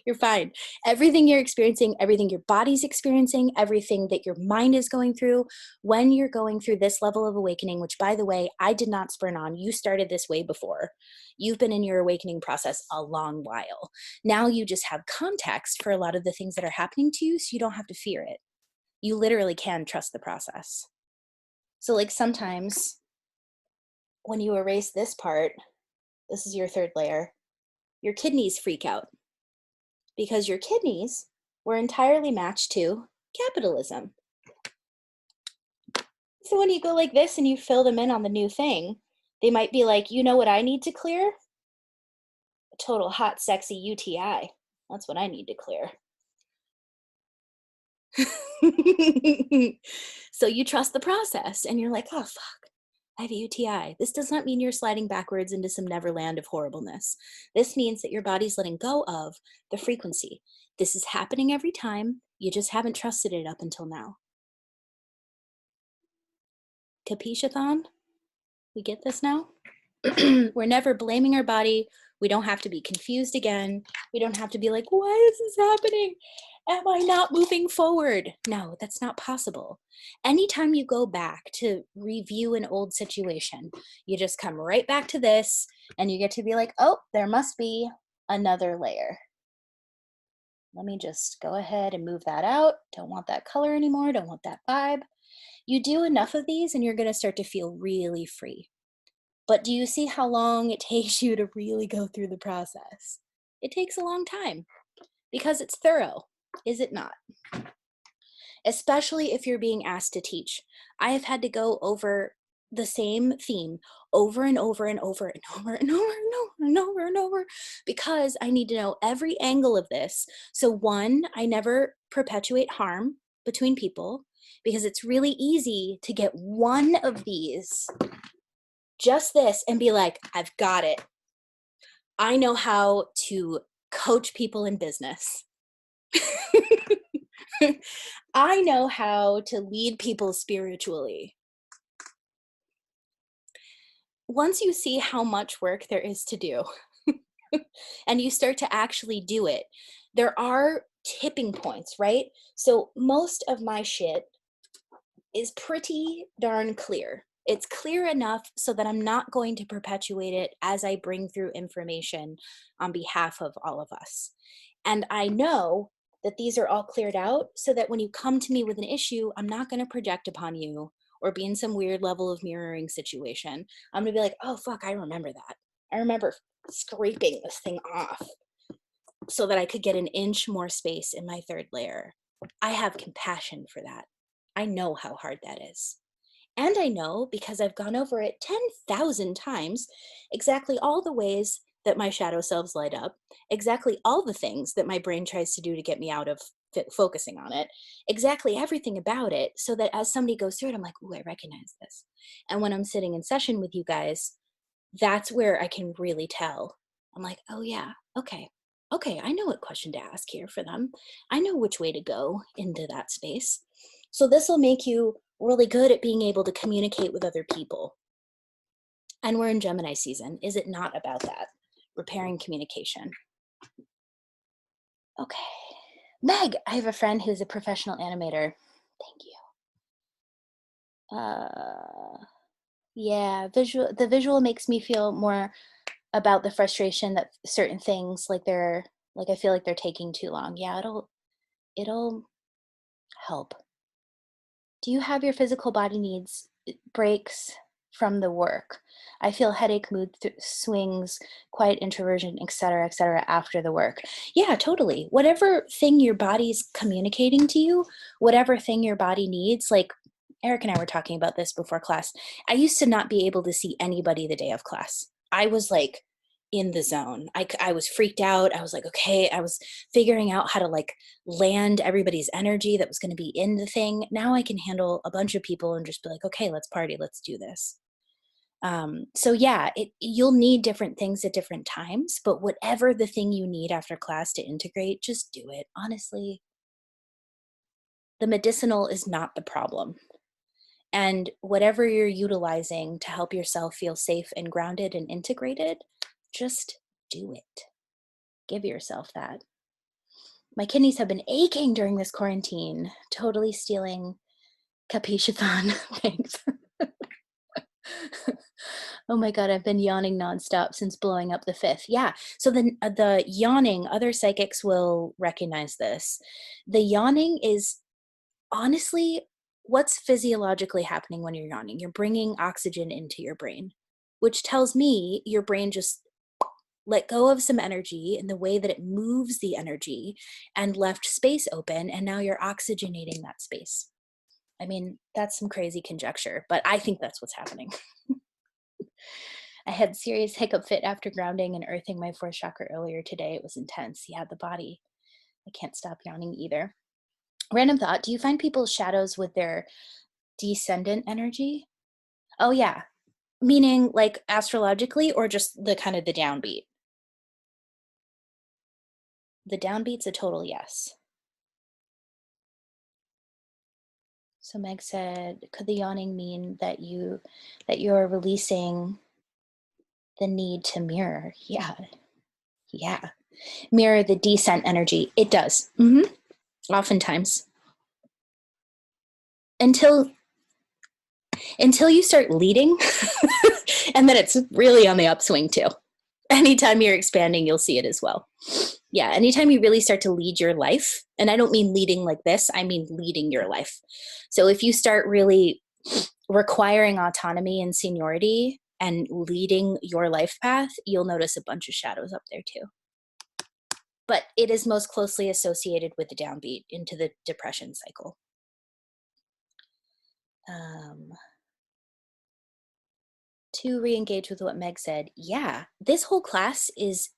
You're fine. Everything you're experiencing, everything your body's experiencing, everything that your mind is going through, when you're going through this level of awakening, which by the way, I did not spring on. You started this way before. You've been in your awakening process a long while. Now you just have context for a lot of the things that are happening to you, so you don't have to fear it. You literally can trust the process. So like sometimes when you erase this part, this is your third layer, your kidneys freak out because your kidneys were entirely matched to capitalism. So when you go like this and you fill them in on the new thing, they might be like, you know what I need to clear? A total hot, sexy UTI. That's what I need to clear. So you trust the process and you're like, oh, fuck, I have a UTI. This does not mean you're sliding backwards into some neverland of horribleness. This means that your body's letting go of the frequency. This is happening every time. You just haven't trusted it up until now. Capishathon? We get this now? We're never blaming our body. We don't have to be confused again. We don't have to be like, why is this happening? Am I not moving forward? No, that's not possible. Anytime you go back to review an old situation, you just come right back to this and you get to be like, oh, there must be another layer. Let me just go ahead and move that out. Don't want that color anymore. Don't want that vibe. You do enough of these and you're going to start to feel really free. But do you see how long it takes you to really go through the process? It takes a long time because it's thorough, is it not? Especially if you're being asked to teach. I have had to go over the same theme over and over and over and over and over and over and over and over because I need to know every angle of this. So one, I never perpetuate harm between people because it's really easy to get one of these, just this, and be like, I've got it. I know how to coach people in business. I know how to lead people spiritually. once you see how much work there is to do and you start to actually do it, there are tipping points, right? So most of my shit is pretty darn clear. It's clear enough so that I'm not going to perpetuate it as I bring through information on behalf of all of us. And I know that these are all cleared out so that when you come to me with an issue, I'm not going to project upon you or be in some weird level of mirroring situation. I'm going to be like, oh, fuck, I remember that. I remember scraping this thing off so that I could get an inch more space in my third layer. I have compassion for that. I know how hard that is. And I know, because I've gone over it 10,000 times, exactly all the ways that my shadow selves light up, exactly all the things that my brain tries to do to get me out of focusing on it, exactly everything about it, so that as somebody goes through it, I'm like, ooh, I recognize this. And when I'm sitting in session with you guys, that's where I can really tell. I'm like, oh yeah, okay. Okay, I know what question to ask here for them. I know which way to go into that space. So this will make you really good at being able to communicate with other people. And we're in Gemini season. Is it not about that? Repairing communication. Okay. Meg, I have a friend who's a professional animator. Thank you. Yeah, the visual makes me feel more about the frustration that certain things like I feel like they're taking too long. Yeah, it'll help. Do you have your physical body needs breaks from the work? I feel headache, mood swings, quiet introversion, et cetera, after the work. Yeah, totally. Whatever thing your body's communicating to you, whatever thing your body needs, like Eric and I were talking about this before class. I used to not be able to see anybody the day of class. I was like in the zone. I was freaked out. I was like, okay, I was figuring out how to like land everybody's energy that was going to be in the thing. Now I can handle a bunch of people and just be like, okay, let's party, let's do this. So yeah, you'll need different things at different times, but whatever the thing you need after class to integrate, just do it. Honestly, the medicinal is not the problem. And whatever you're utilizing to help yourself feel safe and grounded and integrated, just do it. Give yourself that. My kidneys have been aching during this quarantine, totally stealing Capishathon. Thanks. Oh my God, I've been yawning nonstop since blowing up the fifth. Yeah, so the yawning, other psychics will recognize this. The yawning is honestly what's physiologically happening when you're yawning. You're bringing oxygen into your brain, which tells me your brain just let go of some energy in the way that it moves the energy and left space open, and now you're oxygenating that space. I mean, that's some crazy conjecture, but I think that's what's happening. I had serious hiccup fit after grounding and earthing my fourth chakra earlier today. It was intense. Yeah, the body. I can't stop yawning either. Random thought, do you find people's shadows with their descendant energy? Oh yeah. Meaning like astrologically or just the kind of the downbeat? The downbeat's a total yes. So Meg said, could the yawning mean that you're releasing the need to mirror? Yeah. Yeah. Mirror the descent energy. It does. Oftentimes. Until you start leading, and then it's really on the upswing too. Anytime you're expanding, you'll see it as well. Yeah, anytime you really start to lead your life, and I don't mean leading like this, I mean leading your life. So if you start really requiring autonomy and seniority and leading your life path, you'll notice a bunch of shadows up there too. But it is most closely associated with the downbeat into the depression cycle. To re-engage with what Meg said, yeah, this whole class is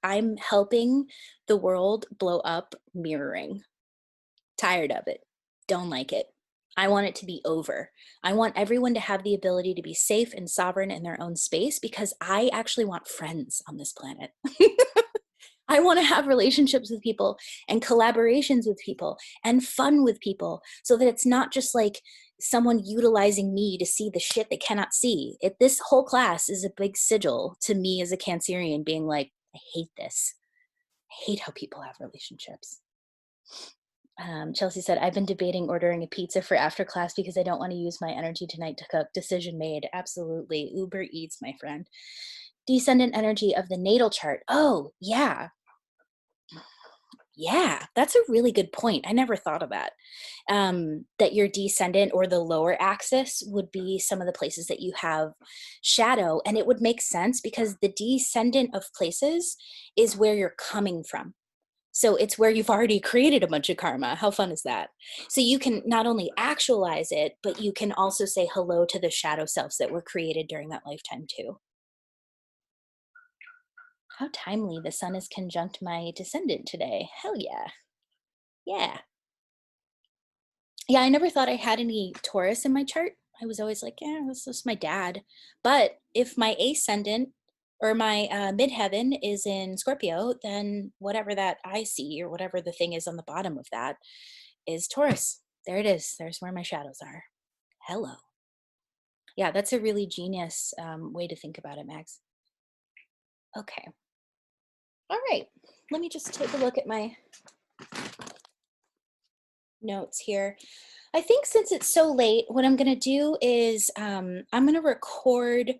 I'm helping the world blow up mirroring. Tired of it. Don't like it. I want it to be over. I want everyone to have the ability to be safe and sovereign in their own space because I actually want friends on this planet. I want to have relationships with people and collaborations with people and fun with people so that it's not just like someone utilizing me to see the shit they cannot see. This whole class is a big sigil to me as a Cancerian being like, I hate this. I hate how people have relationships. Chelsea said, I've been debating ordering a pizza for after class because I don't want to use my energy tonight to cook. Decision made. Absolutely. Uber Eats, my friend. Descendant energy of the natal chart. Oh, yeah. Yeah, that's a really good point. I never thought of that. That your descendant or the lower axis would be some of the places that you have shadow. And it would make sense because the descendant of places is where you're coming from. So it's where you've already created a bunch of karma. How fun is that? So you can not only actualize it, but you can also say hello to the shadow selves that were created during that lifetime too. How timely, the sun is conjunct my descendant today. Hell yeah. Yeah. Yeah, I never thought I had any Taurus in my chart. I was always like, yeah, this is my dad. But if my ascendant or my midheaven is in Scorpio, then whatever that I see or whatever the thing is on the bottom of that is Taurus. There it is. There's where my shadows are. Hello. Yeah, that's a really genius way to think about it, Max. Okay. All right. Let me just take a look at my notes here. I think since it's so late, what I'm going to do is I'm going to record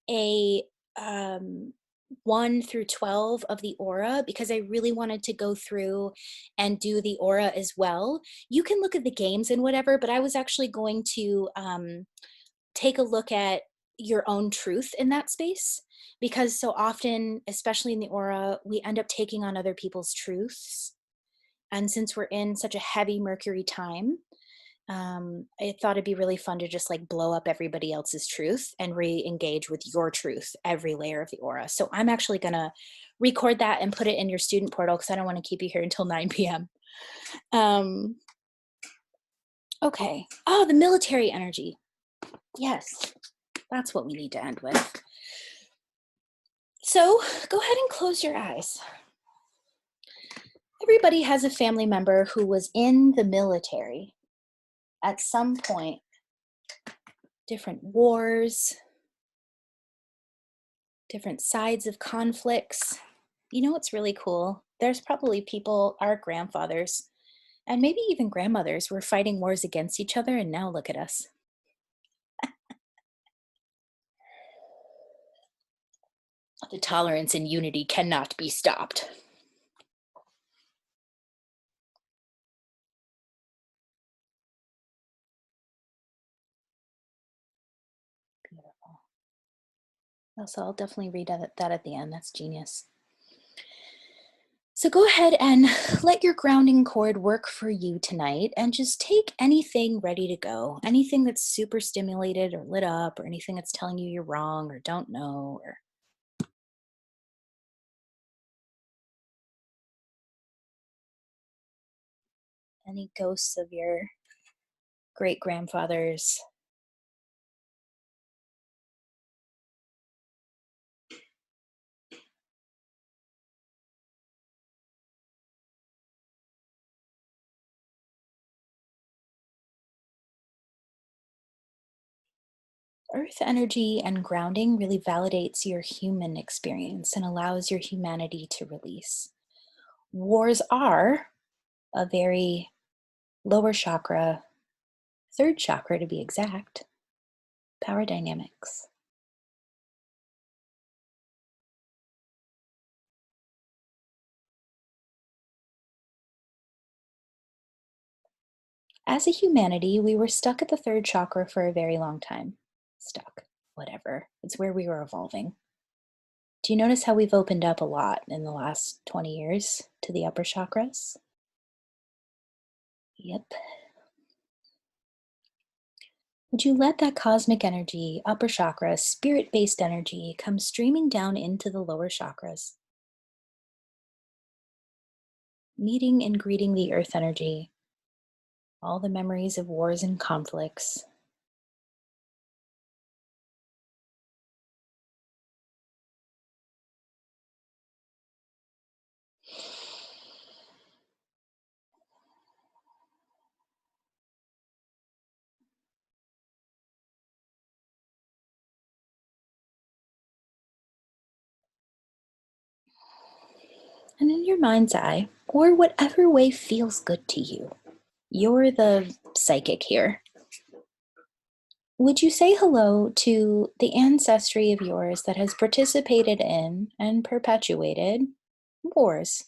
a 1 through 12 of the aura because I really wanted to go through and do the aura as well. You can look at the games and whatever, but I was actually going to take a look at your own truth in that space because so often, especially in the aura, we end up taking on other people's truths. And since we're in such a heavy Mercury time, I thought it'd be really fun to just like blow up everybody else's truth and re-engage with your truth, every layer of the aura. So I'm actually gonna record that and put it in your student portal because I don't want to keep you here until 9 p.m. Okay. Oh, the military energy. Yes, that's what we need to end with. So go ahead and close your eyes. Everybody has a family member who was in the military at some point. Different wars, different sides of conflicts. You know what's really cool? There's probably people, our grandfathers, and maybe even grandmothers were fighting wars against each other, and now look at us. The tolerance and unity cannot be stopped. Beautiful. So I'll definitely read that at the end. That's genius. So go ahead and let your grounding cord work for you tonight and just take anything ready to go. Anything that's super stimulated or lit up or anything that's telling you you're wrong or don't know or any ghosts of your great grandfathers. Earth energy and grounding really validates your human experience and allows your humanity to release. Wars are a very lower chakra, third chakra to be exact, power dynamics. As a humanity, we were stuck at the third chakra for a very long time. Stuck, whatever. It's where we were evolving. Do you notice how we've opened up a lot in the last 20 years to the upper chakras? Yep. Would you let that cosmic energy, upper chakra, spirit based energy, come streaming down into the lower chakras? Meeting and greeting the earth energy, all the memories of wars and conflicts. And in your mind's eye, or whatever way feels good to you, you're the psychic here. Would you say hello to the ancestry of yours that has participated in and perpetuated wars?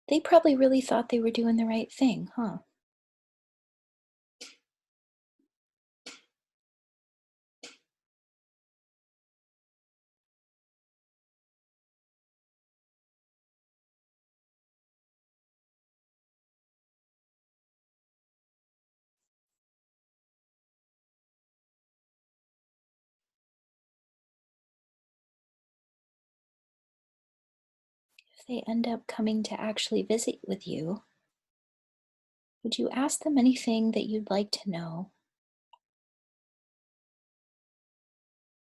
They probably really thought they were doing the right thing, huh? If they end up coming to actually visit with you, would you ask them anything that you'd like to know?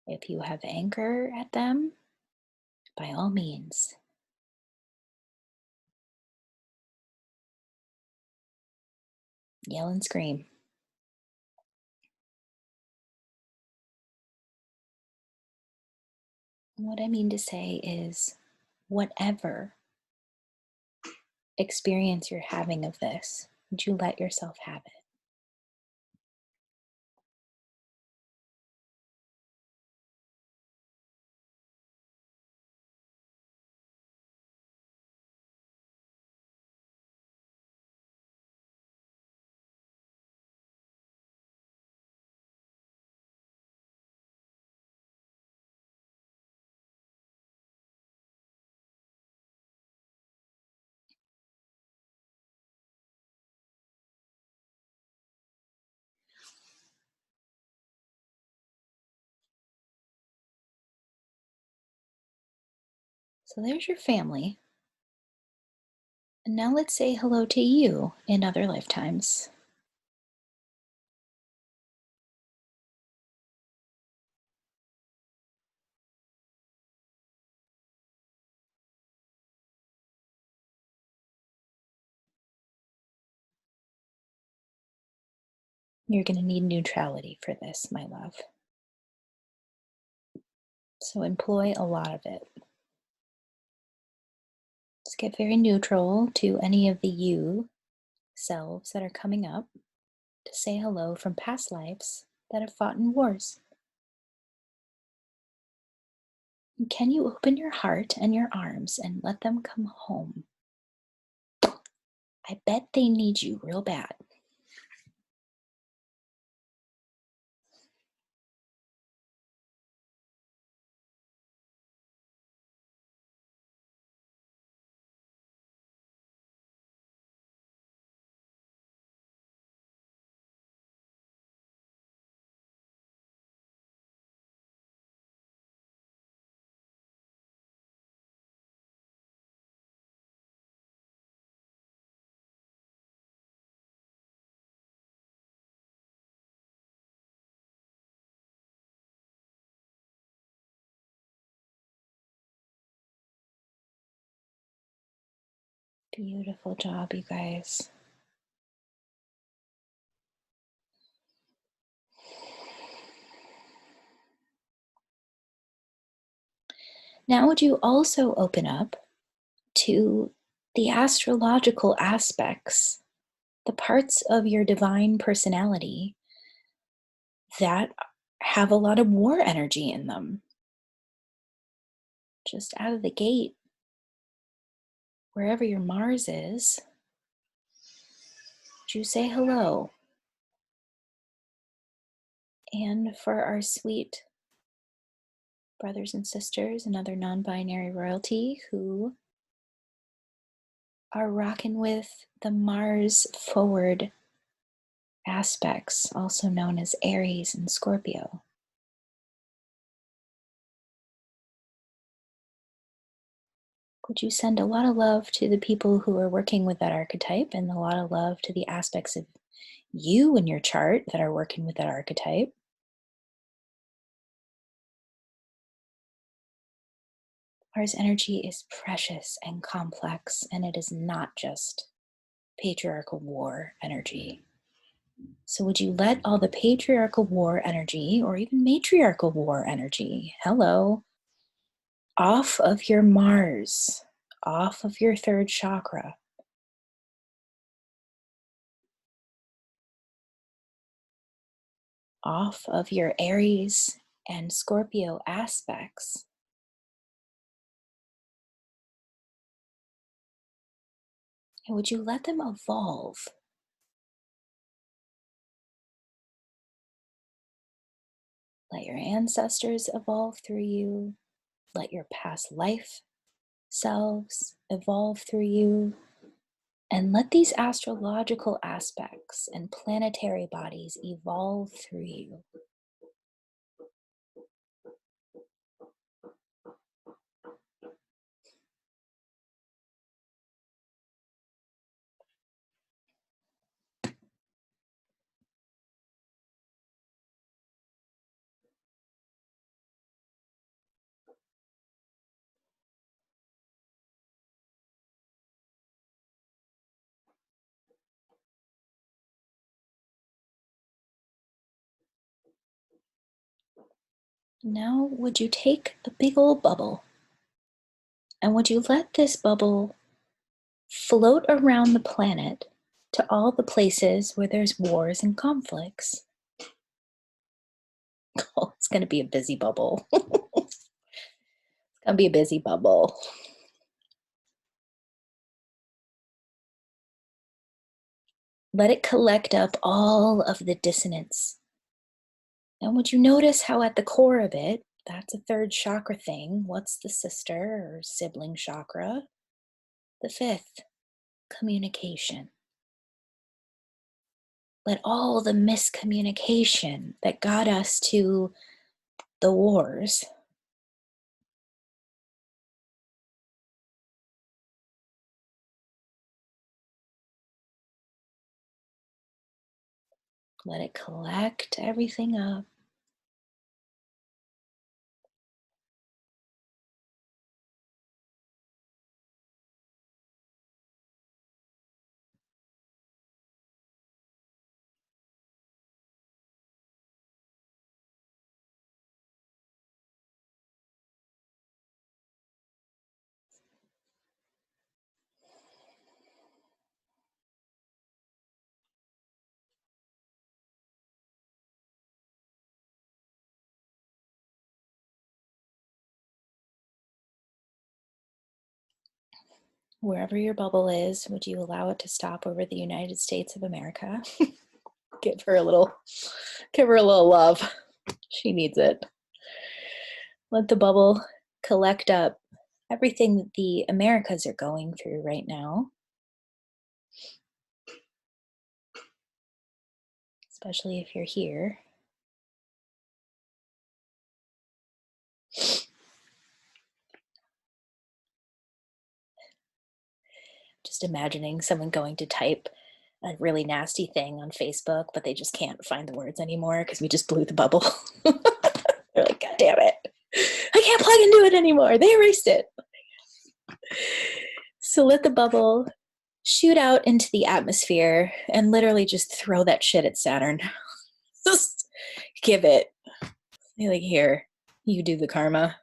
If you have anger at them, by all means, yell and scream. What I mean to say is, whatever experience you're having of this, would you let yourself have it? So there's your family. And now let's say hello to you in other lifetimes. You're going to need neutrality for this, my love. So employ a lot of it. Just get very neutral to any of the you selves that are coming up to say hello from past lives that have fought in wars. And can you open your heart and your arms and let them come home? I bet they need you real bad. Beautiful job, you guys. Now, would you also open up to the astrological aspects, the parts of your divine personality that have a lot of war energy in them? Just out of the gate, wherever your Mars is, would you say hello? And for our sweet brothers and sisters and other non binary royalty who are rocking with the Mars forward aspects, also known as Aries and Scorpio. Would you send a lot of love to the people who are working with that archetype and a lot of love to the aspects of you in your chart that are working with that archetype? Mars energy is precious and complex, and it is not just patriarchal war energy. So would you let all the patriarchal war energy or even matriarchal war energy, hello, off of your Mars, off of your third chakra, off of your Aries and Scorpio aspects? And would you let them evolve? Let your ancestors evolve through you. Let your past life selves evolve through you. And let these astrological aspects and planetary bodies evolve through you. Now, would you take a big old bubble and would you let this bubble float around the planet to all the places where there's wars and conflicts? Oh, it's going to be a busy bubble. It's going to be a busy bubble. Let it collect up all of the dissonance. And would you notice how at the core of it, that's a third chakra thing. What's the sister or sibling chakra? The fifth, communication. Let all the miscommunication that got us to the wars, let it collect everything up. Wherever your bubble is, would you allow it to stop over the United States of America? Give her a little love. She needs it. Let the bubble collect up everything that the Americas are going through right now, especially if you're here. Just imagining someone going to type a really nasty thing on Facebook, but they just can't find the words anymore because we just blew the bubble. They're like, God damn it. I can't plug into it anymore. They erased it. So let the bubble shoot out into the atmosphere and literally just throw that shit at Saturn. Just give it. You're like, here, you do the karma.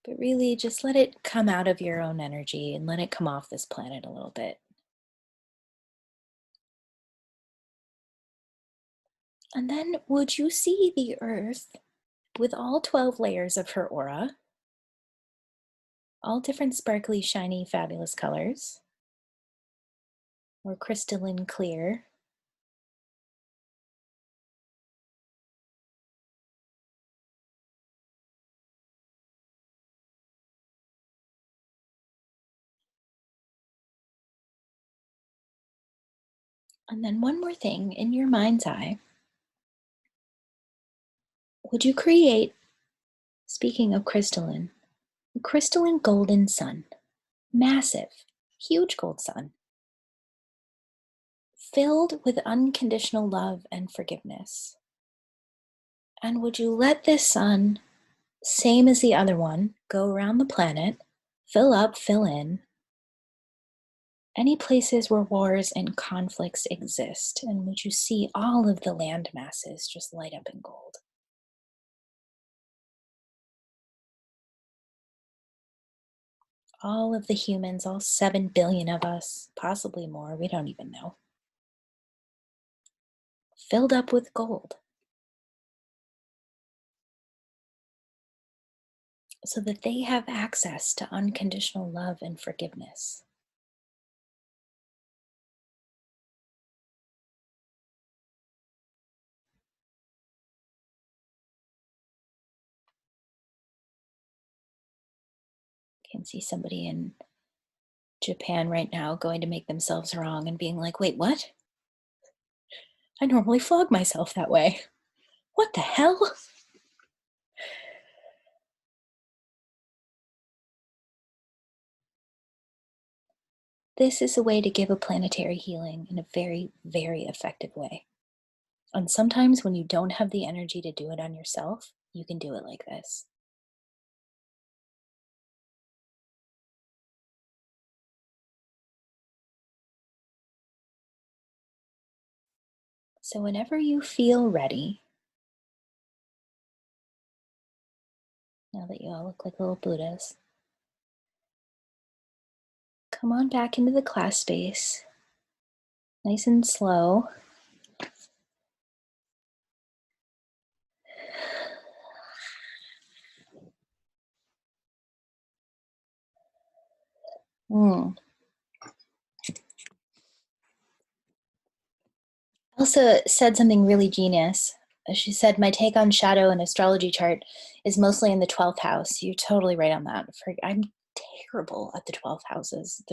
But really, just let it come out of your own energy and let it come off this planet a little bit. And then, would you see the Earth with all 12 layers of her aura, all different sparkly, shiny, fabulous colors, or crystalline clear? And then, one more thing in your mind's eye, would you create, speaking of crystalline, a crystalline golden sun, massive, huge gold sun, filled with unconditional love and forgiveness. And would you let this sun, same as the other one, go around the planet, fill up, fill in any places where wars and conflicts exist? And would you see all of the land masses just light up in gold? All of the humans, all 7 billion of us, possibly more, we don't even know, filled up with gold, so that they have access to unconditional love and forgiveness. Can see somebody in Japan right now going to make themselves wrong and being like, wait, what? I normally flog myself that way. What the hell? This is a way to give a planetary healing in a very, very effective way. And sometimes when you don't have the energy to do it on yourself, you can do it like this. So whenever you feel ready, now that you all look like little Buddhas, come on back into the class space, nice and slow. Elsa said something really genius. She said, my take on shadow and astrology chart is mostly in the 12th house. You're totally right on that. I'm terrible at the 12 houses.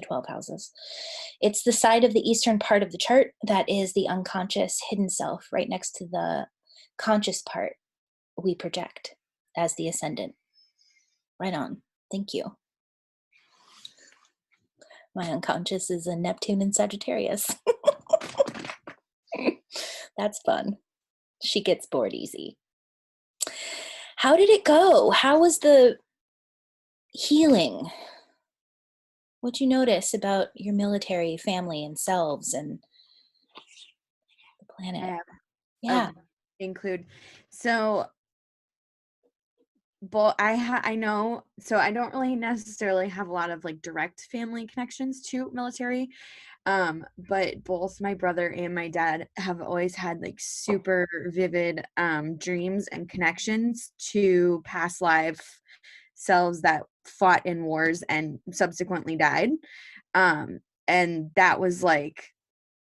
It's the side of the eastern part of the chart that is the unconscious hidden self, right next to the conscious part we project as the ascendant. Right on. Thank you. My unconscious is a Neptune and Sagittarius. That's fun. She gets bored easy. How did it go? How was the healing? What'd you notice about your military family and selves and the planet? Yeah. Include. So, but I know, so I don't really necessarily have a lot of like direct family connections to military. But both my brother and my dad have always had like super vivid dreams and connections to past life selves that fought in wars and subsequently died. And that was like,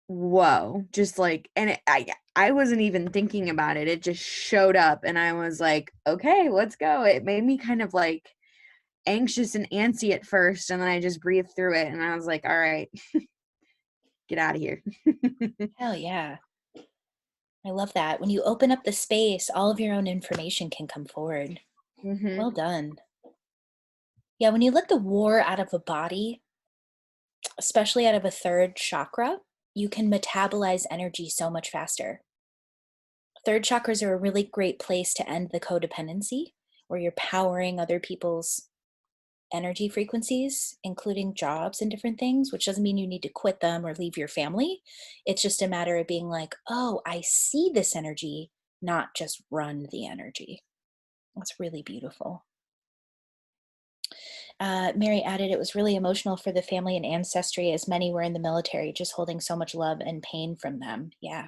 whoa, just like, and I wasn't even thinking about it. It just showed up and I was like, okay, let's go. It made me kind of like anxious and antsy at first, and then I just breathed through it and I was like, all right, get out of here. Hell yeah. I love that. When you open up the space, all of your own information can come forward. Mm-hmm. Well done. Yeah, when you let the war out of a body, especially out of a third chakra, you can metabolize energy so much faster. Third chakras are a really great place to end the codependency, where you're powering other people's energy frequencies, including jobs and different things, which doesn't mean you need to quit them or leave your family. It's just a matter of being like, oh, I see this energy, not just run the energy. That's really beautiful. Mary added, it was really emotional for the family and ancestry, as many were in the military, just holding so much love and pain from them. Yeah.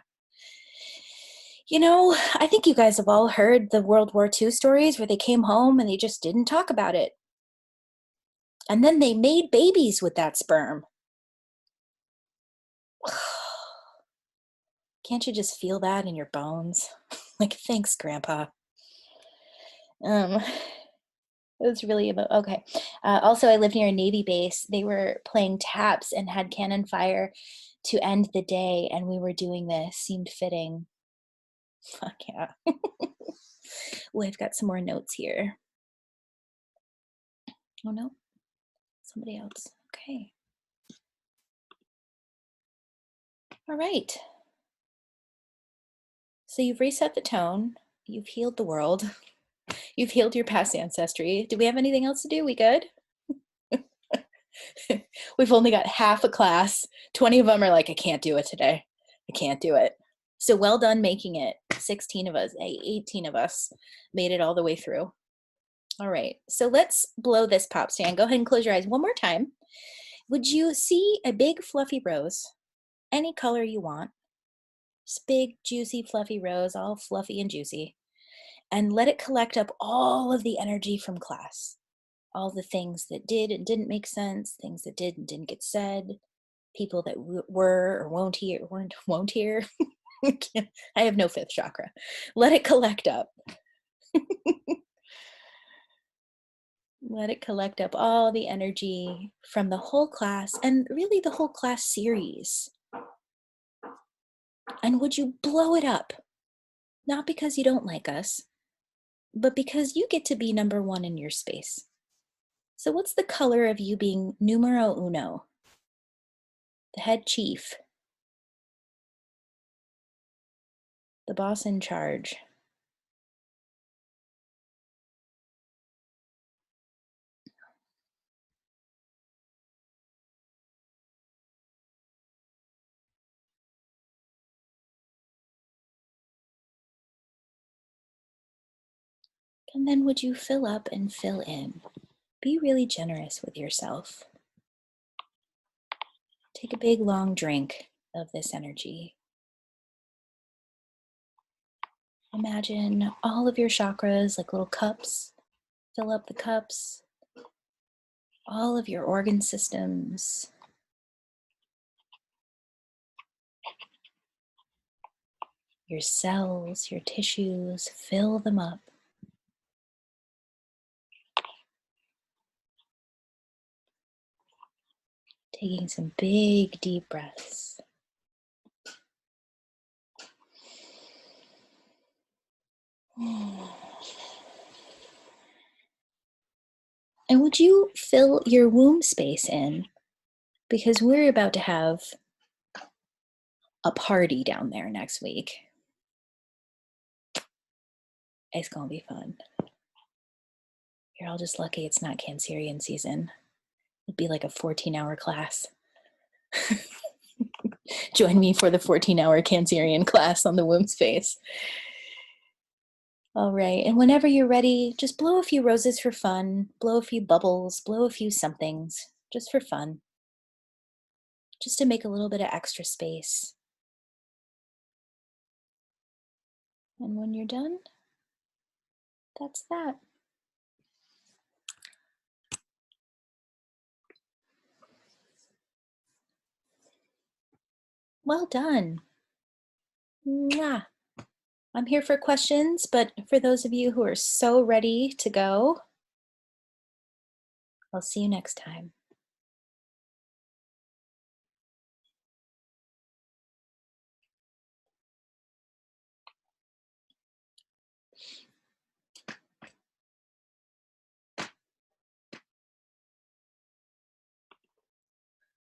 You know, I think you guys have all heard the World War II stories where they came home and they just didn't talk about it. And then they made babies with that sperm. Can't you just feel that in your bones? Like, thanks, Grandpa. It was really about, okay. Also, I live near a Navy base. They were playing taps and had cannon fire to end the day, and we were doing this. Seemed fitting. Fuck yeah. Oh, I've got some more notes here. Oh no, somebody else. Okay. All right. So you've reset the tone. You've healed the world. You've healed your past ancestry. Do we have anything else to do? We good? We've only got half a class. 20 of them are like, I can't do it today. I can't do it. So well done making it. 16 of us, 18 of us made it all the way through. All right, so let's blow this pop stand. Go ahead and close your eyes one more time. Would you see a big fluffy rose, any color you want? Just big, juicy, fluffy rose, all fluffy and juicy. And let it collect up all of the energy from class. All the things that did and didn't make sense, things that did and didn't get said, people that were or won't hear. I have no fifth chakra. Let it collect up. Let it collect up all the energy from the whole class and really the whole class series. And would you blow it up? Not because you don't like us, but because you get to be number one in your space. So what's the color of you being numero uno? The head chief, the boss in charge. And then would you fill up and fill in? Be really generous with yourself. Take a big long drink of this energy. Imagine all of your chakras like little cups. Fill up the cups. All of your organ systems. Your cells, your tissues, fill them up. Taking some big, deep breaths. And would you fill your womb space in? Because we're about to have a party down there next week. It's gonna be fun. You're all just lucky it's not Cancerian season. It'd be like a 14-hour class. Join me for the 14-hour Cancerian class on the womb space. All right, and whenever you're ready, just blow a few roses for fun, blow a few bubbles, blow a few somethings, just for fun. Just to make a little bit of extra space. And when you're done, that's that. Well done. Mwah. I'm here for questions, but for those of you who are so ready to go, I'll see you next time.